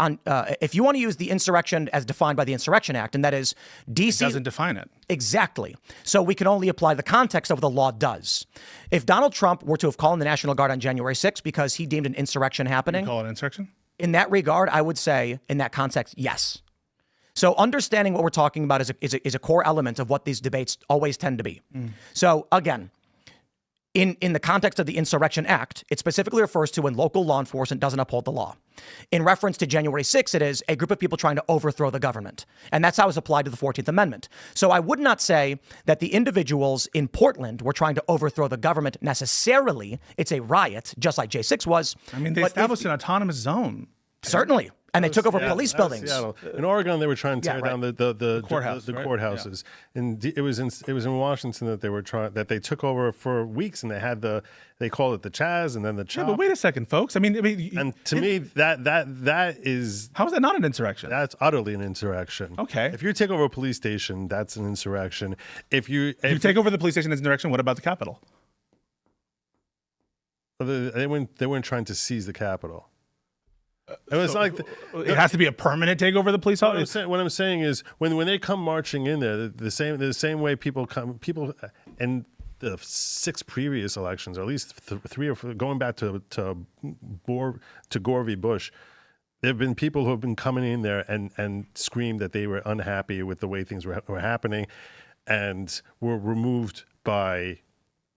if you want to use the insurrection as defined by the Insurrection Act, and that is DC doesn't define it. Exactly. So we can only apply the context of what the law does. If Donald Trump were to have called in the National Guard on January 6th because he deemed an insurrection happening, Call it insurrection? in that regard, I would say in that context, yes. So understanding what we're talking about is a core element of what these debates always tend to be. So again, in the context of the Insurrection Act, it specifically refers to when local law enforcement doesn't uphold the law. In reference to January 6th, it is a group of people trying to overthrow the government. And that's how it's applied to the 14th Amendment. So I would not say that the individuals in Portland were trying to overthrow the government necessarily. It's a riot, just like J6 was. I mean, they established an autonomous zone. Certainly. And they took over police buildings. Seattle. In Oregon, they were trying to tear down the courthouse, the right? courthouses. And it was in Washington that they took over for weeks, and they called it the Chaz and then the Chop. Yeah, but wait a second, folks. I mean, and to me, that is how is that not an insurrection? That's utterly an insurrection. Okay. If you take over a police station, that's an insurrection. If you take over the police station, that's an insurrection. What about the Capitol? They weren't trying to seize the Capitol. It was It has to be a permanent takeover of the police. What I'm saying is when they come marching in there, the same way people in the 6 previous elections, or at least 3 or 4, going back to Gore v. Bush, there have been people who have been coming in there and screamed that they were unhappy with the way things were happening, and were removed by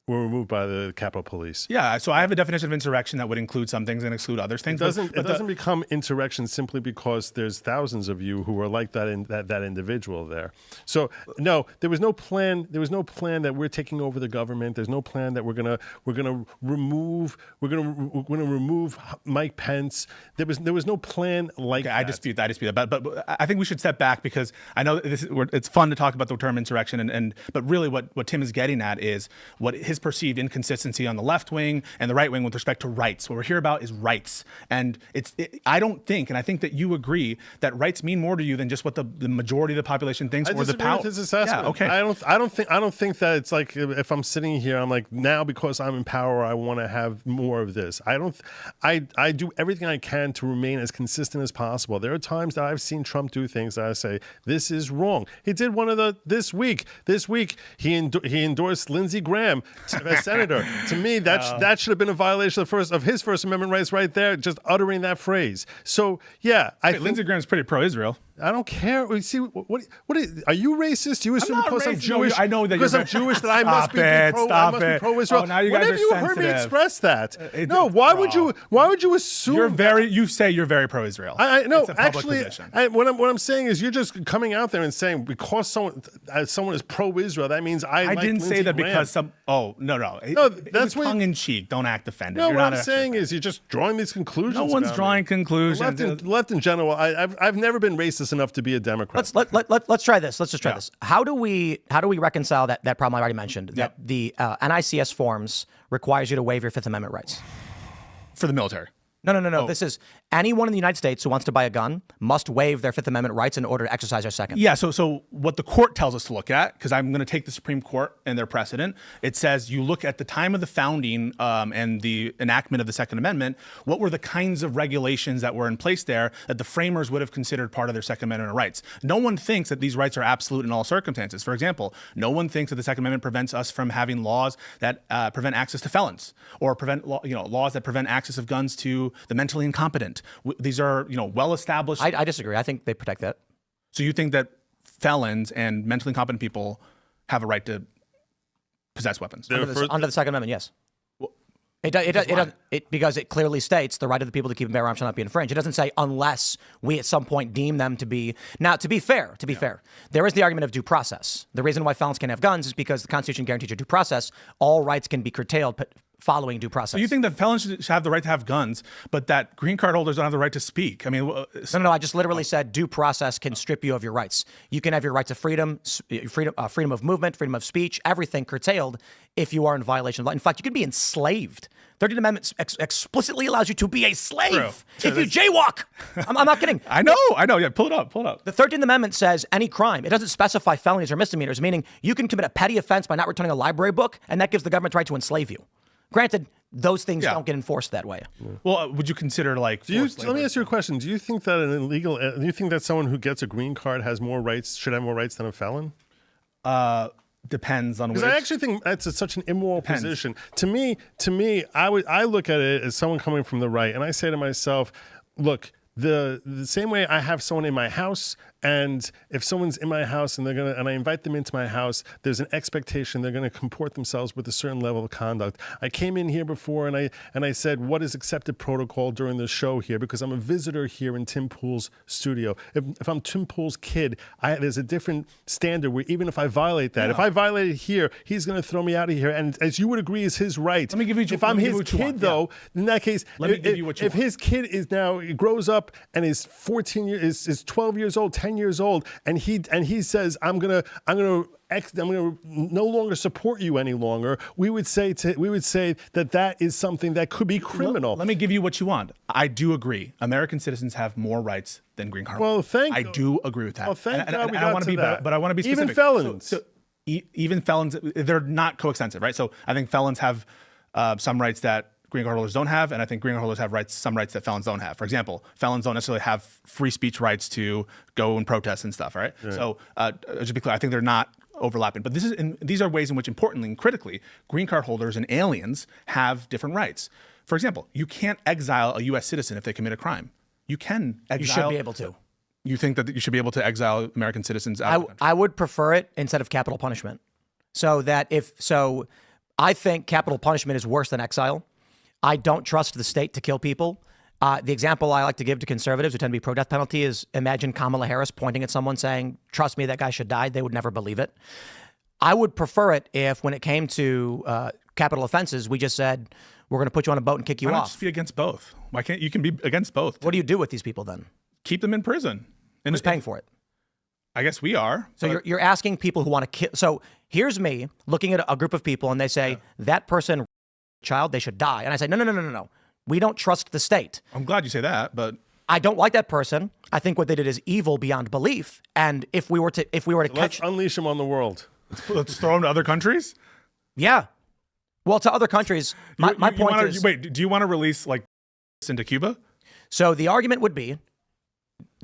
the Capitol Police. Yeah, so I have a definition of insurrection that would include some things and exclude other things. It doesn't become insurrection simply because there's thousands of you who are like that individual there. So no, there was no plan. There was no plan that we're taking over the government. There's no plan that we're gonna remove Mike Pence. There was no plan like that. I dispute that. But I think we should step back, because I know it's fun to talk about the term insurrection, but really what Tim is getting at is what his perceived inconsistency on the left wing and the right wing with respect to rights. What we're here about is rights. And I don't think, and I think that you agree, that rights mean more to you than just what the majority of the population thinks, or the power. With his assessment. Yeah, okay. I don't think that it's like, if I'm sitting here, I'm like, now because I'm in power, I want to have more of this. I do everything I can to remain as consistent as possible. There are times that I've seen Trump do things that I say, this is wrong. He did one of this week he endorsed Lindsey Graham as senator. To me, that should have been a violation of his First Amendment rights right there, just uttering that phrase. So yeah, I think Lindsey Graham's pretty pro-Israel. I don't care. We see what are you racist? You assume because I'm Jewish? No, I know that because I'm Jewish that I must be pro-Israel. Oh, now you guys when have are you sensitive. heard me express that? No. Why would you assume? You say you're very pro-Israel. I know. It's a public Actually, position. what I'm saying is you're just coming out there and saying because someone is pro-Israel, that means I like didn't say Lindsey that Graham. because some. Oh no. That's tongue in cheek. Don't act offended. No, You're what not I'm saying is you're just drawing these conclusions. No one's about drawing me. conclusions. Left in general, I've never been racist enough to be a Democrat. Let's try this. Let's just try this. How do we reconcile that problem I already mentioned, that the NICS forms requires you to waive your Fifth Amendment rights for the military? No. Oh. This is anyone in the United States who wants to buy a gun must waive their Fifth Amendment rights in order to exercise their second. Yeah, so what the court tells us to look at, because I'm going to take the Supreme Court and their precedent, it says you look at the time of the founding and the enactment of the Second Amendment, what were the kinds of regulations that were in place there that the framers would have considered part of their Second Amendment rights. No one thinks that these rights are absolute in all circumstances. For example, no one thinks that the Second Amendment prevents us from having laws that prevent access to felons, or prevent laws that prevent access of guns to the mentally incompetent. These are, well established. I disagree. I think they protect that. So you think that felons and mentally incompetent people have a right to possess weapons? Under the Second Amendment, yes. Because it clearly states the right of the people to keep and bear arms shall not be infringed. It doesn't say unless we at some point deem them to be. Now, to be fair, there is the argument of due process. The reason why felons can't have guns is because the Constitution guarantees you due process. All rights can be curtailed following due process. So you think that felons should have the right to have guns, but that green card holders don't have the right to speak? I mean, no. I just literally said due process can strip you of your rights. You can have your rights of freedom of movement, freedom of speech, everything curtailed if you are in violation of law. In fact, you could be enslaved. 13th Amendment explicitly allows you to be a slave if you jaywalk. I'm not kidding. I know. Yeah, pull it up. The 13th Amendment says any crime. It doesn't specify felonies or misdemeanors, meaning you can commit a petty offense by not returning a library book, and that gives the government the right to enslave you. Granted, those things Yeah. don't get enforced that way. Well, would you consider like forced Let me labor? ask you a question. Do you think that do you think that someone who gets a green card has more rights, should have more rights than a felon? Depends on which. Because I actually think that's such an immoral position. To me, I look at it as someone coming from the right, and I say to myself, look, the same way I have someone in my house, and if someone's in my house and I invite them into my house, there's an expectation they're gonna comport themselves with a certain level of conduct. I came in here before and I said, what is accepted protocol during the show here? Because I'm a visitor here in Tim Pool's studio. If I'm Tim Pool's kid, there's a different standard where even if I violate that, if I violate it here, he's gonna throw me out of here. And as you would agree, is his right. Let me give you. If I'm his kid, though, in that case, Let me give you what you if want. his kid is now grows up and is 14 years, is 12 years old, 10 years old, and he says, I'm gonna no longer support you any longer, we would say that is something that could be criminal. Let me give you what you want. I do agree. American citizens have more rights than green card Well, holders. I do agree with that. Well, thank and, God and we I got want to be, that. but I want to be specific. Even felons. Even felons, they're not coextensive, right? So I think felons have some rights that green card holders don't have, and I think green card holders have some rights that felons don't have. For example, felons don't necessarily have free speech rights to go and protest and stuff, right? So just to be clear, I think they're not overlapping. But these are ways in which, importantly and critically, green card holders and aliens have different rights. For example, you can't exile a U.S. citizen if they commit a crime. You can exile. You should be able to. You think that you should be able to exile American citizens out of the country? I would prefer it instead of capital punishment. I think capital punishment is worse than exile. I don't trust the state to kill people. The example I like to give to conservatives who tend to be pro-death penalty is imagine Kamala Harris pointing at someone saying, trust me, that guy should die. They would never believe it. I would prefer it if when it came to capital offenses, we just said, we're going to put you on a boat and kick you Why not off. just be against both? Why can't you can be against both? What do you do with these people then? Keep them in prison. And Who's paying for it? I guess we are. So you're asking people who want to kill. So here's me looking at a group of people and they say, that person, child, they should die. And I say, no. We don't trust the state. I'm glad you say that, but I don't like that person. I think what they did is evil beyond belief. And if we were to Let's catch, unleash him on the world. let's throw them to other countries. yeah, well, to other countries. My point is, wait. Do you want to release like into Cuba? so the argument would be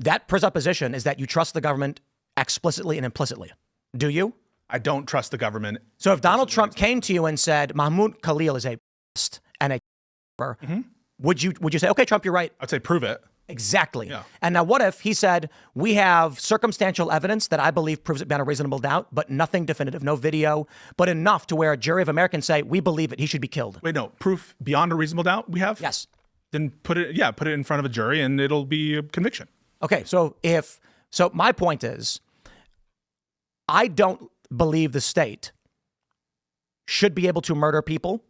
that presupposition is that you trust the government explicitly and implicitly. Do you? I don't trust the government. So if Donald Trump came to you and said Mahmoud Khalil is a and a would you say, okay, Trump, you're right? I'd say prove it. Exactly. Yeah. And now what if he said, we have circumstantial evidence that I believe proves it beyond a reasonable doubt, but nothing definitive, no video, but enough to where a jury of Americans say, we believe it, he should be killed. Wait, no, proof beyond a reasonable doubt we have? Yes. Then put it in front of a jury and it'll be a conviction. Okay, so my point is, I don't believe the state should be able to murder people.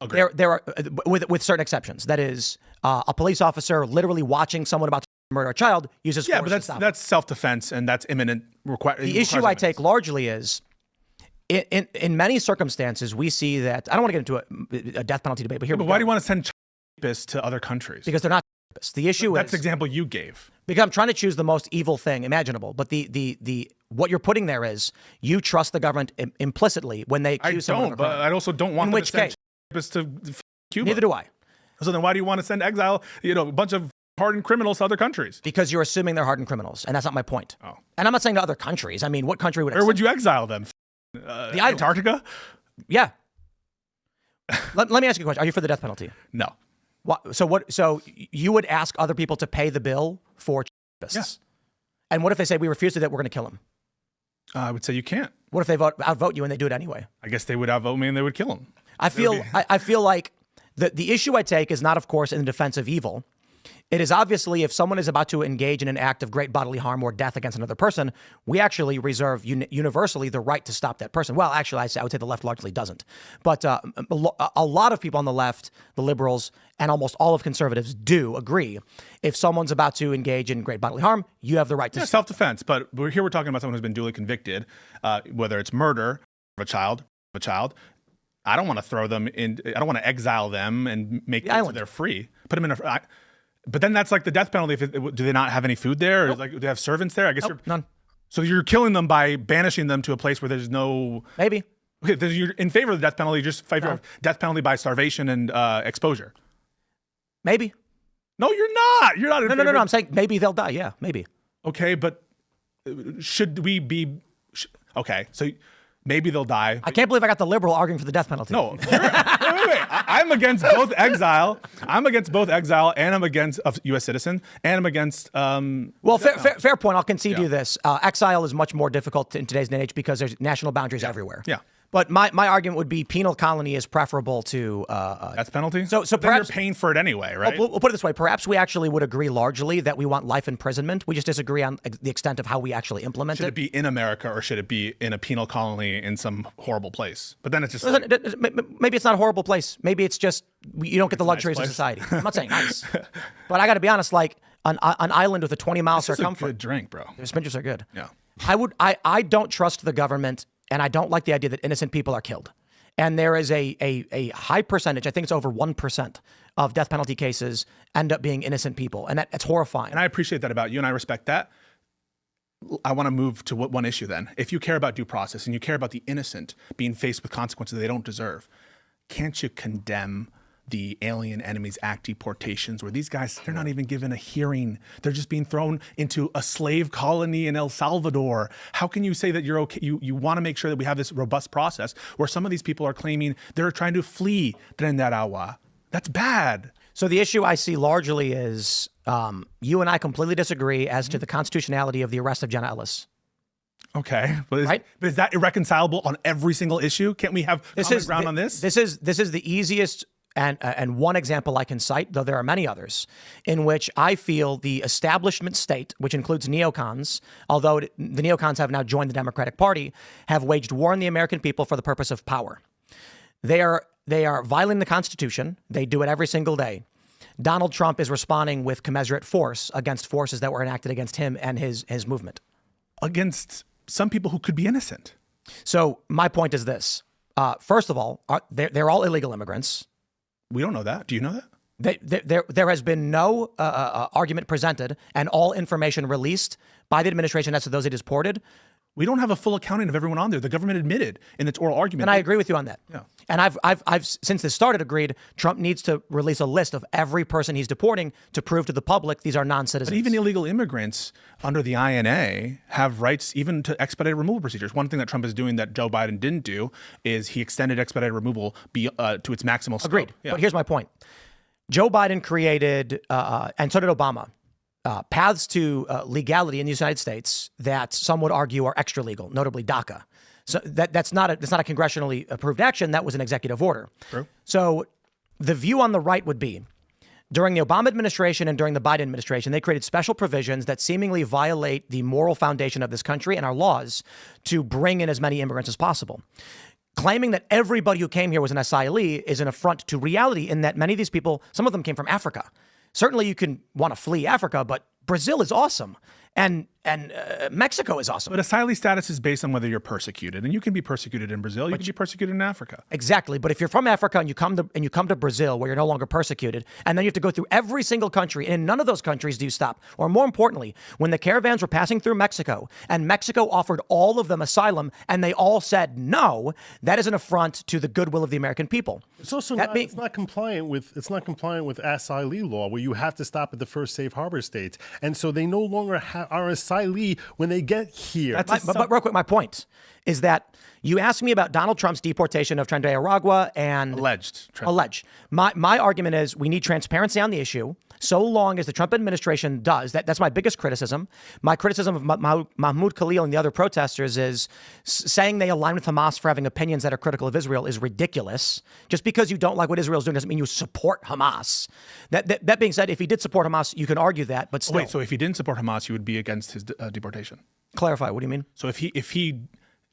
Agreed. There are with certain exceptions. That is, a police officer literally watching someone about to murder a child uses force Yeah, but to stop. that's self-defense and that's imminent. The issue I take largely is, in many circumstances, we see that, I don't want to get into a death penalty debate, but here But we why go. do you want to send rapists to other countries? Because they're not rapists. The issue That's the is, example you gave. because I'm trying to choose the most evil thing imaginable, but the what you're putting there is, you trust the government implicitly when they I accuse someone don't, of a crime. but I also don't want In them which to send case? rapists to Cuba. Neither do I. So then why do you want to send exile, a bunch of hardened criminals to other countries? Because you're assuming they're hardened criminals, and that's not my point. Oh. And I'm not saying to other countries. I mean, what country would Where would you exile them? island. Antarctica? Yeah. let me ask you a question. Are you for the death penalty? No. So you would ask other people to pay the bill for rapists? Yes. And what if they say, we refuse to do that, we're going to kill them? I would say you can't. What if they outvote you and they do it anyway? I guess they would outvote me and they would kill him. I feel like the issue I take is not, of course, in the defense of evil. It is obviously if someone is about to engage in an act of great bodily harm or death against another person, we actually reserve universally the right to stop that person. Well, actually, I would say the left largely doesn't. But a lot of people on the left, the liberals, and almost all of conservatives do agree. If someone's about to engage in great bodily harm, you have the right to Yeah, self-defense. But we're talking about someone who's been duly convicted, whether it's murder of a child. I don't want to throw them in. I don't want to exile them and make them so they're free. Put them in a. But then that's like the death penalty. Do they not have any food there? Or Nope. do they have servants there? I guess none. So you're killing them by banishing them to a place where there's no. Maybe. Okay, then you're in favor of the death penalty, just favor of death penalty by starvation and exposure. Maybe. No, you're not. You're not in favor. No. I'm saying maybe they'll die. Yeah, maybe. Okay, but should we be... Okay, so maybe they'll die. I can't believe I got the liberal arguing for the death penalty. No, wait. I'm against both exile. I'm against both exile, and I'm against a U.S. citizen, and I'm against. Well, fair point. I'll concede you this. Exile is much more difficult in today's day and age because there's national boundaries everywhere. Yeah. But my argument would be penal colony is preferable to death penalty. So then perhaps you're paying for it anyway, right? We'll put it this way. Perhaps we actually would agree largely that we want life imprisonment. We just disagree on the extent of how we actually implement should it be in America or should it be in a penal colony in some horrible place? But then it's just maybe it's not a horrible place. Maybe it's just you don't get the luxuries of society. I'm not saying nice, but I got to be honest. Like an island with a 20-mile circumference. A good drink, bro. The spinach are good. Yeah. I don't trust the government, and I don't like the idea that innocent people are killed. And there is a high percentage, I think it's over 1% of death penalty cases end up being innocent people. And that's horrifying. And I appreciate that about you, and I respect that. I want to move to one issue then. If you care about due process and you care about the innocent being faced with consequences they don't deserve, can't you condemn the Alien Enemies Act deportations where these guys, they're not even given a hearing. They're just being thrown into a slave colony in El Salvador. How can you say that you're okay? You want to make sure that we have this robust process where some of these people are claiming they're trying to flee Tren de Aragua. That's bad. So the issue I see largely is you and I completely disagree as to the constitutionality of the arrest of Jenna Ellis. Okay, but Right? Is that irreconcilable on every single issue? Can't we have common ground on this? This is the easiest and one example I can cite, though there are many others, in which I feel the establishment state, which includes neocons, although the neocons have now joined the Democratic Party, have waged war on the American people for the purpose of power. They are violating the Constitution. They do it every single day. Donald Trump is responding with commensurate force against forces that were enacted against him and his movement. Against some people who could be innocent. So my point is this. First of all, they're all illegal immigrants. We don't know that. Do you know that? There has been no argument presented and all information released by the administration as to those they deported. We don't have a full accounting of everyone on there. The government admitted in its oral argument. And I agree with you on that. Yeah. And I've since this started agreed Trump needs to release a list of every person he's deporting to prove to the public these are non-citizens. But even illegal immigrants under the INA have rights even to expedited removal procedures. One thing that Trump is doing that Joe Biden didn't do is he extended expedited removal to its maximal scope. Agreed. Yeah. But here's my point. Joe Biden created, and so did Obama, paths to legality in the United States that some would argue are extra legal, notably DACA. So that's not a congressionally approved action. That was an executive order. True. So the view on the right would be during the Obama administration and during the Biden administration, they created special provisions that seemingly violate the moral foundation of this country and our laws to bring in as many immigrants as possible. Claiming that everybody who came here was an asylee is an affront to reality in that many of these people, some of them came from Africa. Certainly you can want to flee Africa, but Brazil is awesome. And Mexico is awesome. But asylee status is based on whether you're persecuted, and you can be persecuted in Brazil. You can be persecuted in Africa. Exactly. But if you're from Africa and you come to Brazil where you're no longer persecuted, and then you have to go through every single country, and in none of those countries do you stop. Or more importantly, when the caravans were passing through Mexico, and Mexico offered all of them asylum, and they all said no, that is an affront to the goodwill of the American people. It's also it's not compliant with asylee law, where you have to stop at the first safe harbor states, and so they no longer are asylee when they get here. But real quick, my point is that you asked me about Donald Trump's deportation of Tren de Aragua and Alleged. My argument is we need transparency on the issue. So long as the Trump administration does, that's my biggest criticism. My criticism of Mahmoud Khalil and the other protesters is saying they align with Hamas for having opinions that are critical of Israel is ridiculous. Just because you don't like what Israel's doing doesn't mean you support Hamas. That being said, if he did support Hamas, you can argue that, but still. Wait, so if he didn't support Hamas, you would be against his deportation? Clarify, what do you mean? So if he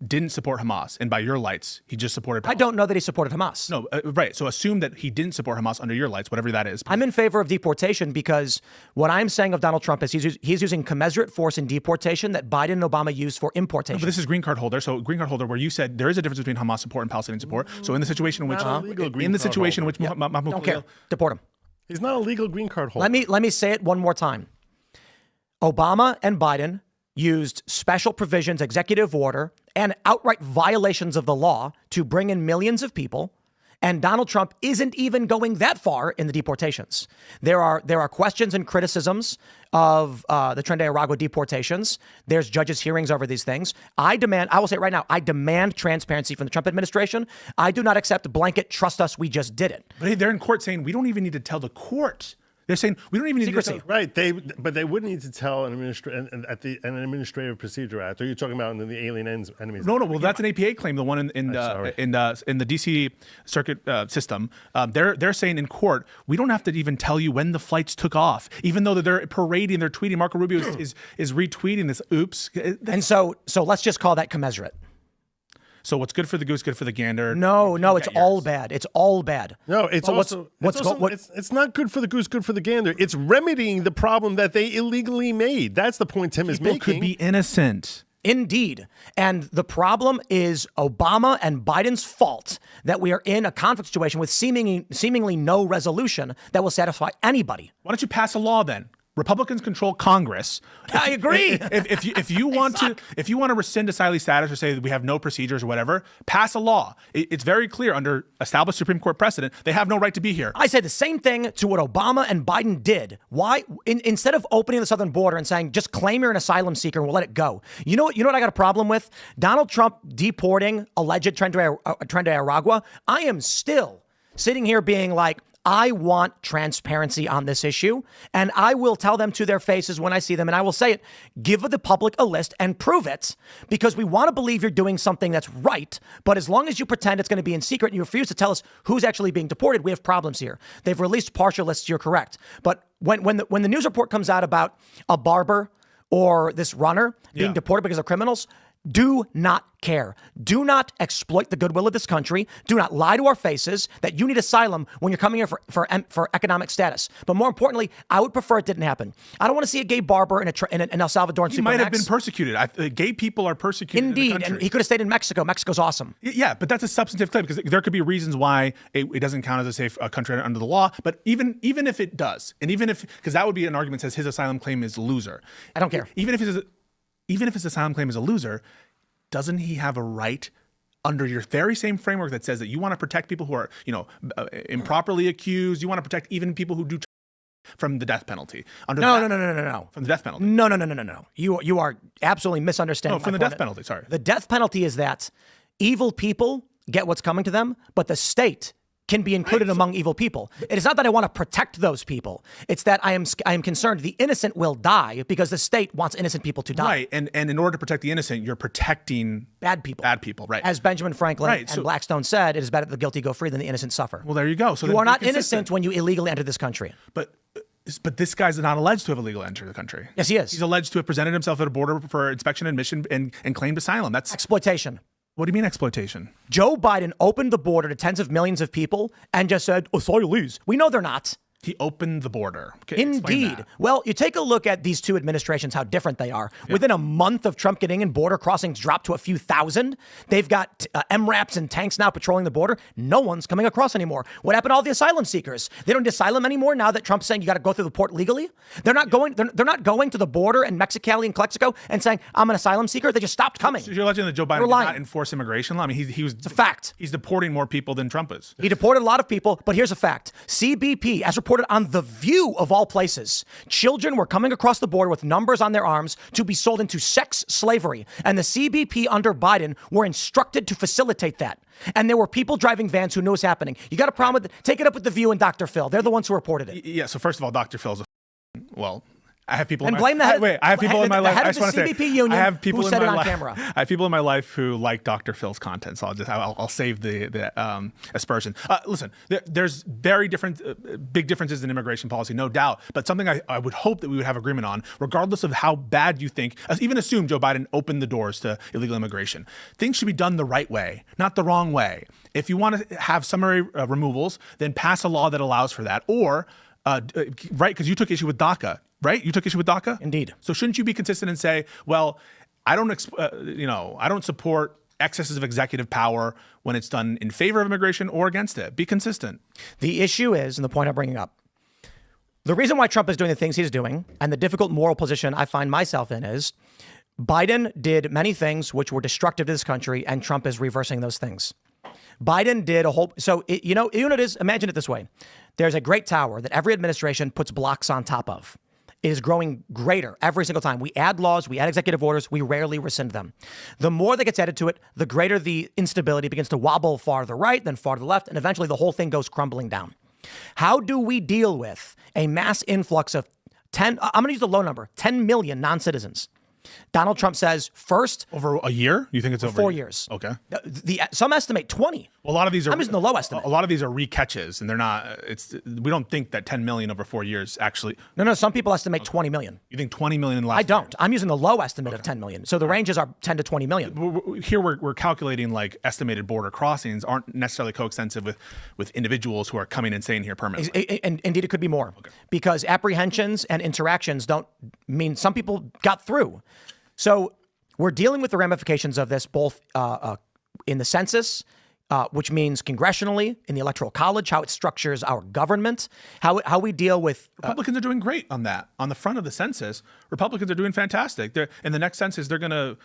didn't support Hamas, and by your lights, he just supported Hamas. I don't know that he supported Hamas. No, right. So assume that he didn't support Hamas under your lights, whatever that is. I'm in favor of deportation because what I'm saying of Donald Trump is he's using commensurate force in deportation that Biden and Obama used for importation. No, but this is green card holder. So green card holder, where you said there is a difference between Hamas support and Palestinian support. So in the situation in which Mahmoud Don't care. Deport him. He's not a legal green card holder. Let me say it one more time. Obama and Biden used special provisions, executive order, and outright violations of the law to bring in millions of people. And Donald Trump isn't even going that far in the deportations. There are questions and criticisms of the Tren de Aragua deportations. There's judges' hearings over these things. I will say it right now, I demand transparency from the Trump administration. I do not accept blanket, trust us, we just did it. But hey, they're in court saying we don't even need to tell the court. They're saying we don't even need Secrecy. to tell. Right, but they wouldn't need to tell an Administrative Procedure Act. Are you talking about in the Alien Enemies? No. Well, that's an APA claim. The one in the DC Circuit system. They're saying in court we don't have to even tell you when the flights took off, even though they're parading, they're tweeting. Marco Rubio is retweeting this. Oops. And so let's just call that commensurate. So what's good for the goose, good for the gander. No, it's all bad. It's all bad. No, it's it's not good for the goose, good for the gander. It's remedying the problem that they illegally made. That's the point Tim is making. People could be innocent. Indeed. And the problem is Obama and Biden's fault that we are in a conflict situation with seemingly no resolution that will satisfy anybody. Why don't you pass a law then? Republicans control Congress. I agree. If you want to rescind asylee status or say that we have no procedures or whatever, pass a law. It's very clear under established Supreme Court precedent they have no right to be here. I say the same thing to what Obama and Biden did. Why instead of opening the southern border and saying just claim you're an asylum seeker and we'll let it go? You know what I got a problem with? Donald Trump deporting alleged Tren de Aragua. I am still sitting here being like, I want transparency on this issue, and I will tell them to their faces when I see them, and I will say it, give the public a list and prove it, because we want to believe you're doing something that's right, but as long as you pretend it's going to be in secret and you refuse to tell us who's actually being deported, we have problems here. They've released partial lists, you're correct. But when the news report comes out about a barber or this runner being deported because of criminals, do not care. Do not exploit the goodwill of this country. Do not lie to our faces that you need asylum when you're coming here for economic status. But more importantly, I would prefer it didn't happen. I don't want to see a gay barber in an El Salvadoran He might have been persecuted. Gay people are persecuted. Indeed, in the and he could have stayed in Mexico. Mexico's awesome. Yeah, but that's a substantive claim because there could be reasons why it doesn't count as a safe country under the law. But even if it does, and even if, because that would be an argument that says his asylum claim is loser. I don't care. Even if his asylum claim is a loser, doesn't he have a right under your very same framework that says that you want to protect people who are, improperly accused, you want to protect even people who do from the death penalty? No. From the death penalty. No. You are absolutely misunderstanding. No, from the death penalty, sorry. The death penalty is that evil people get what's coming to them, but the state can be included among evil people. It is not that I want to protect those people. It's that I am concerned the innocent will die because the state wants innocent people to die. Right, and in order to protect the innocent, you're protecting bad people. Right. As Benjamin Franklin and Blackstone said, it is better that the guilty go free than the innocent suffer. Well, there you go. So you are not innocent when you illegally enter this country. But this guy's not alleged to have illegally entered the country. Yes, he is. He's alleged to have presented himself at a border for inspection and admission and claimed asylum. That's exploitation. What do you mean exploitation? Joe Biden opened the border to tens of millions of people and just said, asylees. We know they're not. He opened the border. Okay, indeed. Well, you take a look at these two administrations, how different they are. Yeah. Within a month of Trump getting in, border crossings dropped to a few thousand. They've got MRAPs and tanks now patrolling the border. No one's coming across anymore. What happened to all the asylum seekers? They don't need asylum anymore now that Trump's saying you got to go through the port legally. They're not going. They're not going to the border in Mexicali and Calexico and saying I'm an asylum seeker. They just stopped coming. So you're alleging that Joe Biden did not enforce immigration law? I mean, he was. It's a fact. He's deporting more people than Trump is. He deported a lot of people, but here's a fact: CBP, as reported on The View of all places, children were coming across the border with numbers on their arms to be sold into sex slavery. And the CBP under Biden were instructed to facilitate that. And there were people driving vans who knew it was happening. You got a problem with it? Take it up with The View and Dr. Phil. They're the ones who reported it. Yeah, so first of all, Dr. Phil's I have people. And blame the head. Wait, I have people in my life. I just want to say, union, I have people who said it on camera. I have people in my life who like Dr. Phil's content, so I'll save the aspersion. Listen, there's very big differences in immigration policy, no doubt. But something I would hope that we would have agreement on, regardless of how bad you think. Even assume Joe Biden opened the doors to illegal immigration. Things should be done the right way, not the wrong way. If you want to have summary removals, then pass a law that allows for that, or right, because you took issue with DACA. Right? You took issue with DACA? Indeed. So shouldn't you be consistent and say, well, I don't support excesses of executive power when it's done in favor of immigration or against it? Be consistent. The issue is, and the point I'm bringing up, the reason why Trump is doing the things he's doing and the difficult moral position I find myself in is Biden did many things which were destructive to this country, and Trump is reversing those things. Biden did a whole, so, you know what it is? Imagine it this way. There's a great tower that every administration puts blocks on top of. It is growing greater every single time. We add laws, we add executive orders, we rarely rescind them. The more that gets added to it, the greater the instability begins to wobble far to the right, then far to the left, and eventually the whole thing goes crumbling down. How do we deal with a mass influx of I'm going to use the low number, 10 million non-citizens? Donald Trump says first. Over a year? You think it's over 4 years? Okay. Some estimate 20. Well, a lot of these are. I'm using the low estimate. A lot of these are recatches, and they're not. We don't think that 10 million over 4 years actually. No. Some people estimate 20 million. You think 20 million in the last I don't. I'm using the low estimate of 10 million. So the ranges are 10 to 20 million. Here we're calculating like estimated border crossings aren't necessarily coextensive with individuals who are coming and staying here permanently. And indeed, it could be more because apprehensions and interactions don't mean some people got through. So we're dealing with the ramifications of this both in the census, which means congressionally, in the Electoral College, how it structures our government, how we deal with... Republicans are doing great on that. On the front of the census, Republicans are doing fantastic. In the next census, they're going to...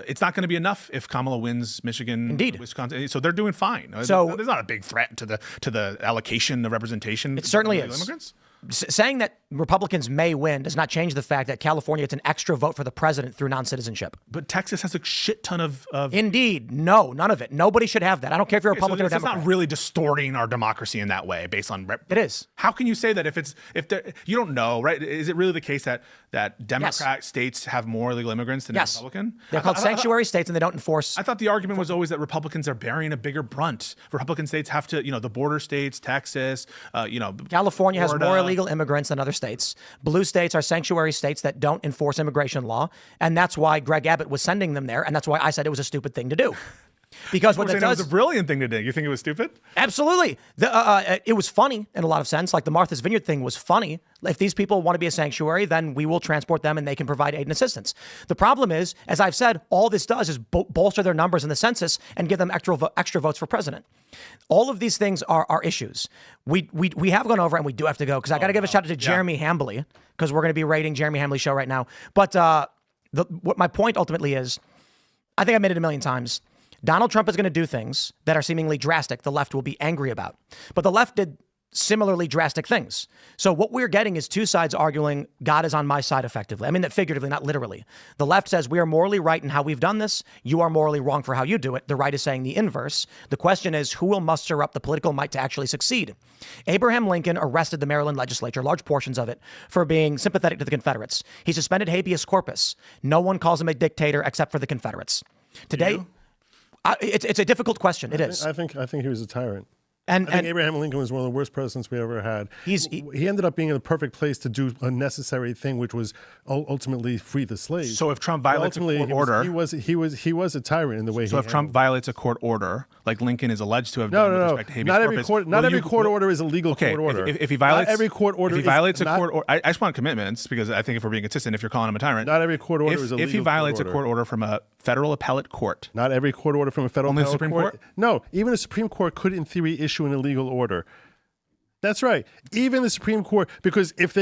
It's not going to be enough if Kamala wins Michigan, Indeed. Wisconsin. So they're doing fine. So there's not a big threat to the allocation, the representation. It certainly of is. Immigrants. Saying that Republicans may win does not change the fact that California gets an extra vote for the president through non-citizenship. But Texas has a shit ton of... Indeed. No, none of it. Nobody should have that. I don't care if you're a Republican or so Democrat. It's not really distorting our democracy in that way based on... It is. How can you say that you don't know, right? Is it really the case that Democrat states have more illegal immigrants than Republican? They're called sanctuary states and they don't enforce... I thought the argument was always that Republicans are bearing a bigger brunt. Republican states have to, the border states, Texas, California has Florida. more illegal immigrants than other states. Blue states are sanctuary states that don't enforce immigration law. And that's why Greg Abbott was sending them there. And that's why I said it was a stupid thing to do. Because what that does... It was a brilliant thing to do. You think it was stupid? Absolutely. It was funny in a lot of sense. Like the Martha's Vineyard thing was funny. If these people want to be a sanctuary, then we will transport them and they can provide aid and assistance. The problem is, as I've said, all this does is bolster their numbers in the census and give them extra votes for president. All of these things are issues. We have gone over and we do have to go because I got to give a shout out to Jeremy Hambly because we're going to be rating Jeremy Hambly's show right now. But what my point ultimately is, I think I made it a million times. Donald Trump is going to do things that are seemingly drastic the left will be angry about. But the left did similarly drastic things. So what we're getting is two sides arguing God is on my side effectively. I mean that figuratively, not literally. The left says we are morally right in how we've done this. You are morally wrong for how you do it. The right is saying the inverse. The question is who will muster up the political might to actually succeed? Abraham Lincoln arrested the Maryland legislature, large portions of it, for being sympathetic to the Confederates. He suspended habeas corpus. No one calls him a dictator except for the Confederates. Today... It's a difficult question. I think he was a tyrant. And I think Abraham Lincoln was one of the worst presidents we ever had. He ended up being in the perfect place to do a necessary thing, which was ultimately free the slaves. So if Trump violates a court order, he was a tyrant in the way. So if Trump violates a court order, like Lincoln is alleged to have done with no, respect to habeas corpus, not every court order is a legal court order. If he violates, not every court order. If he violates a court order, I just want commitments because I think if we're being consistent, if you're calling him a tyrant, not every court order is a legal court order. If he violates a court order from a federal appellate court, not every court order from a federal appellate Supreme Court. No, even a Supreme Court could, in theory, issue an illegal order. That's right. Even the Supreme Court, because if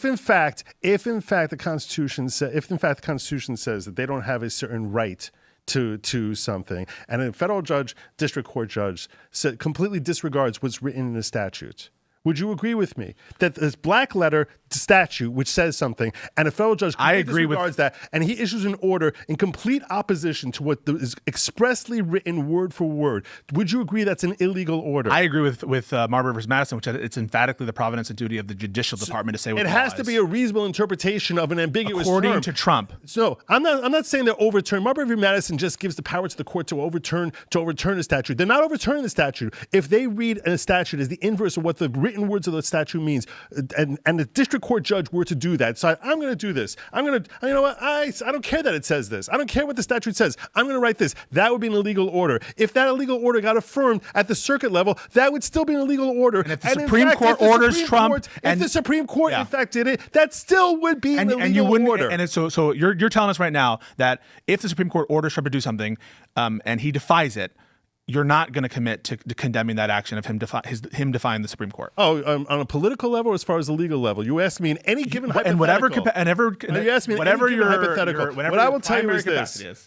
in fact the Constitution says that they don't have a certain right to something, and a federal judge, district court judge, completely disregards what's written in the statute. Would you agree with me that this black letter statute, which says something, and a federal judge disregards that, and he issues an order in complete opposition to what is expressly written word for word? Would you agree that's an illegal order? I agree with Marbury versus Madison, which it's emphatically the province and duty of the judicial department to say what it has to be a reasonable interpretation of an ambiguous according term. to Trump. So I'm not saying they're overturned. Marbury versus Madison just gives the power to the court to overturn the statute. They're not overturning the statute. If they read a statute as the inverse of what the written words of the statute means, and the district court judge were to do that, so I'm going to do this. You know what? I don't care that it says this. I don't care what the statute says. I'm going to write this. That would be an illegal order. If that illegal order got affirmed at the circuit level, that would still be an illegal order. And if the Supreme Court orders Trump, if the Supreme Court in fact did it, that still would be an illegal order. And so you're telling us right now that if the Supreme Court orders Trump to do something, and he defies it, you're not going to commit to condemning that action of him defying the Supreme Court. Oh, on a political level, or as far as the legal level, you ask me in any given hypothetical. And you ask me in whatever any given your hypothetical. whatever What I your will tell you primary is this. capacity is.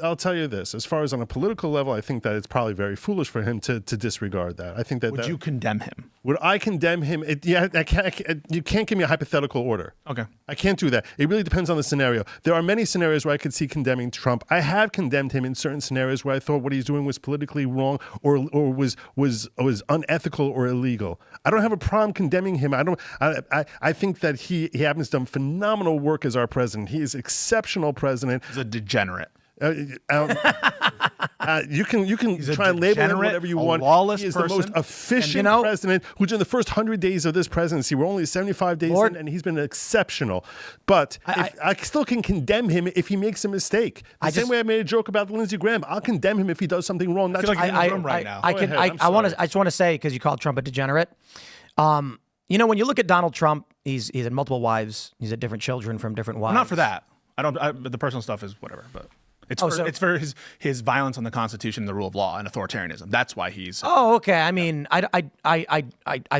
I'll tell you this. As far as on a political level, I think that it's probably very foolish for him to disregard that. I think that. Would you condemn him? Would I condemn him? You can't give me a hypothetical order. Okay. I can't do that. It really depends on the scenario. There are many scenarios where I could see condemning Trump. I have condemned him in certain scenarios where I thought what he's doing was politically wrong or was unethical or illegal. I don't have a problem condemning him. I think that he happens to done phenomenal work as our president. He is exceptional president. He's a degenerate. You can try and label him whatever you want. Lawless he is person. the most efficient And, president who's in the first 100 days of this presidency. We're only 75 days in, and he's been exceptional. But I still can condemn him if he makes a mistake. The same way I made a joke about Lindsey Graham. I'll condemn him if he does something wrong. Not I feel like you're in the room right now. I just want to say, because you called Trump a degenerate. When you look at Donald Trump, he's had multiple wives. He's had different children from different wives. Not for that. But the personal stuff is whatever. But it's for his violence on the Constitution, and the rule of law, and authoritarianism. That's why he's. Oh, okay. I mean, I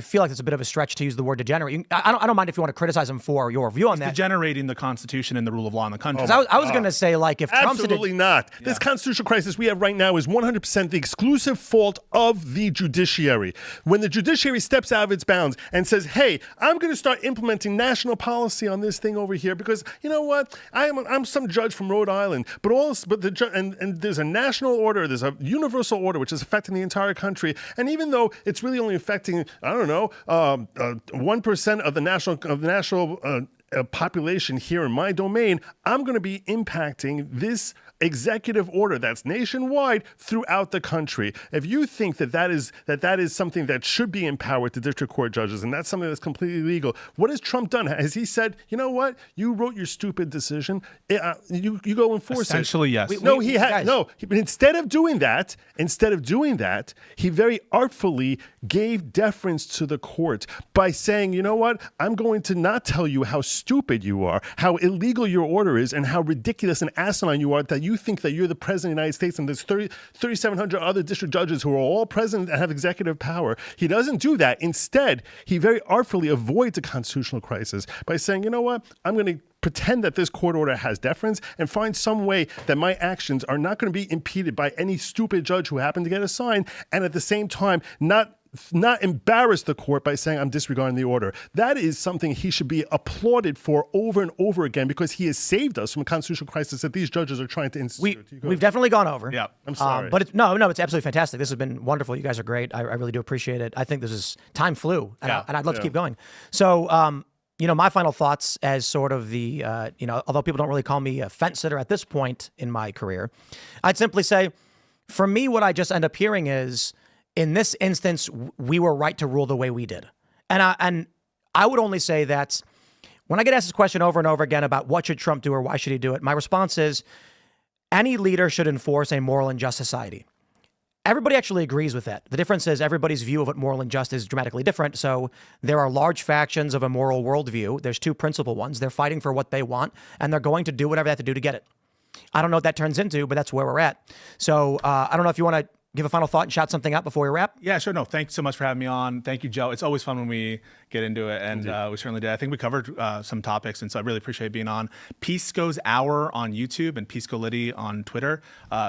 feel like it's a bit of a stretch to use the word degenerate. I don't mind if you want to criticize him for your view on that. Degenerating the Constitution and the rule of law in the country. I was going to say, like, if Trump's absolutely not. Yeah. This constitutional crisis we have right now is 100% the exclusive fault of the judiciary. When the judiciary steps out of its bounds and says, "Hey, I'm going to start implementing national policy on this thing over here because you know what? I'm some judge from Rhode Island, but there's a national order, there's a universal order which is affecting the entire country, and even though it's really only affecting 1% of the national population here in my domain, I'm going to be impacting this executive order that's nationwide throughout the country." If you think that is something that should be empowered to district court judges, and that's something that's completely legal, what has Trump done? Has he said, you know what, you wrote your stupid decision, you go enforce Essentially, it? yes. No, he had no. Instead of doing that, he very artfully gave deference to the court by saying, you know what, I'm going to not tell you how stupid you are, how illegal your order is, and how ridiculous and asinine you are that you think that you're the president of the United States and there's 3,700 other district judges who are all president and have executive power. He doesn't do that. Instead, he very artfully avoids a constitutional crisis by saying, you know what, I'm going to pretend that this court order has deference and find some way that my actions are not going to be impeded by any stupid judge who happened to get assigned, and at the same time not embarrass the court by saying I'm disregarding the order. That is something he should be applauded for over and over again, because he has saved us from a constitutional crisis that these judges are trying to institute. We've definitely gone over. Yeah, I'm sorry. But it's absolutely fantastic. This has been wonderful. You guys are great. I really do appreciate it. I think time flew, and I'd love to keep going. So, my final thoughts as sort of the, although people don't really call me a fence sitter at this point in my career, I'd simply say, for me, what I just end up hearing is, in this instance, we were right to rule the way we did. And I would only say that when I get asked this question over and over again about what should Trump do or why should he do it, my response is any leader should enforce a moral and just society. Everybody actually agrees with that. The difference is everybody's view of what moral and just is dramatically different. So there are large factions of a moral worldview. There's two principal ones. They're fighting for what they want, and they're going to do whatever they have to do to get it. I don't know what that turns into, but that's where we're at. So I don't know if you want to give a final thought and shout something out before we wrap? Yeah, sure. No, thanks so much for having me on. Thank you, Joe. It's always fun when we get into it, and we certainly did. I think we covered some topics, and so I really appreciate being on. Pisco's Hour on YouTube and Pisco Liddy on Twitter.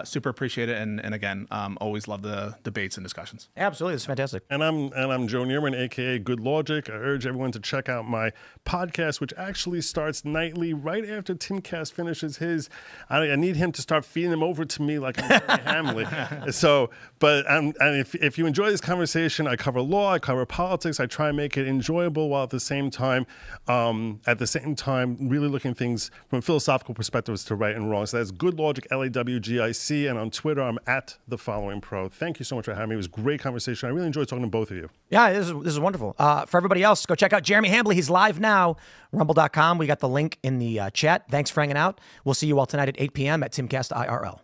Super appreciate it, and again, always love the debates and discussions. Absolutely, it's fantastic. And I'm Joe Neerman, aka GoodLawgic. I urge everyone to check out my podcast, which actually starts nightly right after Timcast finishes his. I need him to start feeding them over to me like I'm Mary Hamley. So. But and if you enjoy this conversation, I cover law, I cover politics. I try and make it enjoyable while at the same time really looking at things from philosophical perspectives to right and wrong. So that's GoodLawgic, LAWGIC, and on Twitter I'm @TheFollowingPro. Thank you so much for having me. It was a great conversation. I really enjoyed talking to both of you. Yeah, this is wonderful. For everybody else, go check out Jeremy Hambley. He's live now, rumble.com. We got the link in the chat. Thanks for hanging out. We'll see you all tonight at 8 p.m. at Timcast IRL.